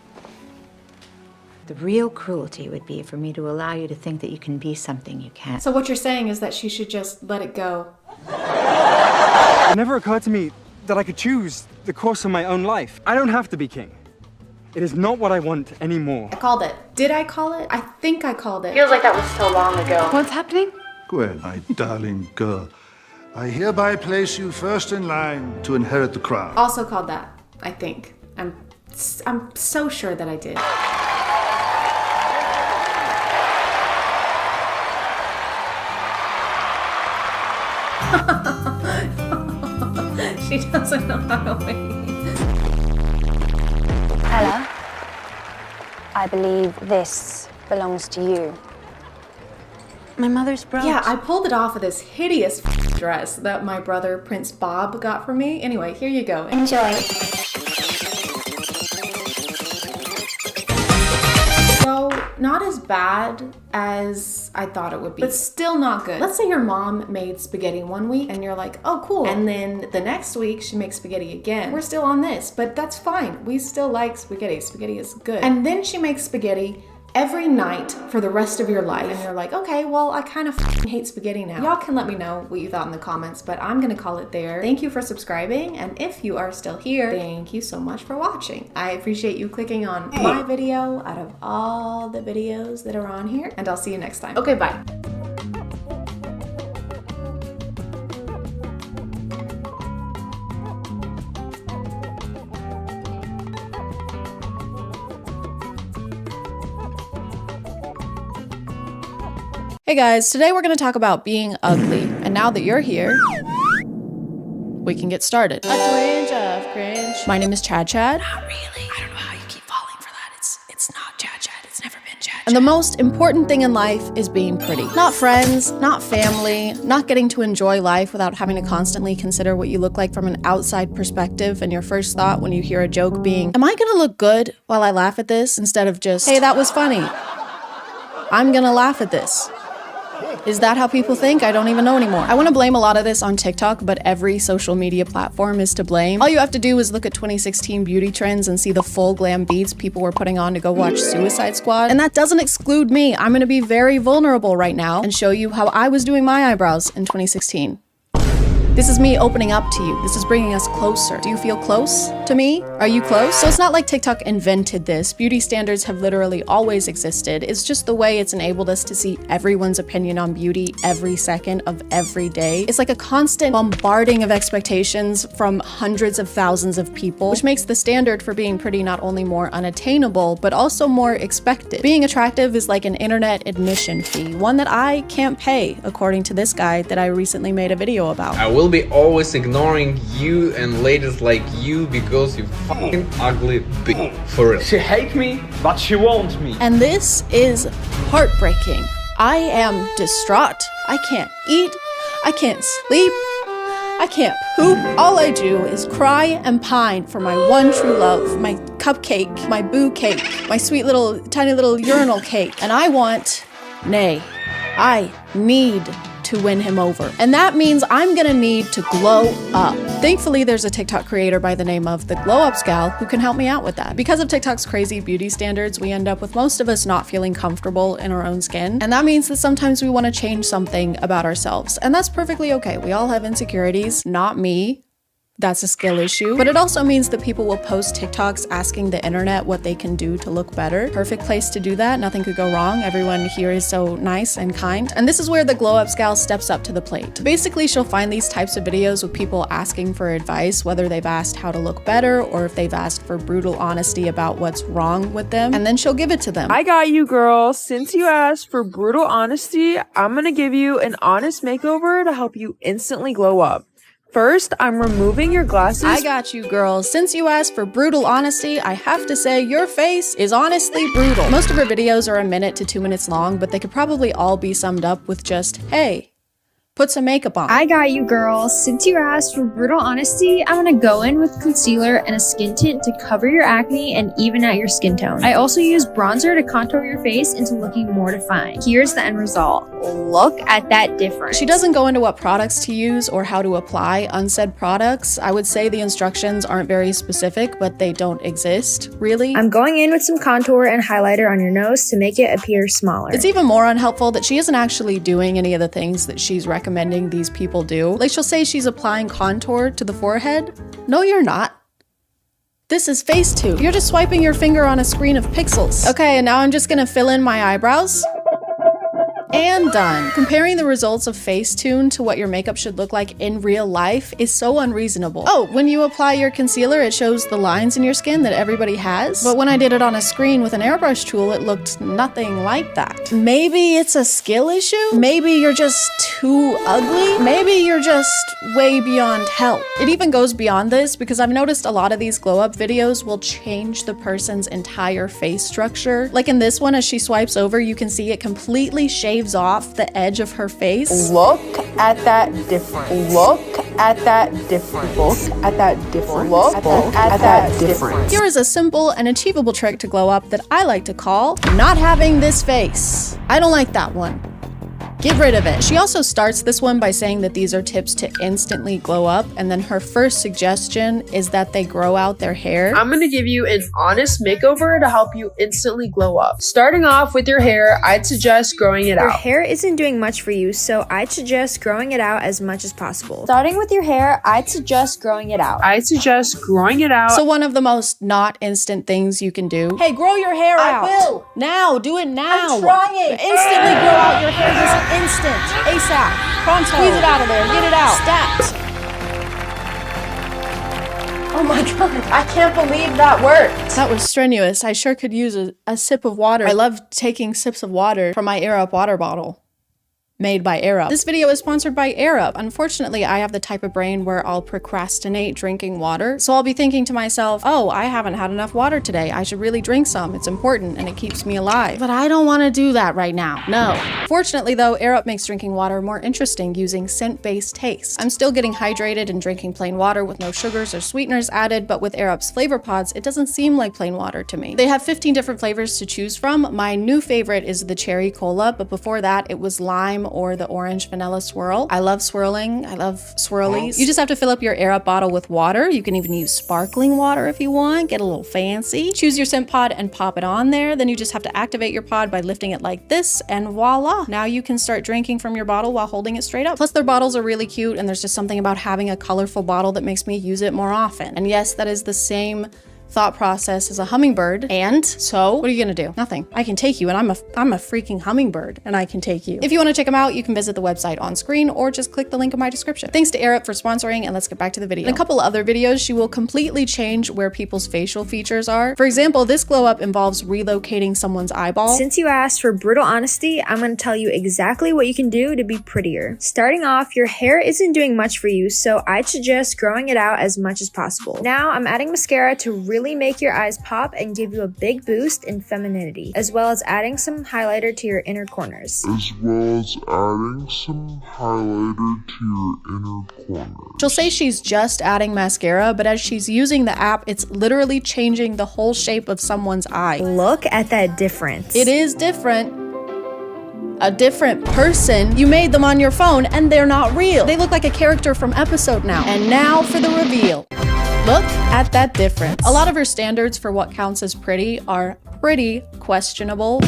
The real cruelty would be for me to allow you to think that you can be something you can't. So what you're saying is that she should just let it go. It never occurred to me that I could choose the course of my own life. I don't have to be king. It is not what I want anymore. I called it. Did I call it? I think I called it. Feels like that was so long ago. What's happening? Gwen, my darling girl, I hereby place you first in line to inherit the crown. Also called that, I think. I'm so sure that I did. She doesn't know how to wait. Ella, I believe this belongs to you. My mother's brooch. Yeah, I pulled it off of this hideous dress that my brother, Prince Bob, got for me. Anyway, here you go. Enjoy. So, not as bad as I thought it would be, but still not good. Let's say your mom made spaghetti one week and you're like, oh cool. And then the next week she makes spaghetti again. We're still on this, but that's fine. We still like spaghetti. Spaghetti is good. And then she makes spaghetti every night for the rest of your life. And you're like, okay, well, I kind of hate spaghetti now. Y'all can let me know what you thought in the comments, but I'm gonna call it there. Thank you for subscribing, and if you are still here, thank you so much for watching. I appreciate you clicking on my video out of all the videos that are on here, and I'll see you next time. Okay, bye. Hey guys, today we're going to talk about being ugly, and now that you're here, we can get started. A twinge of cringe. My name is ChadChad. Not really. I don't know how you keep falling for that. It's not ChadChad. It's never been ChadChad. And the most important thing in life is being pretty. Not friends, not family, not getting to enjoy life without having to constantly consider what you look like from an outside perspective, and your first thought when you hear a joke being, am I gonna look good while I laugh at this? Instead of just, hey, that was funny. I'm gonna laugh at this. Is that how people think? I don't even know anymore. I want to blame a lot of this on TikTok, but every social media platform is to blame. All you have to do is look at 2016 beauty trends and see the full glam beats people were putting on to go watch Suicide Squad. And that doesn't exclude me. I'm going to be very vulnerable right now and show you how I was doing my eyebrows in 2016. This is me opening up to you. This is bringing us closer. Do you feel close to me? Are you close? So it's not like TikTok invented this. Beauty standards have literally always existed. It's just the way it's enabled us to see everyone's opinion on beauty every second of every day. It's like a constant bombarding of expectations from hundreds of thousands of people, which makes the standard for being pretty not only more unattainable, but also more expected. Being attractive is like an internet admission fee, one that I can't pay, according to this guy that I recently made a video about. I will be always ignoring you and ladies like you because you fucking ugly bitch. For real. She hates me, but she wants me. And this is heartbreaking. I am distraught. I can't eat. I can't sleep. I can't poop. All I do is cry and pine for my one true love, my cupcake, my boo cake, my sweet little, tiny little urinal cake. And I want, nay, I need to win him over. And that means I'm gonna need to glow up. Thankfully, there's a TikTok creator by the name of the Glow Ups Gal who can help me out with that. Because of TikTok's crazy beauty standards, we end up with most of us not feeling comfortable in our own skin. And that means that sometimes we wanna change something about ourselves. And that's perfectly okay. We all have insecurities, not me. That's a skill issue. But it also means that people will post TikToks asking the internet what they can do to look better. Perfect place to do that. Nothing could go wrong. Everyone here is so nice and kind. And this is where the Glow Ups Gal steps up to the plate. Basically, she'll find these types of videos with people asking for advice, whether they've asked how to look better or if they've asked for brutal honesty about what's wrong with them, and then she'll give it to them. I got you, girl. Since you asked for brutal honesty, I'm gonna give you an honest makeover to help you instantly glow up. First, I'm removing your glasses. I got you, girl. Since you asked for brutal honesty, I have to say your face is honestly brutal. Most of her videos are 1 minute to 2 minutes long, but they could probably all be summed up with just, hey, put some makeup on. I got you, girl. Since you asked for brutal honesty, I'm gonna go in with concealer and a skin tint to cover your acne and even out your skin tone. I also use bronzer to contour your face into looking more defined. Here's the end result. Look at that difference. She doesn't go into what products to use or how to apply unsaid products. I would say the instructions aren't very specific, but they don't exist, really. I'm going in with some contour and highlighter on your nose to make it appear smaller. It's even more unhelpful that she isn't actually doing any of the things that she's recommending these people do. Like, she'll say she's applying contour to the forehead. No, you're not. This is Facetune. You're just swiping your finger on a screen of pixels. Okay, and now I'm just gonna fill in my eyebrows. And done. Comparing the results of Facetune to what your makeup should look like in real life is so unreasonable. Oh, when you apply your concealer, it shows the lines in your skin that everybody has. But when I did it on a screen with an airbrush tool, it looked nothing like that. Maybe it's a skill issue? Maybe you're just too ugly? Maybe you're just way beyond help. It even goes beyond this because I've noticed a lot of these glow up videos will change the person's entire face structure. Like in this one, as she swipes over, you can see it completely shaves off the edge of her face. Look at that difference. Look at that difference. Look at that difference. Look at that difference. Here is a simple and achievable trick to glow up that I like to call not having this face. I don't like that one. Get rid of it. She also starts this one by saying that these are tips to instantly glow up, and then her first suggestion is that they grow out their hair. I'm gonna give you an honest makeover to help you instantly glow up. Starting off with your hair, I'd suggest growing it out. Your hair isn't doing much for you, so I'd suggest growing it out as much as possible. Starting with your hair, I'd suggest growing it out. I'd suggest growing it out. So one of the most not instant things you can do. Hey, grow your hair out. I will. Now, do it now. I'm trying. Instantly grow out your hair this instant. ASAP. Pronto. Squeeze it out of there. Get it out. Stat. Oh my god, I can't believe that worked. That was strenuous. I sure could use a sip of water. I love taking sips of water from my Air Up water bottle. Made by Air Up. This video is sponsored by Air Up. Unfortunately, I have the type of brain where I'll procrastinate drinking water. So I'll be thinking to myself, oh, I haven't had enough water today. I should really drink some. It's important and it keeps me alive. But I don't want to do that right now. No. Fortunately though, Air Up makes drinking water more interesting using scent-based taste. I'm still getting hydrated and drinking plain water with no sugars or sweeteners added, but with Air Up's flavor pods, it doesn't seem like plain water to me. They have 15 different flavors to choose from. My new favorite is the cherry cola, but before that it was lime or the orange vanilla swirl. I love swirling. I love swirlies. You just have to fill up your Air Up bottle with water. You can even use sparkling water if you want. Get a little fancy. Choose your scent pod and pop it on there. Then you just have to activate your pod by lifting it like this, and voila. Now you can start drinking from your bottle while holding it straight up. Plus their bottles are really cute, and there's just something about having a colorful bottle that makes me use it more often. And yes, that is the same thought process as a hummingbird. And so what are you gonna do? Nothing. I can take you, and I'm a freaking hummingbird, and I can take you. If you want to check them out, you can visit the website on screen or just click the link in my description. Thanks to Air Up for sponsoring, and let's get back to the video. In a couple other videos, she will completely change where people's facial features are. For example, this glow up involves relocating someone's eyeball. Since you asked for brutal honesty, I'm going to tell you exactly what you can do to be prettier. Starting off, your hair isn't doing much for you, so I'd suggest growing it out as much as possible. Now, I'm adding mascara to really make your eyes pop and give you a big boost in femininity, as well as adding some highlighter to your inner corners. She'll say she's just adding mascara, but as she's using the app, it's literally changing the whole shape of someone's eye. Look at that difference. It is different. A different person. You made them on your phone and they're not real. They look like a character from Episode Now. And now for the reveal. Look at that difference. A lot of her standards for what counts as pretty are pretty questionable.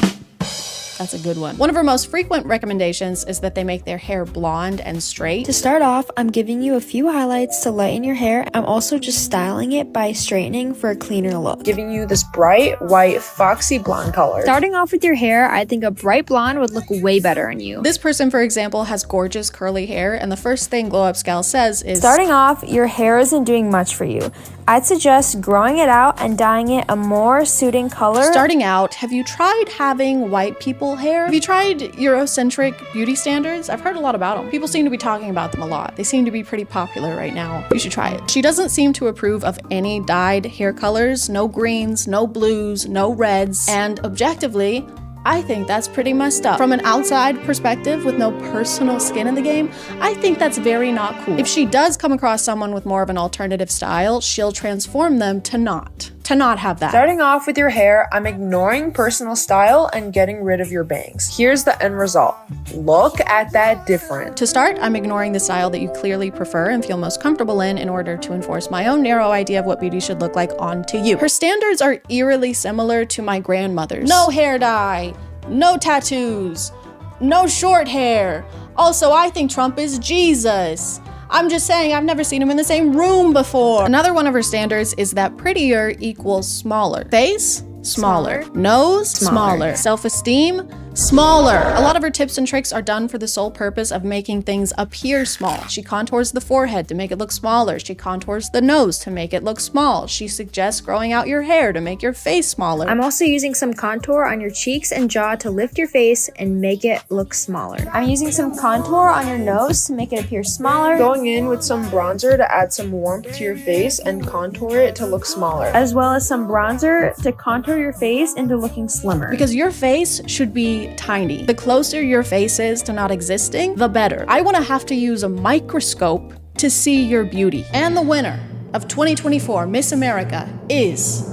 That's a good one. One of her most frequent recommendations is that they make their hair blonde and straight. To start off, I'm giving you a few highlights to lighten your hair. I'm also just styling it by straightening for a cleaner look. Giving you this bright, white, foxy blonde color. Starting off with your hair, I think a bright blonde would look way better on you. This person, for example, has gorgeous curly hair, and the first thing Glow Up Gal says is, starting off, your hair isn't doing much for you. I'd suggest growing it out and dyeing it a more suiting color. Starting out, have you tried having white people hair? Have you tried Eurocentric beauty standards? I've heard a lot about them. People seem to be talking about them a lot. They seem to be pretty popular right now. You should try it. She doesn't seem to approve of any dyed hair colors, no greens, no blues, no reds, and objectively, I think that's pretty messed up. From an outside perspective with no personal skin in the game, I think that's very not cool. If she does come across someone with more of an alternative style, she'll transform them to not have that. Starting off with your hair, I'm ignoring personal style and getting rid of your bangs. Here's the end result. Look at that difference. To start, I'm ignoring the style that you clearly prefer and feel most comfortable in order to enforce my own narrow idea of what beauty should look like onto you. Her standards are eerily similar to my grandmother's. No hair dye, no tattoos, no short hair. Also, I think Trump is Jesus. I'm just saying, I've never seen him in the same room before. Another one of her standards is that prettier equals smaller. Face? Smaller. Nose? Smaller. Self-esteem? smaller. A lot of her tips and tricks are done for the sole purpose of making things appear small. She contours the forehead to make it look smaller. She contours the nose to make it look small. She suggests growing out your hair to make your face smaller. I'm also using some contour on your cheeks and jaw to lift your face and make it look smaller. I'm using some contour on your nose to make it appear smaller. Going in with some bronzer to add some warmth to your face and contour it to look smaller. As well as some bronzer to contour your face into looking slimmer. Because your face should be tiny. The closer your face is to not existing, the better. I want to have to use a microscope to see your beauty. And the winner of 2024 Miss America is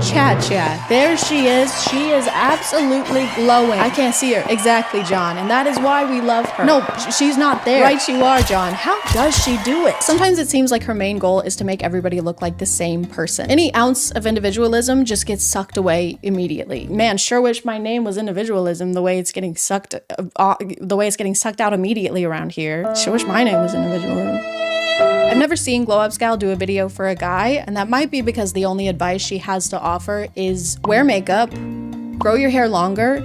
ChadChad. There she is. She is absolutely glowing. I can't see her. Exactly, John. And that is why we love her. No, she's not there. Right you are, John. How does she do it? Sometimes it seems like her main goal is to make everybody look like the same person. Any ounce of individualism just gets sucked away immediately. Man, sure wish my name was individualism the way it's getting sucked out immediately around here. Sure wish my name was individualism. I've never seen Glow Up Gal do a video for a guy, and that might be because the only advice she has to offer is wear makeup, grow your hair longer,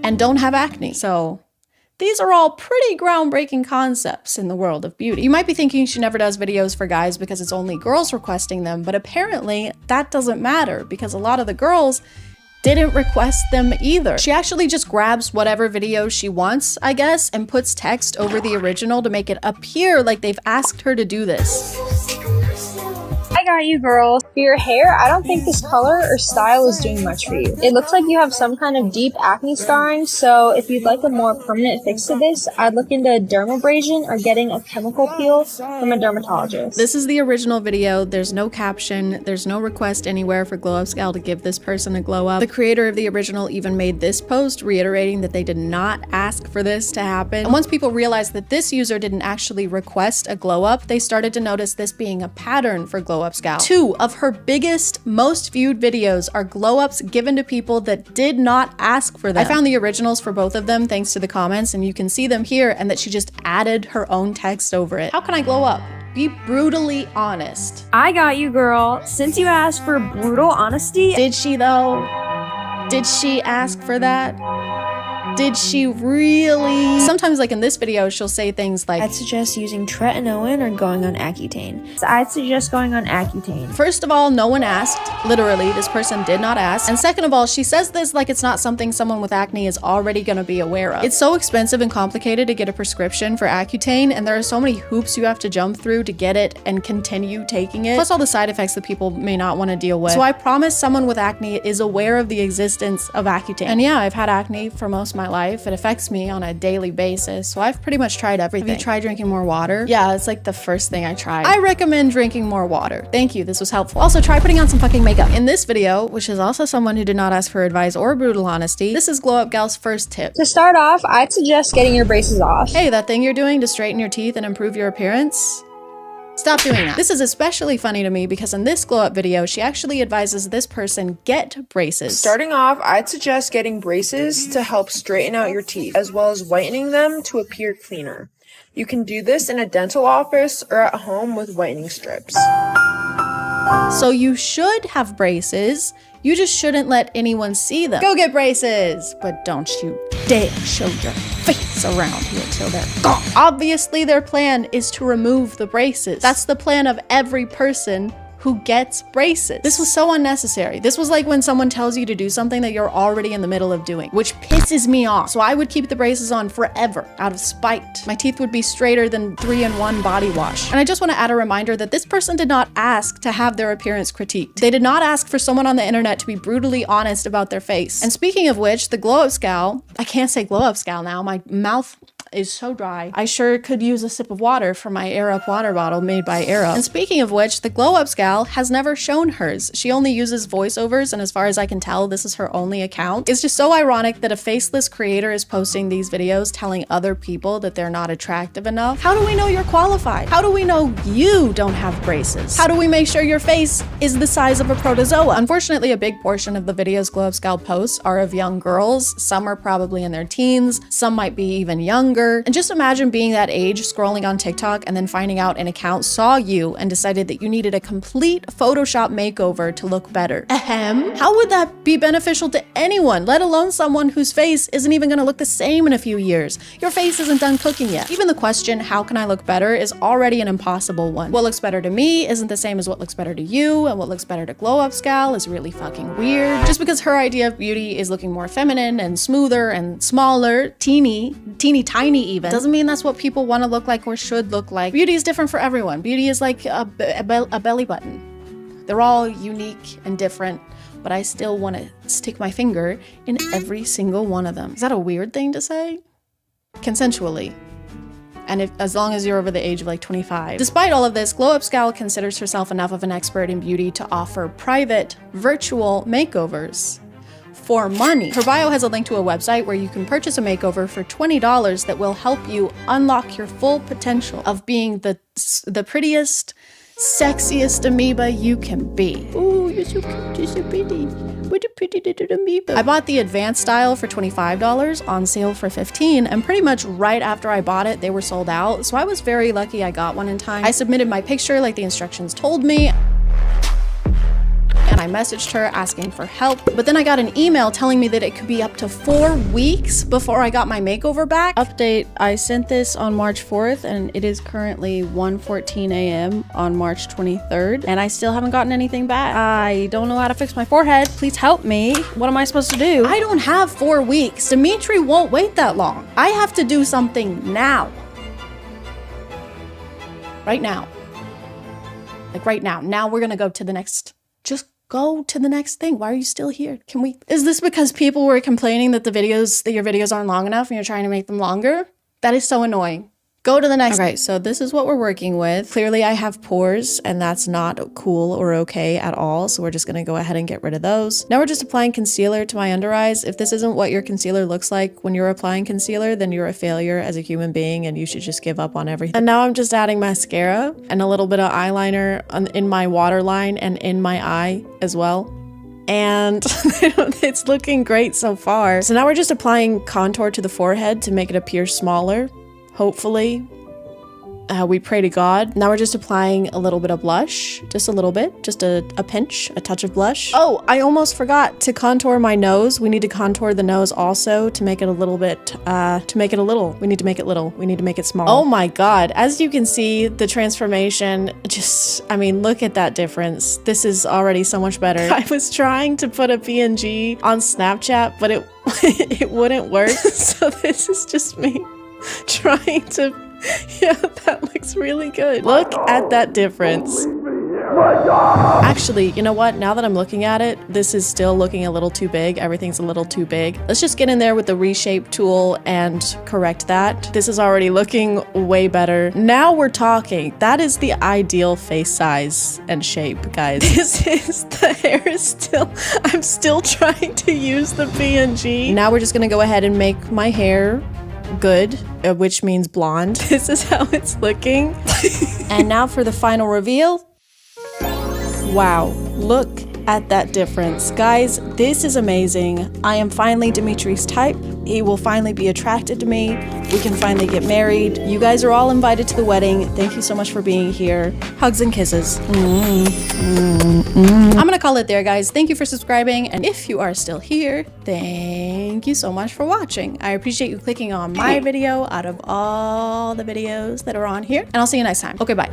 and don't have acne. So these are all pretty groundbreaking concepts in the world of beauty. You might be thinking she never does videos for guys because it's only girls requesting them, but apparently that doesn't matter because a lot of the girls didn't request them either. She actually just grabs whatever video she wants, I guess, and puts text over the original to make it appear like they've asked her to do this. I got you, girl. For your hair, I don't think this color or style is doing much for you. It looks like you have some kind of deep acne scarring, so if you'd like a more permanent fix to this, I'd look into dermabrasion or getting a chemical peel from a dermatologist. This is the original video. There's no caption. There's no request anywhere for Glow Up Gal to give this person a glow up. The creator of the original even made this post reiterating that they did not ask for this to happen. And once people realized that this user didn't actually request a glow up, they started to notice this being a pattern for Glow Up Gal. 2 of her biggest, most viewed videos are glow ups given to people that did not ask for them. I found the originals for both of them thanks to the comments, and you can see them here, and that she just added her own text over it. How can I glow up? Be brutally honest. I got you, girl. Since you asked for brutal honesty. Did she though? Did she ask for that? Did she really? Sometimes, like in this video, she'll say things like, I'd suggest using tretinoin or going on Accutane. So I'd suggest going on Accutane. First of all, no one asked. Literally, this person did not ask. And second of all, she says this like it's not something someone with acne is already gonna be aware of. It's so expensive and complicated to get a prescription for Accutane, and there are so many hoops you have to jump through to get it and continue taking it. Plus all the side effects that people may not want to deal with. So I promise someone with acne is aware of the existence of Accutane. And yeah, I've had acne for most of my life. It affects me on a daily basis, so I've pretty much tried everything. Have you tried drinking more water? Yeah, it's like the first thing I tried. I recommend drinking more water. Thank you, this was helpful. Also, try putting on some fucking makeup. In this video, which is also someone who did not ask for advice or brutal honesty, this is Glow Up Gal's first tip. To start off, I'd suggest getting your braces off. Hey, that thing you're doing to straighten your teeth and improve your appearance? Stop doing that. This is especially funny to me because in this glow up video, she actually advises this person get braces. Starting off, I'd suggest getting braces to help straighten out your teeth, as well as whitening them to appear cleaner. You can do this in a dental office or at home with whitening strips. So you should have braces, you just shouldn't let anyone see them. Go get braces! But don't you dare show your face around here till they're gone. Obviously their plan is to remove the braces. That's the plan of every person who gets braces. This was so unnecessary. This was like when someone tells you to do something that you're already in the middle of doing, which pisses me off. So I would keep the braces on forever out of spite. My teeth would be straighter than 3-in-1 body wash. And I just want to add a reminder that this person did not ask to have their appearance critiqued. They did not ask for someone on the internet to be brutally honest about their face. And speaking of which, the Glow Up Gal, I can't say Glow Up Gal now, my mouth is so dry. I sure could use a sip of water from my Air Up water bottle made by Air Up. And speaking of which, the Glow Up Gal has never shown hers. She only uses voiceovers, and as far as I can tell, this is her only account. It's just so ironic that a faceless creator is posting these videos telling other people that they're not attractive enough. How do we know you're qualified? How do we know you don't have braces? How do we make sure your face is the size of a protozoa? Unfortunately, a big portion of the videos Glow Up Gal posts are of young girls. Some are probably in their teens. Some might be even younger. sugar. And just imagine being that age, scrolling on TikTok, and then finding out an account saw you and decided that you needed a complete Photoshop makeover to look better. Ahem. How would that be beneficial to anyone, let alone someone whose face isn't even gonna look the same in a few years? Your face isn't done cooking yet. Even the question, how can I look better, is already an impossible one. What looks better to me isn't the same as what looks better to you, and what looks better to Glow Up Scal is really fucking weird. Just because her idea of beauty is looking more feminine and smoother and smaller, teeny tiny even, doesn't mean that's what people want to look like or should look like. Beauty is different for everyone. Beauty is like a belly button. They're all unique and different, but I still want to stick my finger in every single one of them. Is that a weird thing to say? Consensually. And as long as you're over the age of like 25. Despite all of this, Glow Up Scal considers herself enough of an expert in beauty to offer private, virtual makeovers for money. Her bio has a link to a website where you can purchase a makeover for $20 that will help you unlock your full potential of being the prettiest, sexiest amoeba you can be. Ooh, you're so cute, you're so pretty. What a pretty little amoeba. I bought the advanced style for $25, on sale for $15, and pretty much right after I bought it, they were sold out, so I was very lucky I got one in time. I submitted my picture like the instructions told me, and I messaged her asking for help, but then I got an email telling me that it could be up to 4 weeks before I got my makeover back. Update, I sent this on March 4th and it is currently 1:14 a.m. on March 23rd and I still haven't gotten anything back. I don't know how to fix my forehead. Please help me. What am I supposed to do? I don't have 4 weeks. Dimitri won't wait that long. I have to do something now. Right now. Like right now. Now we're gonna go to the next. Just go to the next thing. Why are you still here? Is this because people were complaining that your videos aren't long enough and you're trying to make them longer? That is so annoying. Go to the next. Okay, so this is what we're working with. Clearly I have pores and that's not cool or okay at all. So we're just gonna go ahead and get rid of those. Now we're just applying concealer to my under eyes. If this isn't what your concealer looks like when you're applying concealer, then you're a failure as a human being and you should just give up on everything. And now I'm just adding mascara and a little bit of eyeliner in my waterline and in my eye as well. And it's looking great so far. So now we're just applying contour to the forehead to make it appear smaller. Hopefully, we pray to God. Now we're just applying a little bit of blush, just a little bit, just a pinch, a touch of blush. Oh, I almost forgot to contour my nose. We need to contour the nose also to make it a little bit, We need to make it little. We need to make it small. Oh my God. As you can see, the transformation look at that difference. This is already so much better. I was trying to put a PNG on Snapchat, but it wouldn't work. So this is just me trying to, yeah, that looks really good. Look at that difference. Actually, you know what? Now that I'm looking at it, this is still looking a little too big. Everything's a little too big. Let's just get in there with the reshape tool and correct that. This is already looking way better. Now we're talking. That is the ideal face size and shape, guys. The hair is still, I'm still trying to use the PNG. Now we're just gonna go ahead and make my hair good, which means blonde. This is how it's looking. And now for the final reveal. Wow, look at that difference. Guys, this is amazing. I am finally Dimitri's type. He will finally be attracted to me. We can finally get married. You guys are all invited to the wedding. Thank you so much for being here. Hugs and kisses. I'm gonna call it there, guys. Thank you for subscribing. And if you are still here, thank you so much for watching. I appreciate you clicking on my video out of all the videos that are on here. And I'll see you next time. Okay, bye.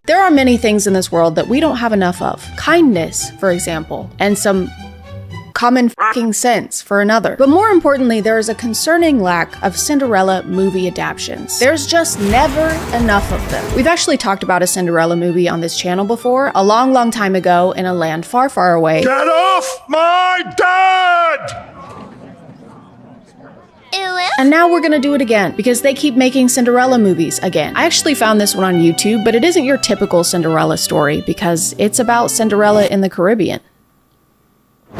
There are many things in this world that we don't have enough of. Kindness, for example, and some common fucking sense for another. But more importantly, there is a concerning lack of Cinderella movie adaptations. There's just never enough of them. We've actually talked about a Cinderella movie on this channel before, a long, long time ago in a land far, far away. Get off my dad! And now we're gonna do it again because they keep making Cinderella movies again. I actually found this one on YouTube, but it isn't your typical Cinderella story because it's about Cinderella in the Caribbean.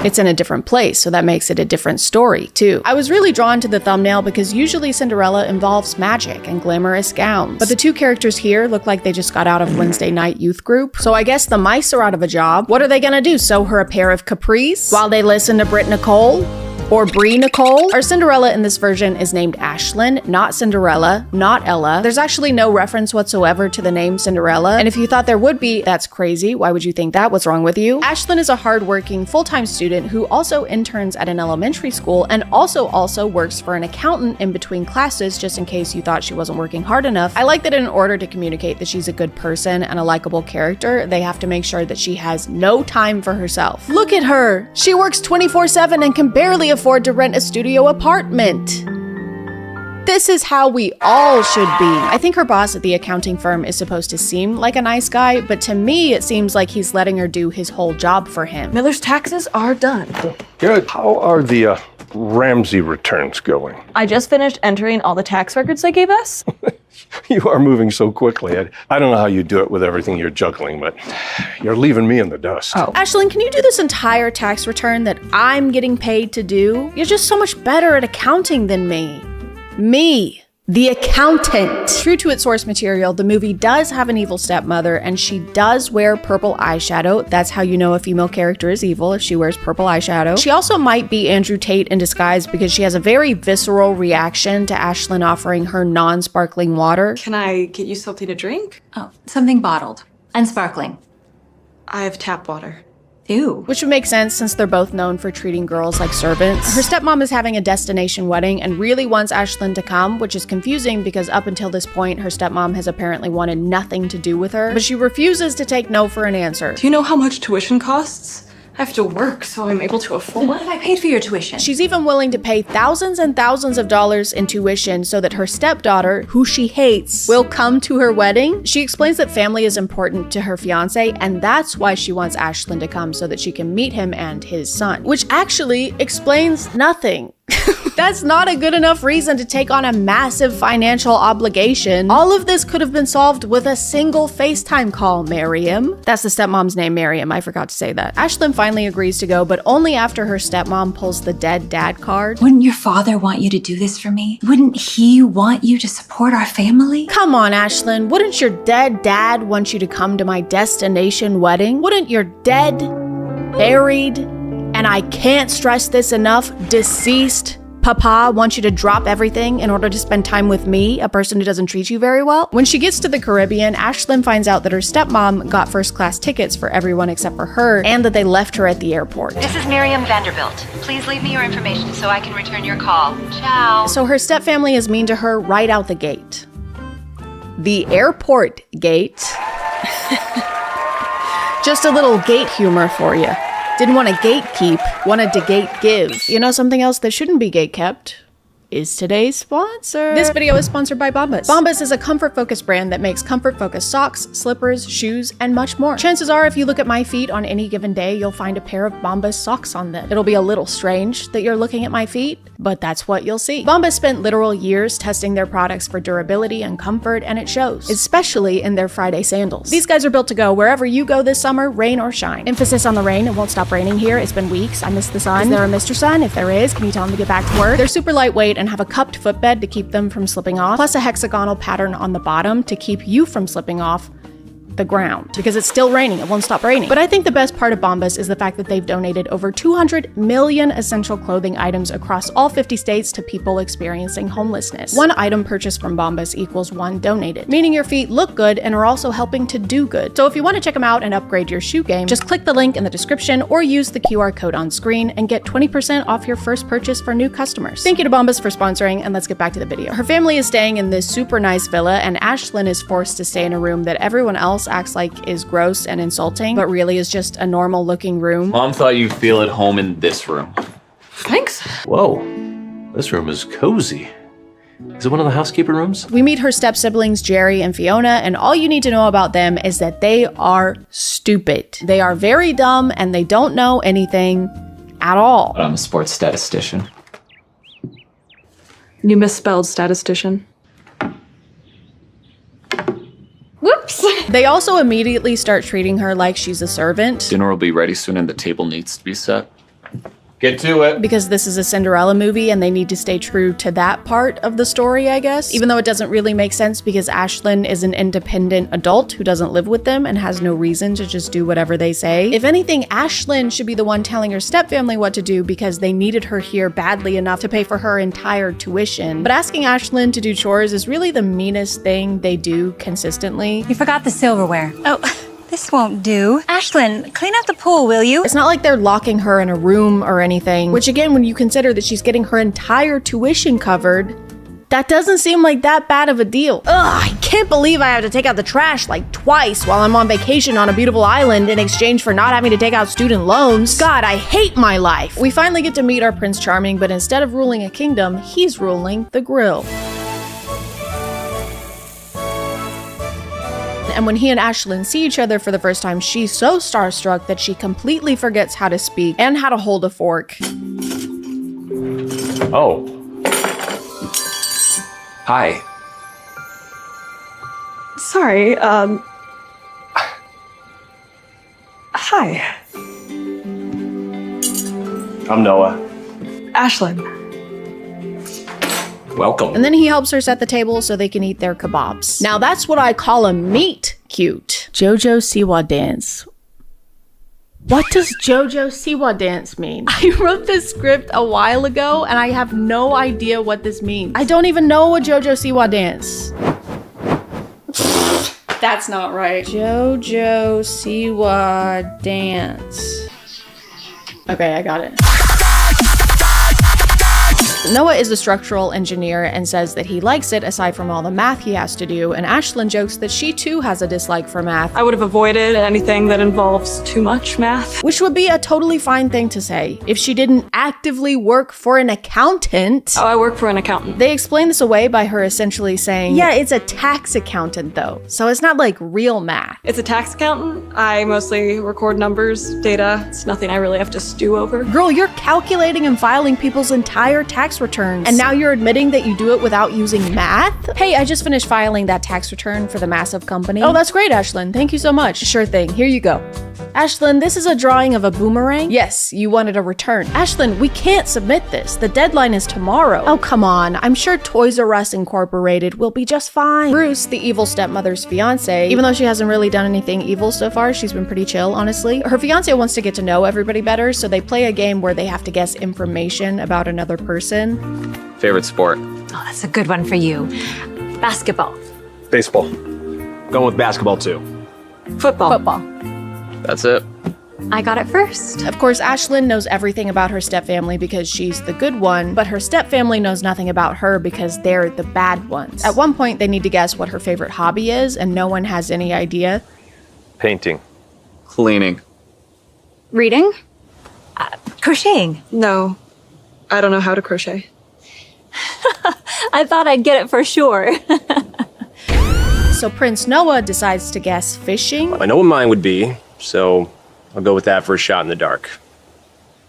It's in a different place, so that makes it a different story, too. I was really drawn to the thumbnail because usually Cinderella involves magic and glamorous gowns. But the two characters here look like they just got out of Wednesday night youth group. So I guess the mice are out of a job. What are they gonna do, sew her a pair of capris while they listen to Britt Nicole? Or Brie Nicole? Our Cinderella in this version is named Ashlyn, not Cinderella, not Ella. There's actually no reference whatsoever to the name Cinderella, and if you thought there would be, that's crazy. Why would you think that? What's wrong with you? Ashlyn is a hardworking, full-time student who also interns at an elementary school and also works for an accountant in between classes, just in case you thought she wasn't working hard enough. I like that in order to communicate that she's a good person and a likable character, they have to make sure that she has no time for herself. Look at her! She works 24/7 and can barely afford to rent a studio apartment. This is how we all should be. I think her boss at the accounting firm is supposed to seem like a nice guy, but to me it seems like he's letting her do his whole job for him. Miller's taxes are done. Good. How are the Ramsey returns going? I just finished entering all the tax records they gave us. You are moving so quickly. I don't know how you do it with everything you're juggling, but you're leaving me in the dust. Oh. Ashlyn, can you do this entire tax return that I'm getting paid to do? You're just so much better at accounting than me. Me, the accountant. True to its source material, the movie does have an evil stepmother, and she does wear purple eyeshadow. That's how you know a female character is evil, if she wears purple eyeshadow. She also might be Andrew Tate in disguise because she has a very visceral reaction to Ashlyn offering her non-sparkling water. Can I get you something to drink? Oh, something bottled and sparkling. I have tap water. Ew. Which would make sense since they're both known for treating girls like servants. Her stepmom is having a destination wedding and really wants Ashlyn to come, which is confusing because up until this point, her stepmom has apparently wanted nothing to do with her, but she refuses to take no for an answer. Do you know how much tuition costs? I have to work so I'm able to afford. What have I paid for your tuition? She's even willing to pay thousands and thousands of dollars in tuition so that her stepdaughter, who she hates, will come to her wedding. She explains that family is important to her fiance, and that's why she wants Ashlyn to come so that she can meet him and his son, which actually explains nothing. That's not a good enough reason to take on a massive financial obligation. All of this could have been solved with a single FaceTime call, Miriam. That's the stepmom's name, Miriam. I forgot to say that. Ashlyn finally agrees to go, but only after her stepmom pulls the dead dad card. Wouldn't your father want you to do this for me? Wouldn't he want you to support our family? Come on, Ashlyn. Wouldn't your dead dad want you to come to my destination wedding? Wouldn't your dead, buried, and I can't stress this enough, deceased Papa wants you to drop everything in order to spend time with me, a person who doesn't treat you very well? When she gets to the Caribbean, Ashlyn finds out that her stepmom got first-class tickets for everyone except for her, and that they left her at the airport. This is Miriam Vanderbilt. Please leave me your information so I can return your call. Ciao. So her stepfamily is mean to her right out the gate. The airport gate. Just a little gate humor for you. Didn't want to gatekeep, wanted to gate give. You know something else that shouldn't be gate kept? Is today's sponsor. This video is sponsored by Bombas. Bombas is a comfort-focused brand that makes comfort-focused socks, slippers, shoes, and much more. Chances are if you look at my feet on any given day, you'll find a pair of Bombas socks on them. It'll be a little strange that you're looking at my feet, but that's what you'll see. Bombas spent literal years testing their products for durability and comfort, and it shows, especially in their Friday sandals. These guys are built to go wherever you go this summer, rain or shine. Emphasis on the rain. It won't stop raining here. It's been weeks. I miss the sun. Is there a Mr. Sun? If there is, can you tell him to get back to work? They're super lightweight and have a cupped footbed to keep them from slipping off, plus a hexagonal pattern on the bottom to keep you from slipping off the ground, because it's still raining. It won't stop raining. But I think the best part of Bombas is the fact that they've donated over 200 million essential clothing items across all 50 states to people experiencing homelessness. One item purchased from Bombas equals one donated, meaning your feet look good and are also helping to do good. So if you want to check them out and upgrade your shoe game, just click the link in the description or use the QR code on screen and get 20% off your first purchase for new customers. Thank you to Bombas for sponsoring, and let's get back to the video. Her family is staying in this super nice villa, and Ashlyn is forced to stay in a room that everyone else acts like is gross and insulting, but really is just a normal looking room. Mom thought you'd feel at home in this room. Thanks. Whoa, this room is cozy. Is it one of the housekeeper rooms? We meet her step-siblings, Jerry and Fiona, and all you need to know about them is that they are stupid. They are very dumb, and they don't know anything at all. I'm a sports statistician. You misspelled statistician. Whoops. They also immediately start treating her like she's a servant. Dinner will be ready soon and the table needs to be set. Get to it. Because this is a Cinderella movie and they need to stay true to that part of the story, I guess. Even though it doesn't really make sense because Ashlyn is an independent adult who doesn't live with them and has no reason to just do whatever they say. If anything, Ashlyn should be the one telling her stepfamily what to do because they needed her here badly enough to pay for her entire tuition. But asking Ashlyn to do chores is really the meanest thing they do consistently. You forgot the silverware. Oh. This won't do. Ashlyn, clean up the pool, will you? It's not like they're locking her in a room or anything, which again, when you consider that she's getting her entire tuition covered, that doesn't seem like that bad of a deal. Ugh, I can't believe I have to take out the trash like twice while I'm on vacation on a beautiful island in exchange for not having to take out student loans. God, I hate my life. We finally get to meet our Prince Charming, but instead of ruling a kingdom, he's ruling the grill. And when he and Ashlyn see each other for the first time, she's so starstruck that she completely forgets how to speak and how to hold a fork. Oh. Hi. Sorry, Hi. I'm Noah. Ashlyn. Welcome. And then he helps her set the table so they can eat their kebabs. Now that's what I call a meet cute. Jojo Siwa dance. What does Jojo Siwa dance mean? I wrote this script a while ago and I have no idea what this means. I don't even know a Jojo Siwa dance. That's not right. Jojo Siwa dance. Okay, I got it. Noah is a structural engineer and says that he likes it aside from all the math he has to do, and Ashlyn jokes that she too has a dislike for math. I would have avoided anything that involves too much math. Which would be a totally fine thing to say if she didn't actively work for an accountant. Oh, I work for an accountant. They explain this away by her essentially saying, yeah, it's a tax accountant though, so it's not like real math. It's a tax accountant. I mostly record numbers, data. It's nothing I really have to stew over. Girl, you're calculating and filing people's entire tax returns, and now you're admitting that you do it without using math? Hey, I just finished filing that tax return for the massive company. Oh, that's great, Ashlyn. Thank you so much. Sure thing. Here you go. Ashlyn, this is a drawing of a boomerang? Yes, you wanted a return. Ashlyn, we can't submit this. The deadline is tomorrow. Oh, come on. I'm sure Toys R Us Incorporated will be just fine. Bruce, the evil stepmother's fiance, even though she hasn't really done anything evil so far, she's been pretty chill, honestly. Her fiance wants to get to know everybody better, so they play a game where they have to guess information about another person. Favorite sport? Oh, that's a good one for you. Basketball. Baseball. Going with basketball too. Football. Football. That's it. I got it first. Of course, Ashlyn knows everything about her stepfamily because she's the good one, but her stepfamily knows nothing about her because they're the bad ones. At one point, they need to guess what her favorite hobby is, and no one has any idea. Painting. Cleaning. Reading? Crocheting. No, I don't know how to crochet. I thought I'd get it for sure. So Prince Noah decides to guess fishing. I know what mine would be, so I'll go with that for a shot in the dark.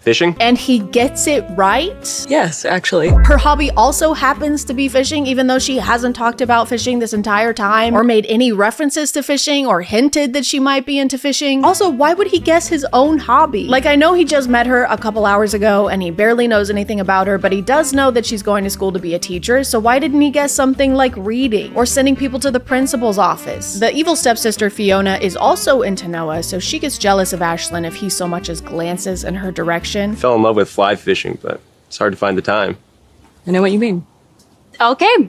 Fishing? And he gets it right? Yes, actually. Her hobby also happens to be fishing, even though she hasn't talked about fishing this entire time, or made any references to fishing, or hinted that she might be into fishing. Also, why would he guess his own hobby? Like, I know he just met her a couple hours ago, and he barely knows anything about her, but he does know that she's going to school to be a teacher, so why didn't he guess something like reading, or sending people to the principal's office? The evil stepsister, Fiona, is also into Noah, so she gets jealous of Ashlyn if he so much as glances in her direction. Fell in love with fly fishing, but it's hard to find the time. I know what you mean. Okay,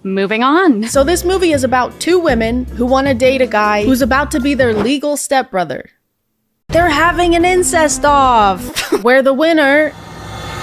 moving on. So this movie is about two women who want to date a guy who's about to be their legal stepbrother. They're having an incest off, where the winner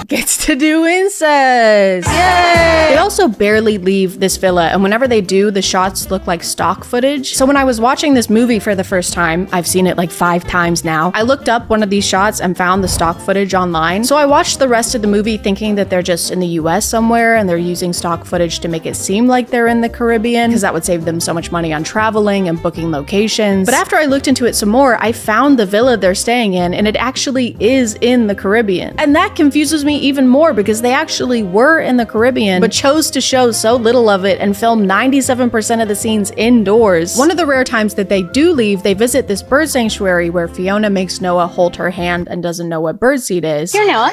gets to do incest. Yay! They also barely leave this villa, and whenever they do, the shots look like stock footage. So when I was watching this movie for the first time, I've seen it like 5 times now, I looked up one of these shots and found the stock footage online. So I watched the rest of the movie thinking that they're just in the US somewhere and they're using stock footage to make it seem like they're in the Caribbean, because that would save them so much money on traveling and booking locations. But after I looked into it some more, I found the villa they're staying in, and it actually is in the Caribbean. And that confuses me even more because they actually were in the Caribbean, but chose to show so little of it and film 97% of the scenes indoors. One of the rare times that they do leave, they visit this bird sanctuary where Fiona makes Noah hold her hand and doesn't know what birdseed is. Here, Noah.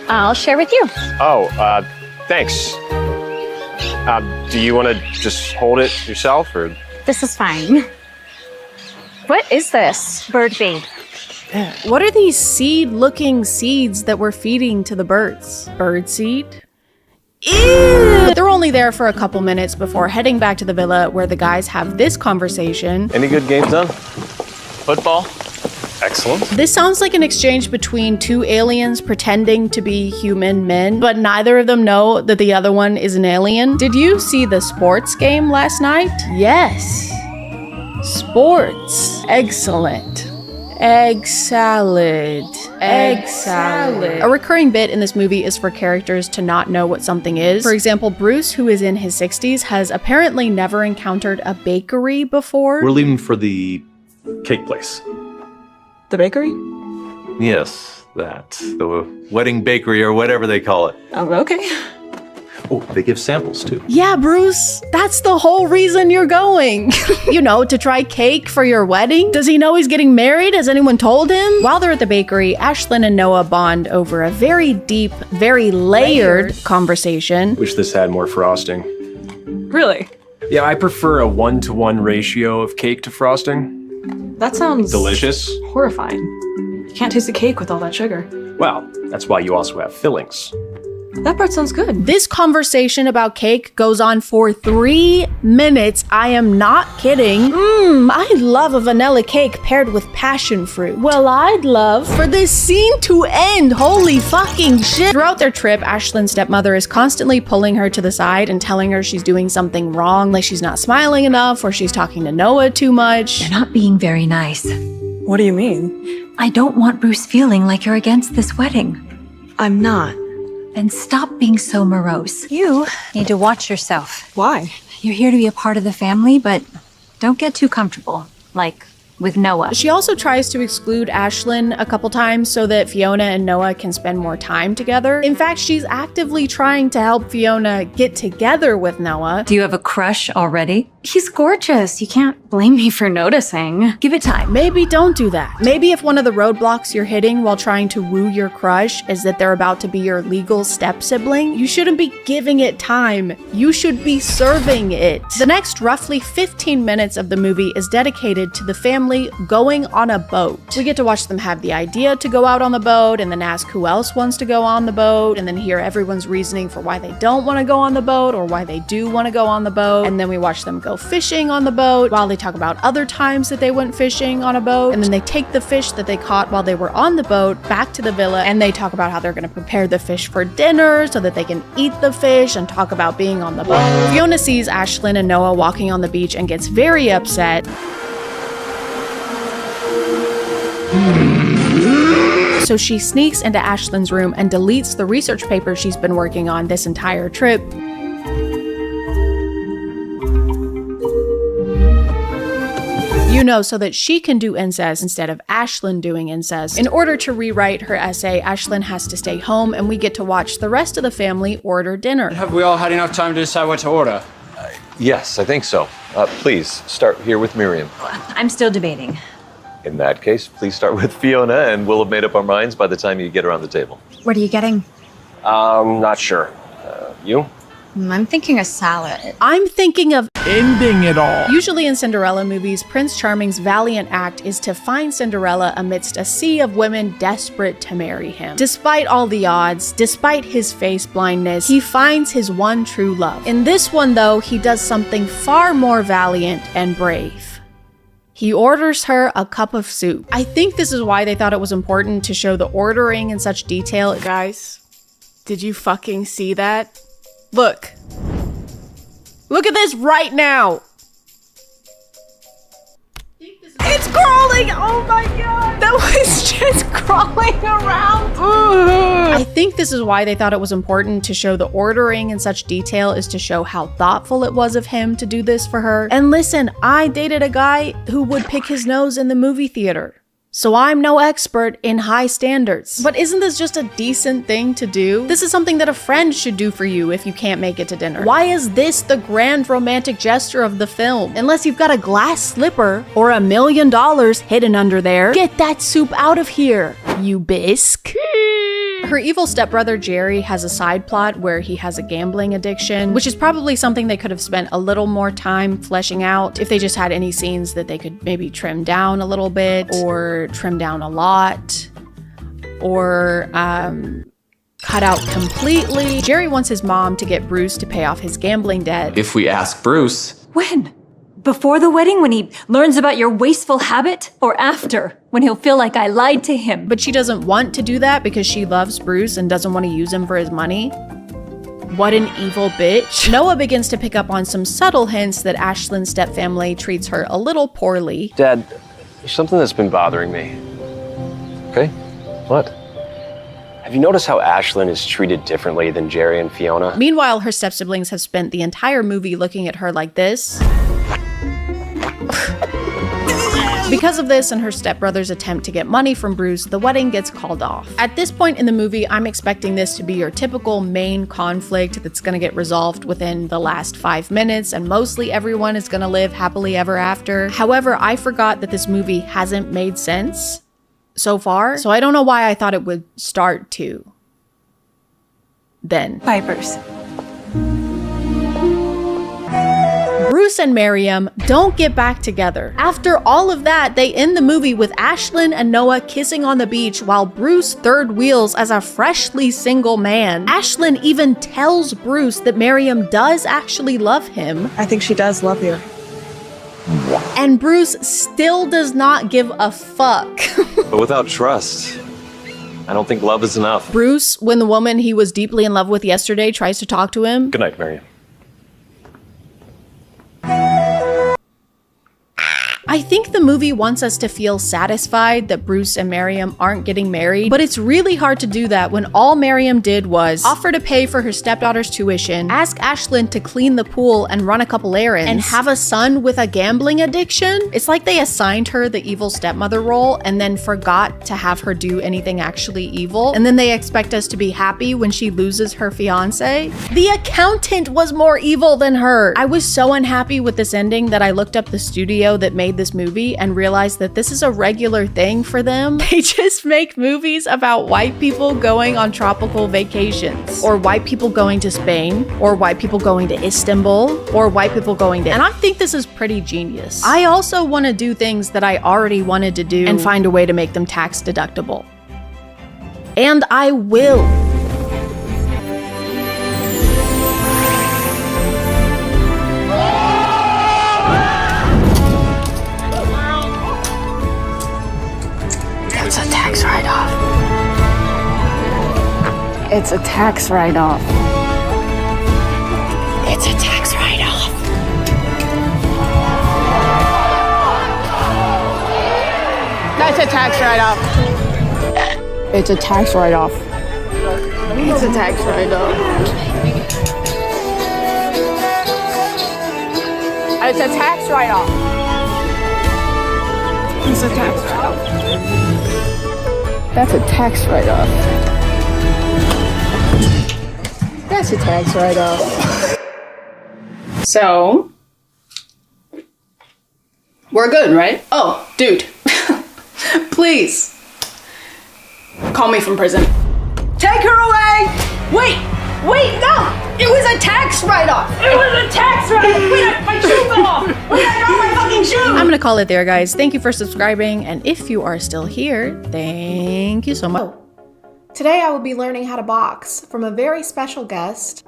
I'll share with you. Oh, thanks. Do you want to just hold it yourself, or? This is fine. What is this? Bird feed. What are these seed-looking seeds that we're feeding to the birds? Birdseed? Ew! They're only there for a couple minutes before heading back to the villa where the guys have this conversation. Any good games done? Football? Excellent. This sounds like an exchange between two aliens pretending to be human men, but neither of them know that the other one is an alien. Did you see the sports game last night? Yes. Sports. Excellent. Egg salad. Egg salad. A recurring bit in this movie is for characters to not know what something is. For example, Bruce, who is in his 60s, has apparently never encountered a bakery before. We're leaving for the cake place. The bakery? Yes, that. The wedding bakery or whatever they call it. Oh, okay. Oh, they give samples too. Yeah, Bruce, that's the whole reason you're going. You know, to try cake for your wedding? Does he know he's getting married? Has anyone told him? While they're at the bakery, Ashlyn and Noah bond over a very deep, very layered conversation. Wish this had more frosting. Really? Yeah, I prefer a 1-to-1 ratio of cake to frosting. That sounds delicious. Horrifying. You can't taste the cake with all that sugar. Well, that's why you also have fillings. That part sounds good. This conversation about cake goes on for 3 minutes. I am not kidding. I love a vanilla cake paired with passion fruit. Well, I'd love for this scene to end. Holy fucking shit. Throughout their trip, Ashlyn's stepmother is constantly pulling her to the side and telling her she's doing something wrong, like she's not smiling enough or she's talking to Noah too much. You're not being very nice. What do you mean? I don't want Bruce feeling like you're against this wedding. I'm not. Then stop being so morose. You need to watch yourself. Why? You're here to be a part of the family, but don't get too comfortable. Like with Noah. She also tries to exclude Ashlyn a couple times so that Fiona and Noah can spend more time together. In fact, she's actively trying to help Fiona get together with Noah. Do you have a crush already? He's gorgeous. You can't blame me for noticing. Give it time. Maybe don't do that. Maybe if one of the roadblocks you're hitting while trying to woo your crush is that they're about to be your legal step-sibling, you shouldn't be giving it time. You should be serving it. The next roughly 15 minutes of the movie is dedicated to the family going on a boat. We get to watch them have the idea to go out on the boat and then ask who else wants to go on the boat and then hear everyone's reasoning for why they don't want to go on the boat or why they do want to go on the boat. And then we watch them go fishing on the boat while they talk about other times that they went fishing on a boat. And then they take the fish that they caught while they were on the boat back to the villa and they talk about how they're going to prepare the fish for dinner so that they can eat the fish and talk about being on the boat. Fiona sees Ashlyn and Noah walking on the beach and gets very upset. So she sneaks into Ashlyn's room and deletes the research paper she's been working on this entire trip. You know, so that she can do incest instead of Ashlyn doing incest. In order to rewrite her essay, Ashlyn has to stay home and we get to watch the rest of the family order dinner. Have we all had enough time to decide what to order? Yes, I think so. Please, start here with Miriam. I'm still debating. In that case, please start with Fiona and we'll have made up our minds by the time you get around the table. What are you getting? Not sure. You? I'm thinking a salad. I'm thinking of ending it all. Usually in Cinderella movies, Prince Charming's valiant act is to find Cinderella amidst a sea of women desperate to marry him. Despite all the odds, despite his face blindness, he finds his one true love. In this one, though, he does something far more valiant and brave. He orders her a cup of soup. I think this is why they thought it was important to show the ordering in such detail. Guys, did you fucking see that? Look. Look at this right now. It's crawling! Oh my god! That was just crawling around. I think this is why they thought it was important to show the ordering in such detail, is to show how thoughtful it was of him to do this for her. And listen, I dated a guy who would pick his nose in the movie theater. So I'm no expert in high standards. But isn't this just a decent thing to do? This is something that a friend should do for you if you can't make it to dinner. Why is this the grand romantic gesture of the film? Unless you've got a glass slipper or $1 million hidden under there. Get that soup out of here, you bisque. Her evil stepbrother Jerry has a side plot where he has a gambling addiction, which is probably something they could have spent a little more time fleshing out if they just had any scenes that they could maybe trim down a little bit, or trim down a lot, or cut out completely. Jerry wants his mom to get Bruce to pay off his gambling debt. If we ask Bruce... When? Before the wedding, when he learns about your wasteful habit? Or after, when he'll feel like I lied to him? But she doesn't want to do that because she loves Bruce and doesn't want to use him for his money. What an evil bitch. Noah begins to pick up on some subtle hints that Ashlyn's stepfamily treats her a little poorly. Dad, there's something that's been bothering me. Okay, what? Have you noticed how Ashlyn is treated differently than Jerry and Fiona? Meanwhile, her step-siblings have spent the entire movie looking at her like this. Because of this and her stepbrother's attempt to get money from Bruce, the wedding gets called off. At this point in the movie, I'm expecting this to be your typical main conflict that's gonna get resolved within the last 5 minutes, and mostly everyone is gonna live happily ever after. However, I forgot that this movie hasn't made sense so far, so I don't know why I thought it would start to. Then. Vipers. Bruce and Miriam don't get back together. After all of that, they end the movie with Ashlyn and Noah kissing on the beach while Bruce third wheels as a freshly single man. Ashlyn even tells Bruce that Miriam does actually love him. I think she does love you. And Bruce still does not give a fuck. But without trust, I don't think love is enough. Bruce, when the woman he was deeply in love with yesterday tries to talk to him. Good night, Miriam. I think the movie wants us to feel satisfied that Bruce and Miriam aren't getting married, but it's really hard to do that when all Miriam did was offer to pay for her stepdaughter's tuition, ask Ashlyn to clean the pool and run a couple errands, and have a son with a gambling addiction. It's like they assigned her the evil stepmother role and then forgot to have her do anything actually evil, and then they expect us to be happy when she loses her fiance. The accountant was more evil than her. I was so unhappy with this ending that I looked up the studio that made this movie and realized that this is a regular thing for them. They just make movies about white people going on tropical vacations, or white people going to Spain, or white people going to Istanbul, or white people going to... And I think this is pretty genius. I also want to do things that I already wanted to do and find a way to make them tax deductible. And I will. It's a tax write-off. It's a tax write-off. It's a tax write-off. That's a tax write-off. It's a tax write-off. It's a tax write-off. It's a tax write-off. It's a tax write-off. That's a tax write-off. That's a tax write-off. So, we're good, right? Oh, dude. Please. Call me from prison. Take her away! Wait, no! It was a tax write-off! It was a tax write-off! Wait, my shoe fell off! Wait, I got my fucking shoe! I'm gonna call it there, guys. Thank you for subscribing, and if you are still here, thank you so much. Today I will be learning how to box from a very special guest,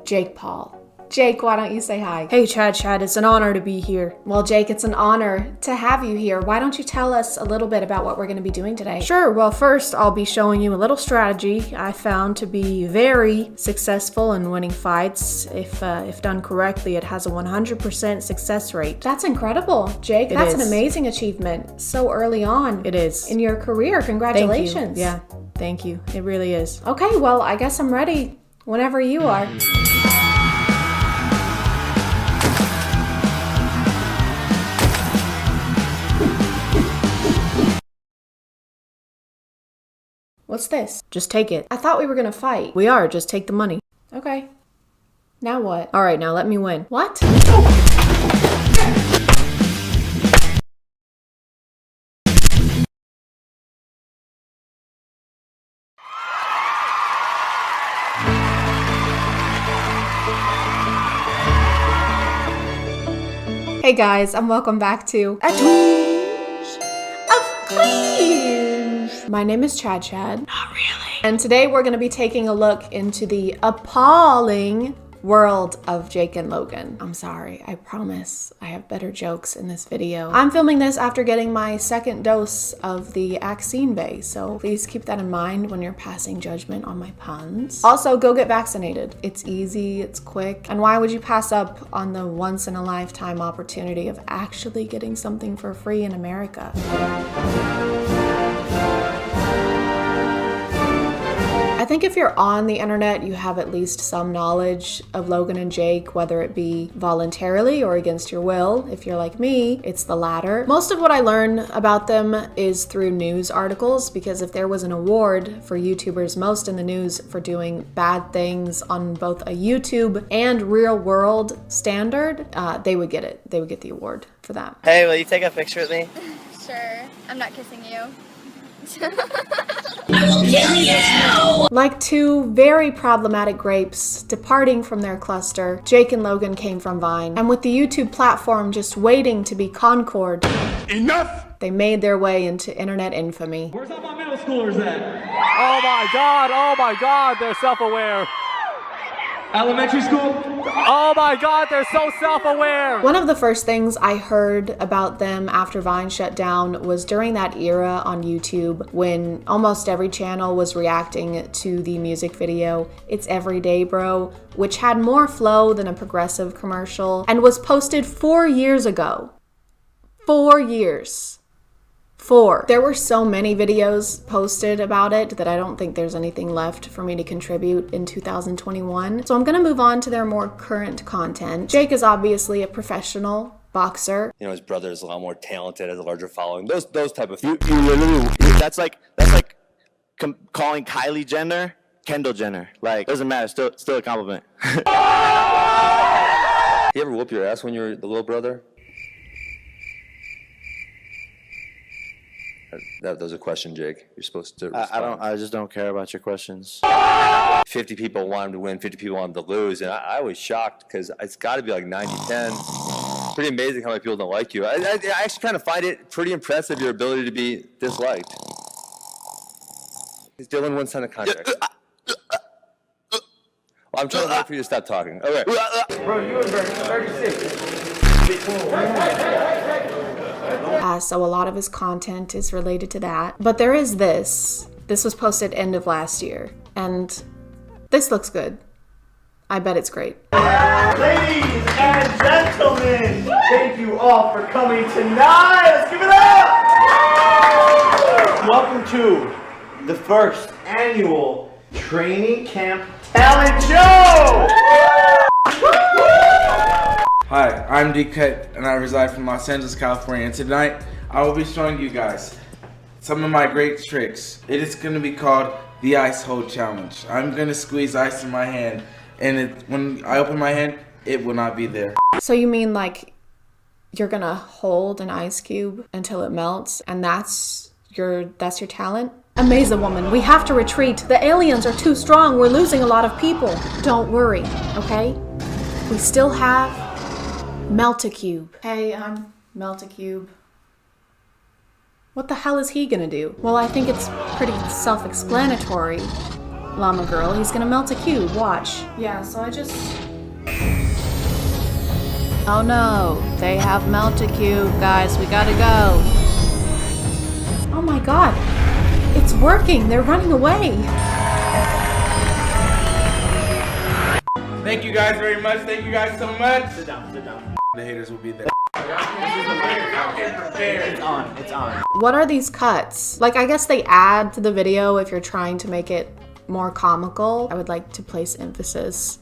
Jake Paul. Jake, why don't you say hi? Hey, ChadChad, it's an honor to be here. Well, Jake, it's an honor to have you here. Why don't you tell us a little bit about what we're going to be doing today? Sure. Well, first, I'll be showing you a little strategy I found to be very successful in winning fights. If done correctly, it has a 100% success rate. That's incredible, Jake. That's an amazing achievement so early on. It is. In your career. Congratulations. Thank you. Yeah, thank you. It really is. Okay, well, I guess I'm ready whenever you are. What's this? Just take it. I thought we were gonna fight. We are, just take the money. Okay. Now what? All right, now let me win. What? Hey guys, and welcome back to A Twinge of Cringe. My name is ChadChad. Not really. And today we're going to be taking a look into the appalling world of Jake and Logan. I'm sorry, I promise I have better jokes in this video. I'm filming this after getting my second dose of the vaccine bay, so please keep that in mind when you're passing judgment on my puns. Also, go get vaccinated. It's easy, it's quick, and why would you pass up on the once-in-a-lifetime opportunity of actually getting something for free in America? I think if you're on the internet, you have at least some knowledge of Logan and Jake, whether it be voluntarily or against your will. If you're like me, it's the latter. Most of what I learn about them is through news articles, because if there was an award for YouTubers most in the news for doing bad things on both a YouTube and real world standard, they would get it. They would get the award for that. Hey, will you take a picture with me? Sure. I'm not kissing you. I will kill you! Like two very problematic grapes departing from their cluster, Jake and Logan came from Vine, and with the YouTube platform just waiting to be Concord, enough! They made their way into internet infamy. Where's all my middle schoolers at? Oh my god, they're self-aware. Elementary school? Oh my god, they're so self-aware! One of the first things I heard about them after Vine shut down was during that era on YouTube when almost every channel was reacting to the music video It's Everyday Bro, which had more flow than a Progressive commercial and was posted 4 years ago. 4 years. 4. There were so many videos posted about it that I don't think there's anything left for me to contribute in 2021. So I'm gonna move on to their more current content. Jake is obviously a professional boxer. You know, his brother is a lot more talented, has a larger following. Those type of things. You literally, that's like calling Kylie Jenner Kendall Jenner. Like, doesn't matter, still a compliment. You ever whoop your ass when you were the little brother? That was a question, Jake. You're supposed to respond. I just don't care about your questions. 50 people want him to win, 50 people want him to lose, and I was shocked because it's got to be like 90-10. Pretty amazing how many people don't like you. I actually kind of find it pretty impressive, your ability to be disliked. Dylan won't sign a contract. Well, I'm trying to wait for you to stop talking. Okay. Bro, you were 36. So a lot of his content is related to that. But there is this. This was posted end of last year. And this looks good. I bet it's great. Ladies and gentlemen, thank you all for coming tonight. Let's give it up! Welcome to the first annual training camp talent show! Hi, I'm D-Cut and I reside from Los Angeles, California, and tonight I will be showing you guys some of my great tricks. It is going to be called the Ice Hold Challenge. I'm going to squeeze ice in my hand, and when I open my hand, it will not be there. So you mean like you're going to hold an ice cube until it melts, and that's your talent? Amaze a woman. We have to retreat. The aliens are too strong. We're losing a lot of people. Don't worry, okay? We still have Melt-A-Cube. Hey, I'm Melt-A-Cube. What the hell is he gonna do? Well, I think it's pretty self-explanatory, Llama Girl. He's gonna melt a cube, watch. Yeah, so I just... Oh no, they have Melt-A-Cube, guys, we gotta go. Oh my god, it's working, they're running away. Thank you guys very much, thank you guys so much. Sit down. The haters will be there. It's on. What are these cuts? Like, I guess they add to the video if you're trying to make it more comical. I would like to place emphasis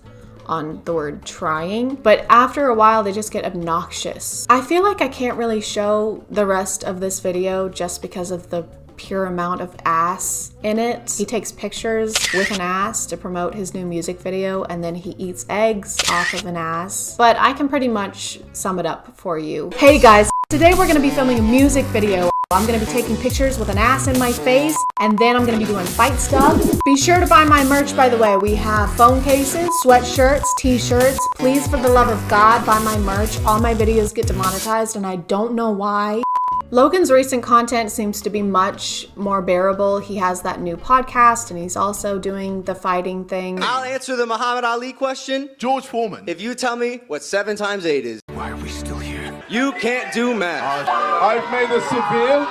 on the word trying, but after a while they just get obnoxious. I feel like I can't really show the rest of this video just because of the pure amount of ass in it. He takes pictures with an ass to promote his new music video, and then he eats eggs off of an ass. But I can pretty much sum it up for you. Hey guys, today we're gonna be filming a music video. I'm gonna be taking pictures with an ass in my face, and then I'm gonna be doing fight stuff. Be sure to buy my merch, by the way. We have phone cases, sweatshirts, t-shirts. Please, for the love of God, buy my merch. All my videos get demonetized, and I don't know why. Logan's recent content seems to be much more bearable. He has that new podcast, and he's also doing the fighting thing. I'll answer the Muhammad Ali question. George Foreman. If you tell me what 7 times 8 is. Why are we still here? You can't do math. I've made a severe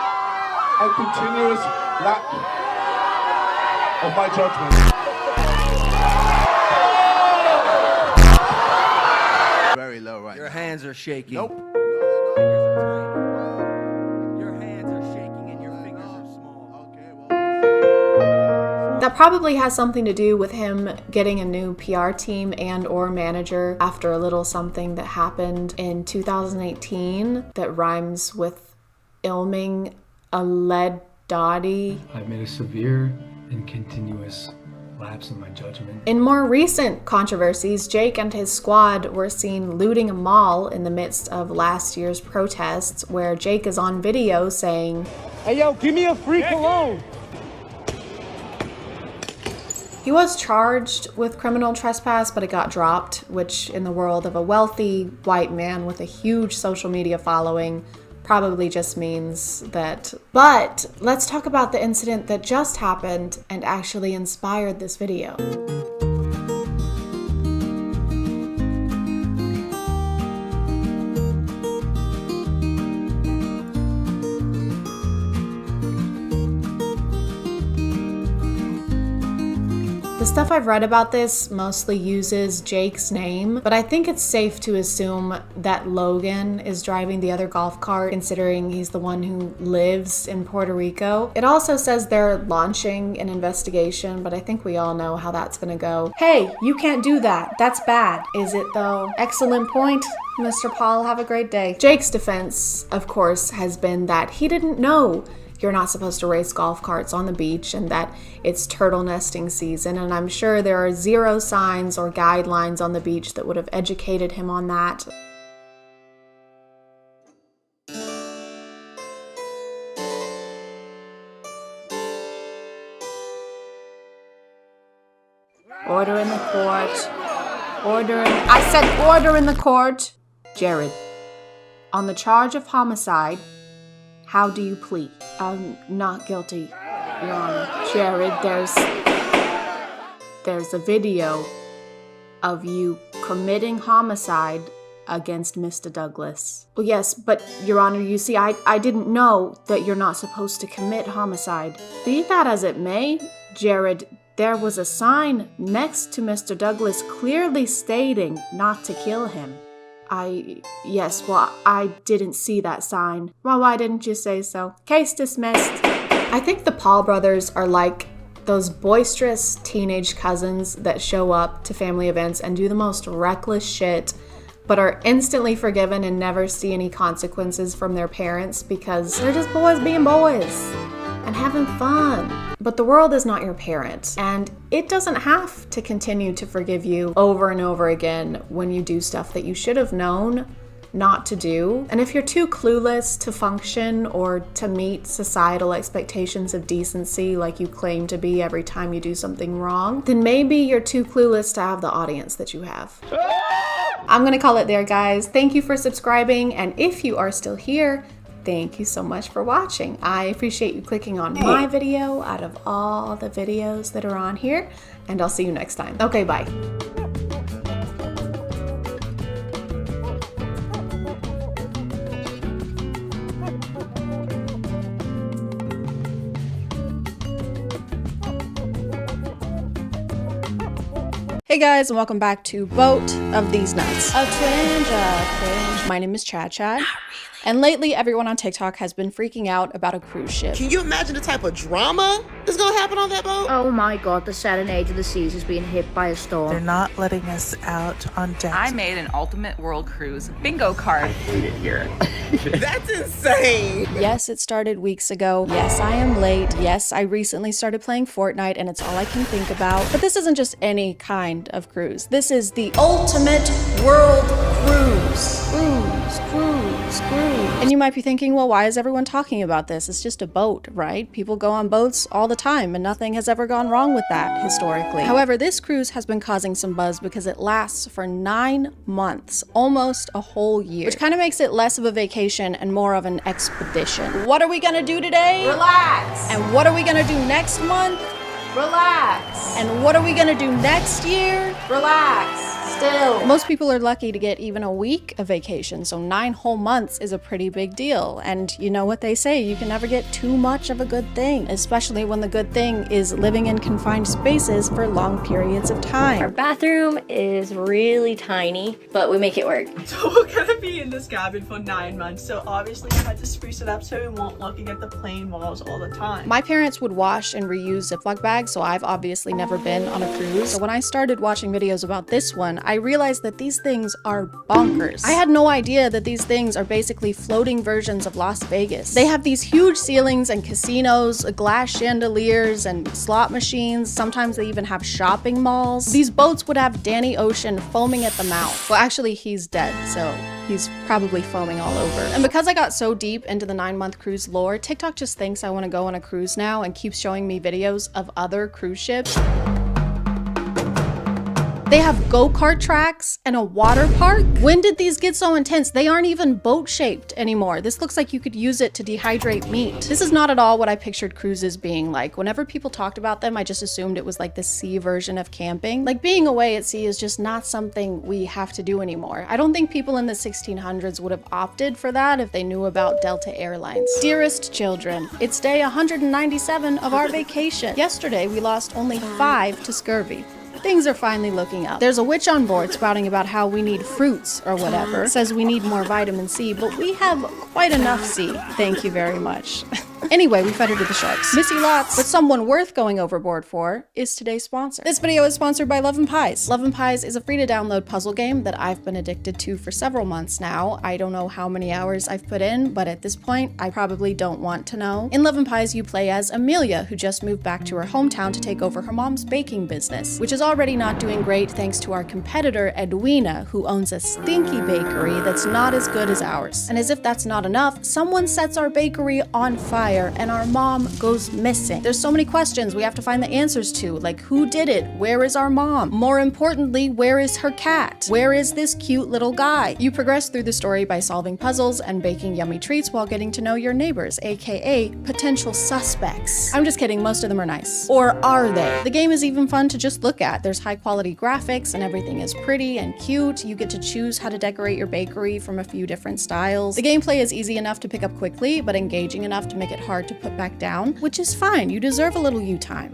and continuous lack of my judgment. Very low right Your hands are shaking. Nope. That probably has something to do with him getting a new PR team and or manager after a little something that happened in 2018 that rhymes with ilming a lead dotty. I've made a severe and continuous lapse in my judgment. In more recent controversies, Jake and his squad were seen looting a mall in the midst of last year's protests, where Jake is on video saying, "Hey yo, give me a free cologne." He was charged with criminal trespass, but it got dropped, which in the world of a wealthy white man with a huge social media following probably just means that. But let's talk about the incident that just happened and actually inspired this video. The stuff I've read about this mostly uses Jake's name, but I think it's safe to assume that Logan is driving the other golf cart, considering he's the one who lives in Puerto Rico. It also says they're launching an investigation, but I think we all know how that's gonna go. Hey, you can't do that. That's bad. Is it though? Excellent point, Mr. Paul. Have a great day. Jake's defense, of course, has been that he didn't know you're not supposed to race golf carts on the beach and that it's turtle nesting season, and I'm sure there are 0 signs or guidelines on the beach that would have educated him on that. Order in the court. I said order in the court. Jared, on the charge of homicide, how do you plead? I'm not guilty, Your Honor. Jared, there's a video of you committing homicide against Mr. Douglas. Well, yes, but Your Honor, you see, I didn't know that you're not supposed to commit homicide. Be that as it may, Jared, there was a sign next to Mr. Douglas clearly stating not to kill him. Yes, well, I didn't see that sign. Well, why didn't you say so? Case dismissed. I think the Paul brothers are like those boisterous teenage cousins that show up to family events and do the most reckless shit, but are instantly forgiven and never see any consequences from their parents because they're just boys being boys and having fun. But the world is not your parent, and it doesn't have to continue to forgive you over and over again when you do stuff that you should have known not to do. And if you're too clueless to function or to meet societal expectations of decency like you claim to be every time you do something wrong, then maybe you're too clueless to have the audience that you have. I'm gonna call it there, guys. Thank you for subscribing, and if you are still here, thank you so much for watching. I appreciate you clicking on my video out of all the videos that are on here, and I'll see you next time. Okay, bye. Hey guys, and welcome back to Boat of These Nuts. A twinge, a cringe. My name is ChadChad. And lately, everyone on TikTok has been freaking out about a cruise ship. Can you imagine the type of drama that's gonna happen on that boat? Oh my god, the Saturn Age of the Seas is being hit by a storm. They're not letting us out on deck. I made an ultimate world cruise bingo card. I hate it here. That's insane. Yes, it started weeks ago. Yes, I am late. Yes, I recently started playing Fortnite and it's all I can think about. But this isn't just any kind of cruise. This is the ultimate world cruise. Cruise. And you might be thinking, well, why is everyone talking about this? It's just a boat, right? People go on boats all the time and nothing has ever gone wrong with that historically. However, this cruise has been causing some buzz because it lasts for 9 months, almost a whole year, which kind of makes it less of a vacation and more of an expedition. What are we gonna do today? Relax. And what are we gonna do next month? Relax. And what are we gonna do next year? Relax. Still. Most people are lucky to get even a week of vacation, so 9 whole months is a pretty big deal. And you know what they say, you can never get too much of a good thing, especially when the good thing is living in confined spaces for long periods of time. Our bathroom is really tiny, but we make it work. So we're gonna be in this cabin for 9 months, so obviously we had to spruce it up so we won't looking at the plain walls all the time. My parents would wash and reuse Ziploc bags, so I've obviously never been on a cruise. So when I started watching videos about this one, I realized that these things are bonkers. I had no idea that these things are basically floating versions of Las Vegas. They have these huge ceilings and casinos, glass chandeliers and slot machines. Sometimes they even have shopping malls. These boats would have Danny Ocean foaming at the mouth. Well, actually, he's dead, so he's probably foaming all over. And because I got so deep into the 9-month cruise lore, TikTok just thinks I want to go on a cruise now and keeps showing me videos of other cruise ships. They have go-kart tracks and a water park. When did these get so intense? They aren't even boat-shaped anymore. This looks like you could use it to dehydrate meat. This is not at all what I pictured cruises being like. Whenever people talked about them, I just assumed it was like the sea version of camping. Like being away at sea is just not something we have to do anymore. I don't think people in the 1600s would have opted for that if they knew about Delta Airlines. Dearest children, it's day 197 of our vacation. Yesterday, we lost only 5 to scurvy. Things are finally looking up. There's a witch on board spouting about how we need fruits or whatever. Says we need more vitamin C, but we have quite enough C. Thank you very much. Anyway, we fed her to the sharks. Missy Lots, but someone worth going overboard for, is today's sponsor. This video is sponsored by Love 'n Pies. Love 'n Pies is a free-to-download puzzle game that I've been addicted to for several months now. I don't know how many hours I've put in, but at this point, I probably don't want to know. In Love 'n Pies, you play as Amelia, who just moved back to her hometown to take over her mom's baking business, which is already not doing great thanks to our competitor, Edwina, who owns a stinky bakery that's not as good as ours. And as if that's not enough, someone sets our bakery on fire and our mom goes missing. There's so many questions we have to find the answers to, like who did it? Where is our mom? More importantly, where is her cat? Where is this cute little guy? You progress through the story by solving puzzles and baking yummy treats while getting to know your neighbors, aka potential suspects. I'm just kidding, most of them are nice. Or are they? The game is even fun to just look at. There's high quality graphics and everything is pretty and cute. You get to choose how to decorate your bakery from a few different styles. The gameplay is easy enough to pick up quickly, but engaging enough to make it hard to put back down, which is fine. You deserve a little you time.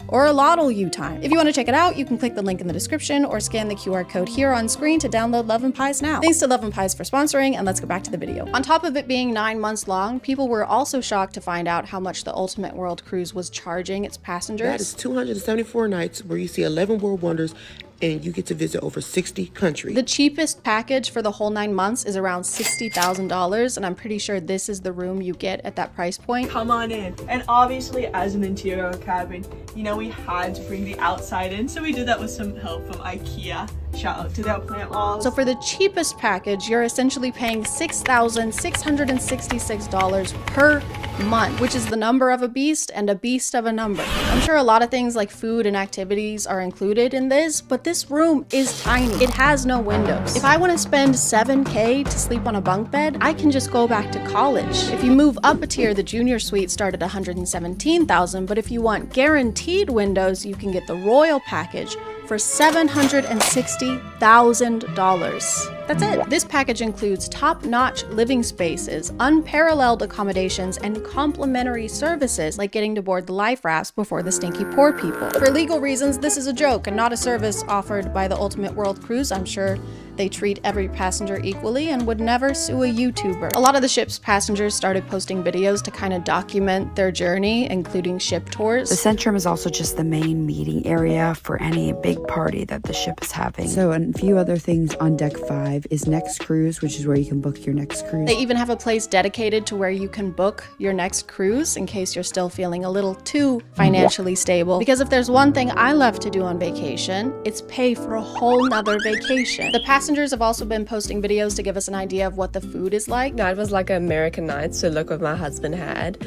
Or a lot of you time. If you want to check it out, you can click the link in the description or scan the QR code here on screen to download Love 'n Pies now. Thanks to Love 'n Pies for sponsoring, and let's get back to the video. On top of it being 9 months long, people were also shocked to find out how much the Ultimate World Cruise was charging its passengers. That is 274 nights where you see 11 world wonders and you get to visit over 60 countries. The cheapest package for the whole 9 months is around $60,000, and I'm pretty sure this is the room you get at that price point. Come on in. And obviously, as an interior cabin, you know, we had to bring the outside in, so we did that with some help from IKEA. Shout out to their plant walls. So for the cheapest package, you're essentially paying $6,666 per month, which is the number of a beast and a beast of a number. I'm sure a lot of things like food and activities are included in this, but this room is tiny. It has no windows. If I want to spend $7K to sleep on a bunk bed, I can just go back to college. If you move up a tier, the junior suite start at $117,000, but if you want guaranteed windows, you can get the royal package for $760,000. That's it. This package includes top-notch living spaces, unparalleled accommodations, and complimentary services like getting to board the life rafts before the stinky poor people. For legal reasons, this is a joke and not a service offered by the Ultimate World Cruise. I'm sure they treat every passenger equally and would never sue a YouTuber. A lot of the ship's passengers started posting videos to kind of document their journey, including ship tours. The Centrum is also just the main meeting area for any big party that the ship is having. So, and a few other things on Deck 5 is Next Cruise, which is where you can book your next cruise. They even have a place dedicated to where you can book your next cruise in case you're still feeling a little too financially stable. Because if there's one thing I love to do on vacation, it's pay for a whole nother vacation. The passengers have also been posting videos to give us an idea of what the food is like. That was like American Nights, so look what my husband had.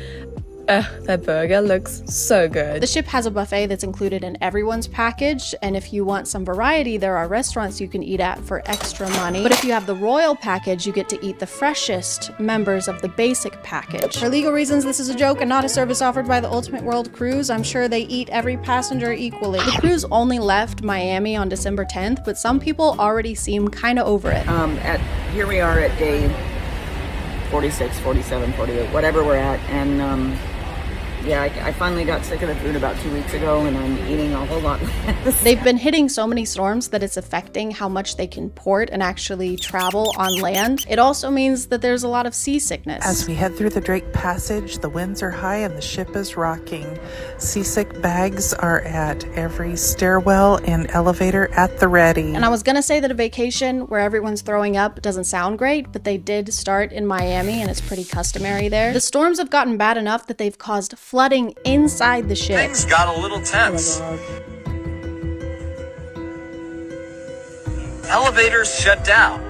That burger looks so good. The ship has a buffet that's included in everyone's package, and if you want some variety, there are restaurants you can eat at for extra money. But if you have the royal package, you get to eat the freshest members of the basic package. For legal reasons, this is a joke and not a service offered by the Ultimate World Cruise. I'm sure they eat every passenger equally. The cruise only left Miami on December 10th, but some people already seem kind of over it. Here we are at day 46, 47, 48, whatever we're at, and yeah, I finally got sick of the food about 2 weeks ago, and I'm eating a whole lot less. They've been hitting so many storms that it's affecting how much they can port and actually travel on land. It also means that there's a lot of seasickness. As we head through the Drake Passage, the winds are high and the ship is rocking. Seasick bags are at every stairwell and elevator at the ready. And I was gonna say that a vacation where everyone's throwing up doesn't sound great, but they did start in Miami, and it's pretty customary there. The storms have gotten bad enough that they've caused flooding inside the ship. Things got a little tense. Elevators shut down.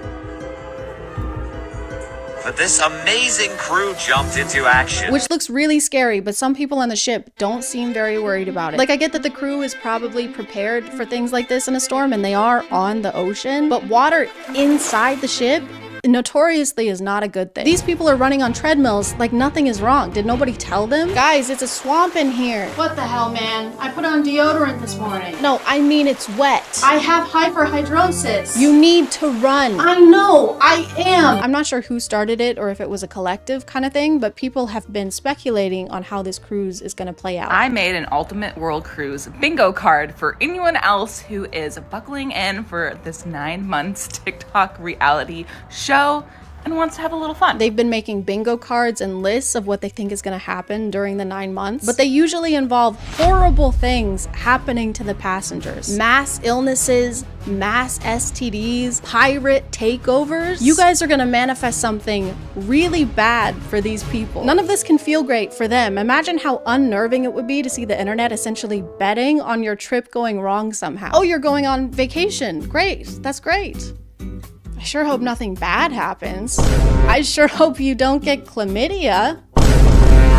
But this amazing crew jumped into action. Which looks really scary, but some people on the ship don't seem very worried about it. Like, I get that the crew is probably prepared for things like this in a storm, and they are on the ocean, but water inside the ship notoriously is not a good thing. These people are running on treadmills like nothing is wrong. Did nobody tell them? Guys, it's a swamp in here. What the hell, man? I put on deodorant this morning. No, I mean it's wet. I have hyperhidrosis. You need to run. I know, I am. I'm not sure who started it or if it was a collective kind of thing, but people have been speculating on how this cruise is gonna play out. I made an Ultimate World Cruise bingo card for anyone else who is buckling in for this 9 months TikTok reality show and wants to have a little fun. They've been making bingo cards and lists of what they think is going to happen during the 9 months, but they usually involve horrible things happening to the passengers. Mass illnesses, mass STDs, pirate takeovers. You guys are going to manifest something really bad for these people. None of this can feel great for them. Imagine how unnerving it would be to see the internet essentially betting on your trip going wrong somehow. Oh, you're going on vacation. Great. That's great. I sure hope nothing bad happens. I sure hope you don't get chlamydia.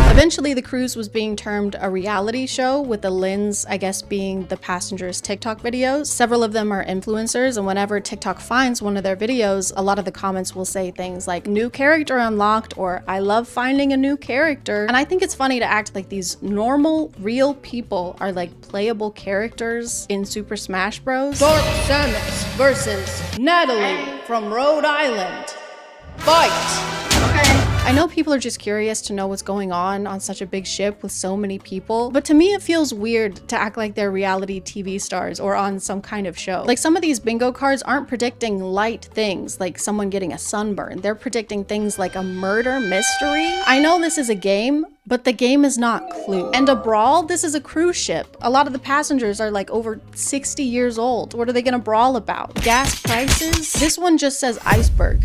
Eventually, the cruise was being termed a reality show, with the lens, I guess, being the passengers' TikTok videos. Several of them are influencers, and whenever TikTok finds one of their videos, a lot of the comments will say things like, "New character unlocked," or "I love finding a new character." And I think it's funny to act like these normal, real people are like playable characters in Super Smash Bros. Dark Samus versus Natalie from Rhode Island. Fight! I know people are just curious to know what's going on such a big ship with so many people, but to me it feels weird to act like they're reality TV stars or on some kind of show. Like, some of these bingo cards aren't predicting light things like someone getting a sunburn. They're predicting things like a murder mystery. I know this is a game, but the game is not Clue. And a brawl? This is a cruise ship. A lot of the passengers are like over 60 years old. What are they gonna brawl about? Gas prices? This one just says iceberg.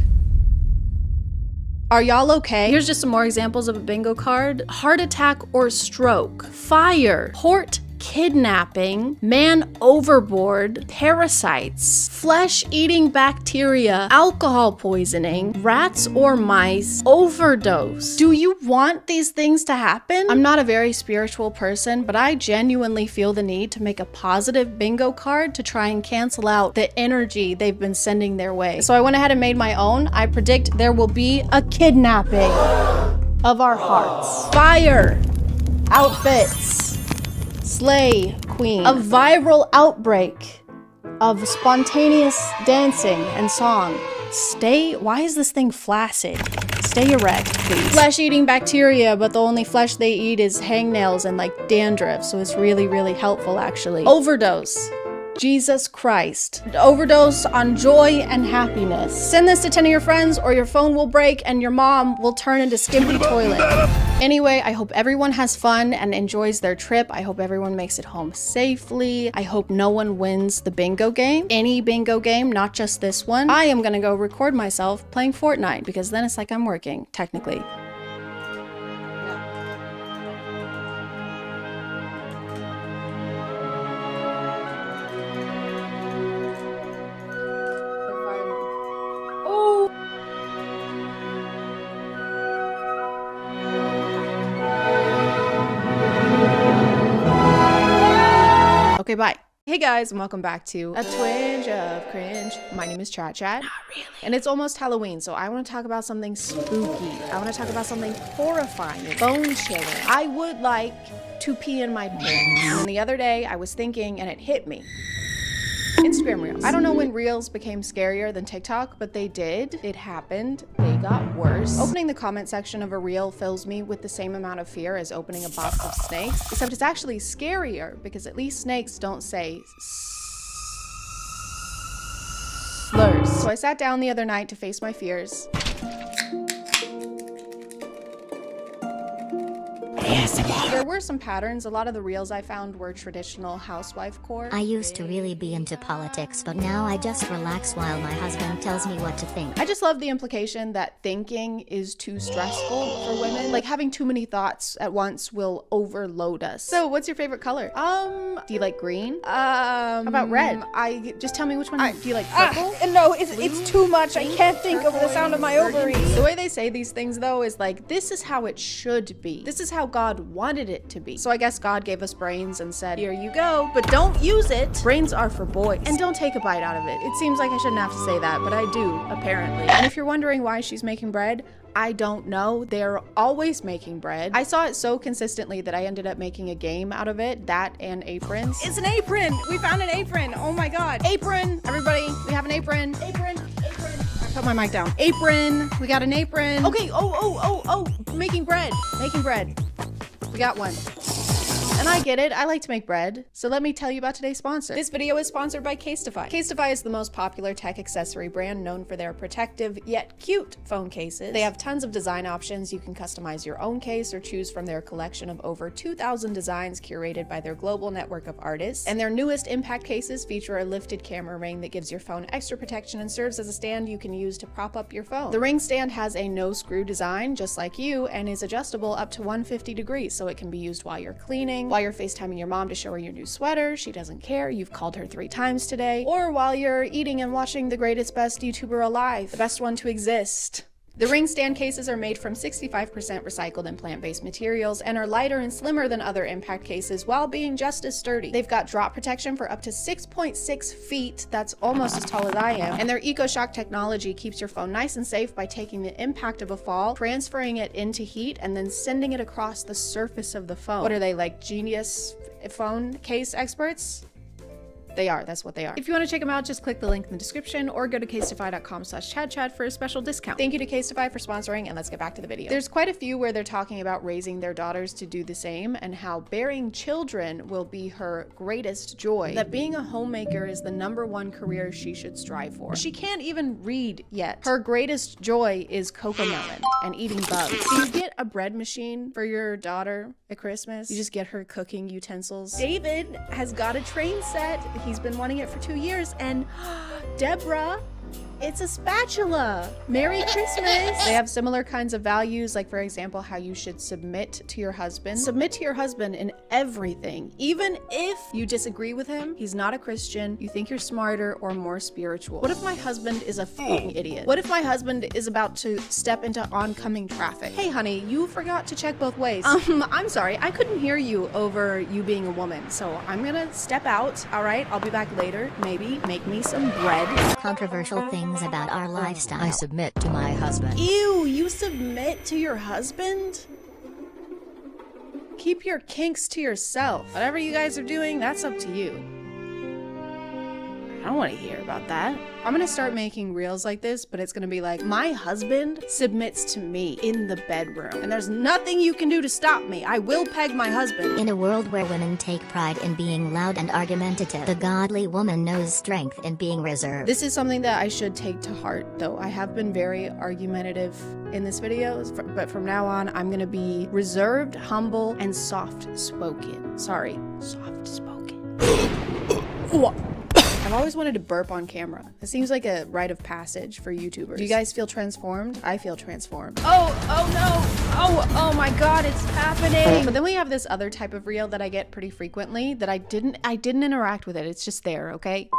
Are y'all okay? Here's just some more examples of a bingo card. Heart attack or stroke. Fire. Port kidnapping. Man overboard. Parasites. Flesh-eating bacteria. Alcohol poisoning. Rats or mice. Overdose. Do you want these things to happen? I'm not a very spiritual person, but I genuinely feel the need to make a positive bingo card to try and cancel out the energy they've been sending their way. So I went ahead and made my own. I predict there will be a kidnapping of our hearts. Fire. Outfits. Slay queen. A viral outbreak of spontaneous dancing and song. Why is this thing flaccid? Stay erect, please. Flesh-eating bacteria, but the only flesh they eat is hangnails and like dandruff, so it's really, really helpful actually. Overdose. Jesus Christ. Overdose on joy and happiness. Send this to 10 of your friends or your phone will break and your mom will turn into Skimpy Toilet. Anyway, I hope everyone has fun and enjoys their trip. I hope everyone makes it home safely. I hope no one wins the bingo game. Any bingo game, not just this one. I am gonna go record myself playing Fortnite because then it's like I'm working, technically. Okay, bye. Hey guys, and welcome back to A Twinge of Cringe. My name is ChadChad. Not really. And it's almost Halloween, so I want to talk about something spooky. I want to talk about something horrifying, bone-chilling. I would like to pee in my pants. And the other day, I was thinking, and it hit me. Instagram Reels. I don't know when Reels became scarier than TikTok, but they did. It happened. They got worse. Opening the comment section of a Reel fills me with the same amount of fear as opening a box of snakes, except it's actually scarier because at least snakes don't say slurs. So I sat down the other night to face my fears. There were some patterns. A lot of the reels I found were traditional housewife core. I used to really be into politics, but now I just relax while my husband tells me what to think. I just love the implication that thinking is too stressful for women. Like having too many thoughts at once will overload us. So what's your favorite color? Do you like green? How about red? Just tell me which one. Do you like purple? No, it's too much. I can't think over the sound of my ovaries. The way they say these things though is like, this is how it should be. This is how God wanted it to be. So I guess God gave us brains and said, here you go, but don't use it. Brains are for boys. And don't take a bite out of it. It seems like I shouldn't have to say that, but I do, apparently. And if you're wondering why she's making bread, I don't know. They're always making bread. I saw it so consistently that I ended up making a game out of it, that and aprons. It's an apron! We found an apron! Oh my god. Apron! Everybody, we have an apron. Apron, apron. I put my mic down. Apron! We got an apron. Okay, oh, making bread. Making bread. We got one. And I get it, I like to make bread. So let me tell you about today's sponsor. This video is sponsored by Casetify. Casetify is the most popular tech accessory brand known for their protective yet cute phone cases. They have tons of design options. You can customize your own case or choose from their collection of over 2,000 designs curated by their global network of artists. And their newest impact cases feature a lifted camera ring that gives your phone extra protection and serves as a stand you can use to prop up your phone. The ring stand has a no screw design, just like you, and is adjustable up to 150 degrees, so it can be used while you're cleaning, while you're FaceTiming your mom to show her your new sweater, she doesn't care, you've called her 3 times today, or while you're eating and watching the greatest, best YouTuber alive, the best one to exist. The ring stand cases are made from 65% recycled and plant-based materials and are lighter and slimmer than other impact cases while being just as sturdy. They've got drop protection for up to 6.6 feet, that's almost as tall as I am, and their EcoShock technology keeps your phone nice and safe by taking the impact of a fall, transferring it into heat, and then sending it across the surface of the phone. What are they, like genius phone case experts? They are, that's what they are. If you want to check them out, just click the link in the description or go to casetify.com/ChadChad for a special discount. Thank you to Casetify for sponsoring, and let's get back to the video. There's quite a few where they're talking about raising their daughters to do the same and how bearing children will be her greatest joy. That being a homemaker is the #1 career she should strive for. She can't even read yet. Her greatest joy is cocomelon and eating bugs. So you get a bread machine for your daughter at Christmas. You just get her cooking utensils. David has got a train set. He's been wanting it for 2 years, and Deborah, it's a spatula. Merry Christmas. They have similar kinds of values, like for example, how you should submit to your husband. Submit to your husband in everything, even if you disagree with him, he's not a Christian, you think you're smarter or more spiritual. What if my husband is a f***ing idiot? What if my husband is about to step into oncoming traffic? Hey honey, you forgot to check both ways. I'm sorry, I couldn't hear you over you being a woman, so I'm gonna step out, all right? I'll be back later, maybe make me some bread. Controversial things about our lifestyle. I submit to my husband. Ew, you submit to your husband? Keep your kinks to yourself. Whatever you guys are doing, that's up to you. I don't want to hear about that. I'm gonna start making reels like this, but it's gonna be like, my husband submits to me in the bedroom, and there's nothing you can do to stop me. I will peg my husband. In a world where women take pride in being loud and argumentative, the godly woman knows strength in being reserved. This is something that I should take to heart, though. I have been very argumentative in this video, but from now on, I'm gonna be reserved, humble, and soft-spoken. Sorry, soft-spoken. I've always wanted to burp on camera. It seems like a rite of passage for YouTubers. Do you guys feel transformed? I feel transformed. Oh no! Oh my god, it's happening! But then we have this other type of reel that I get pretty frequently that I didn't interact with it. It's just there, okay?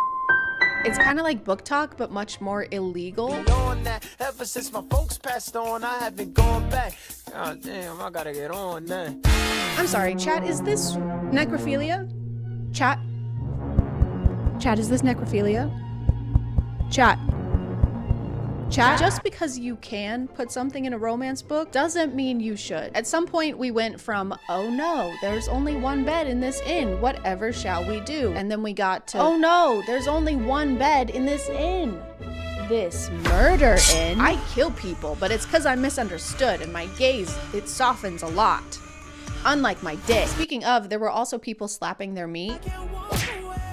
It's kind of like book talk, but much more illegal. Ever since my folks passed on, I haven't gone back. God damn, I gotta get on that. I'm sorry, chat, is this necrophilia? Chat, is this necrophilia? Chat. Just because you can put something in a romance book doesn't mean you should. At some point we went from, oh no, there's only one bed in this inn, whatever shall we do? And then we got to, oh no, there's only one bed in this inn. This murder inn. I kill people, but it's because I'm misunderstood and my gaze, it softens a lot. Unlike my dick. Speaking of, there were also people slapping their meat.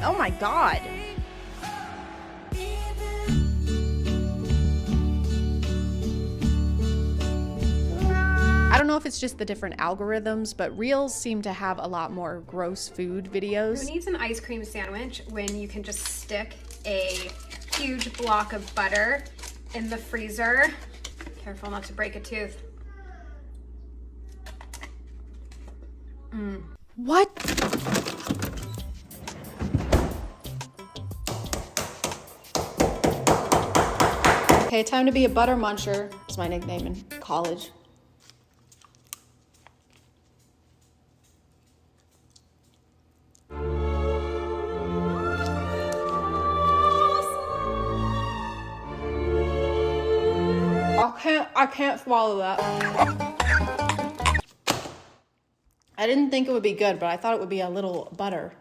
Oh my god. I don't know if it's just the different algorithms, but Reels seem to have a lot more gross food videos. Who needs an ice cream sandwich when you can just stick a huge block of butter in the freezer? Careful not to break a tooth. What? Okay, time to be a butter muncher. It's my nickname in college. I can't swallow that. I didn't think it would be good, but I thought it would be a little butter.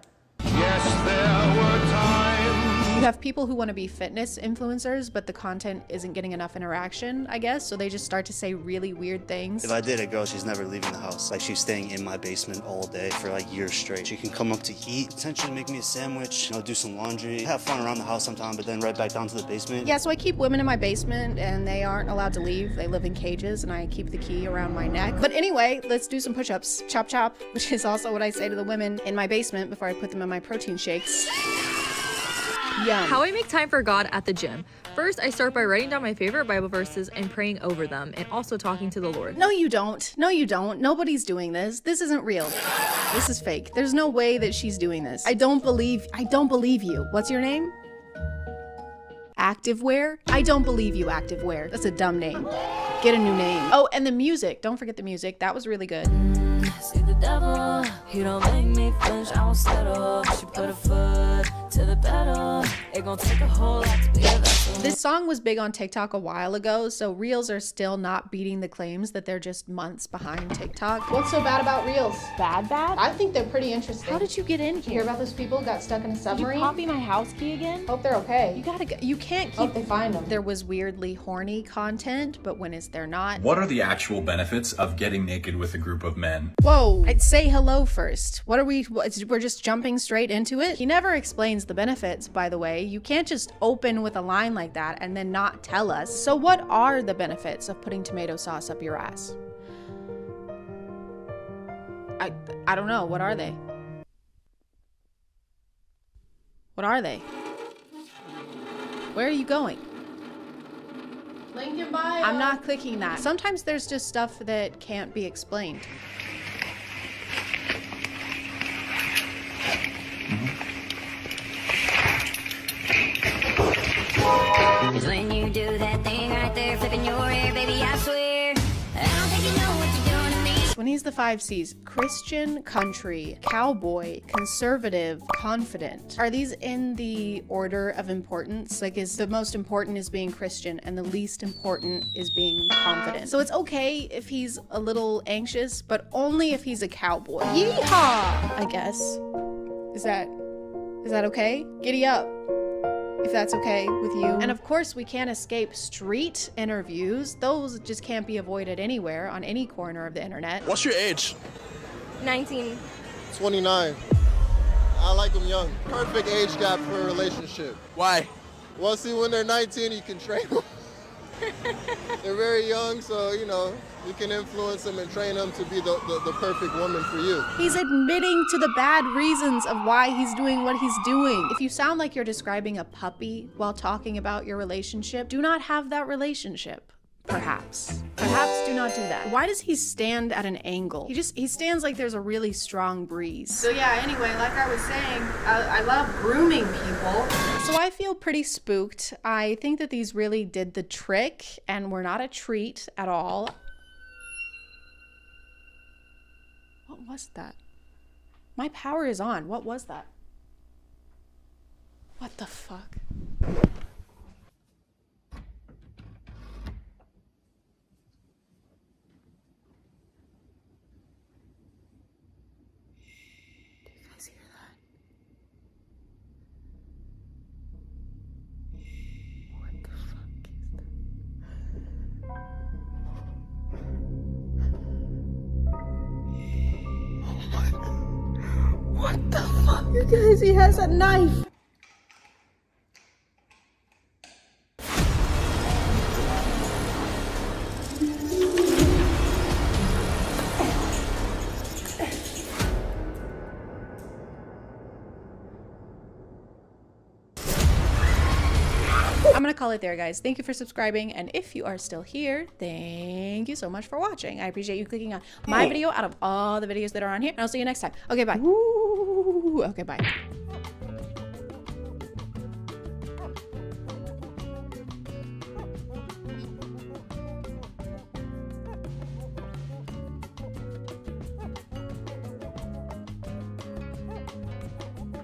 Yes, there were times. You have people who want to be fitness influencers, but the content isn't getting enough interaction, I guess, so they just start to say really weird things. If I date a girl, she's never leaving the house. Like, she's staying in my basement all day for like years straight. She can come up to eat, potentially make me a sandwich, do some laundry, have fun around the house sometime, but then right back down to the basement. Yeah, so I keep women in my basement and they aren't allowed to leave. They live in cages and I keep the key around my neck. But anyway, let's do some push-ups. Chop chop, which is also what I say to the women in my basement before I put them in my protein shakes. Yum. How I make time for God at the gym. First, I start by writing down my favorite Bible verses and praying over them, and also talking to the Lord. No, you don't. No, you don't. Nobody's doing this. This isn't real. This is fake. There's no way that she's doing this. I don't believe you. What's your name? Activewear? I don't believe you, Activewear. That's a dumb name. Get a new name. Oh, and the music. Don't forget the music. That was really good. See the devil, he don't make me flinch, I won't settle. She put her foot to the pedal. It gon' take a whole lot to be a vessel. This song was big on TikTok a while ago, so Reels are still not beating the claims that they're just months behind TikTok. What's so bad about Reels? Bad? I think they're pretty interesting. How did you get in here? Did you hear about those people who got stuck in a submarine? Did you copy my house key again? Hope they're okay. You gotta go. You can't keep. Hope they find them. There was weirdly horny content, but when is there not? What are the actual benefits of getting naked with a group of men? Whoa, I'd say hello first. What are we, we're just jumping straight into it? He never explains the benefits, by the way. You can't just open with a line like that and then not tell us. So what are the benefits of putting tomato sauce up your ass? I don't know. What are they? What are they? Where are you going? Link in bio. I'm not clicking that. Sometimes there's just stuff that can't be explained. Cause when you do that thing right there, flipping your hair, baby, I swear, I don't think you know what you're doing to me. When he's the 5 C's: Christian, country, cowboy, conservative, confident. Are these in the order of importance? Like, is the most important is being Christian and the least important is being confident? So it's okay if he's a little anxious, but only if he's a cowboy. Yeehaw! I guess. Is that okay? Giddy up. if that's okay with you. And of course, we can't escape street interviews. Those just can't be avoided anywhere on any corner of the internet. What's your age? 19. 29. I like them young. Perfect age gap for a relationship. Why? Well, see, when they're 19, you can train them. They're very young, so, you know, you can influence them and train them to be the perfect woman for you. He's admitting to the bad reasons of why he's doing what he's doing. If you sound like you're describing a puppy while talking about your relationship, do not have that relationship. Perhaps. Perhaps do not do that. Why does he stand at an angle? He stands like there's a really strong breeze. So yeah, anyway, like I was saying, I love grooming people. So I feel pretty spooked. I think that these really did the trick and were not a treat at all. What was that? My power is on. What was that? What the fuck? What the fuck? You guys, he has a knife. I'm gonna call it there, guys. Thank you for subscribing, and if you are still here, thank you so much for watching. I appreciate you clicking on my video out of all the videos that are on here, and I'll see you next time. Okay, bye. Ooh, okay, bye.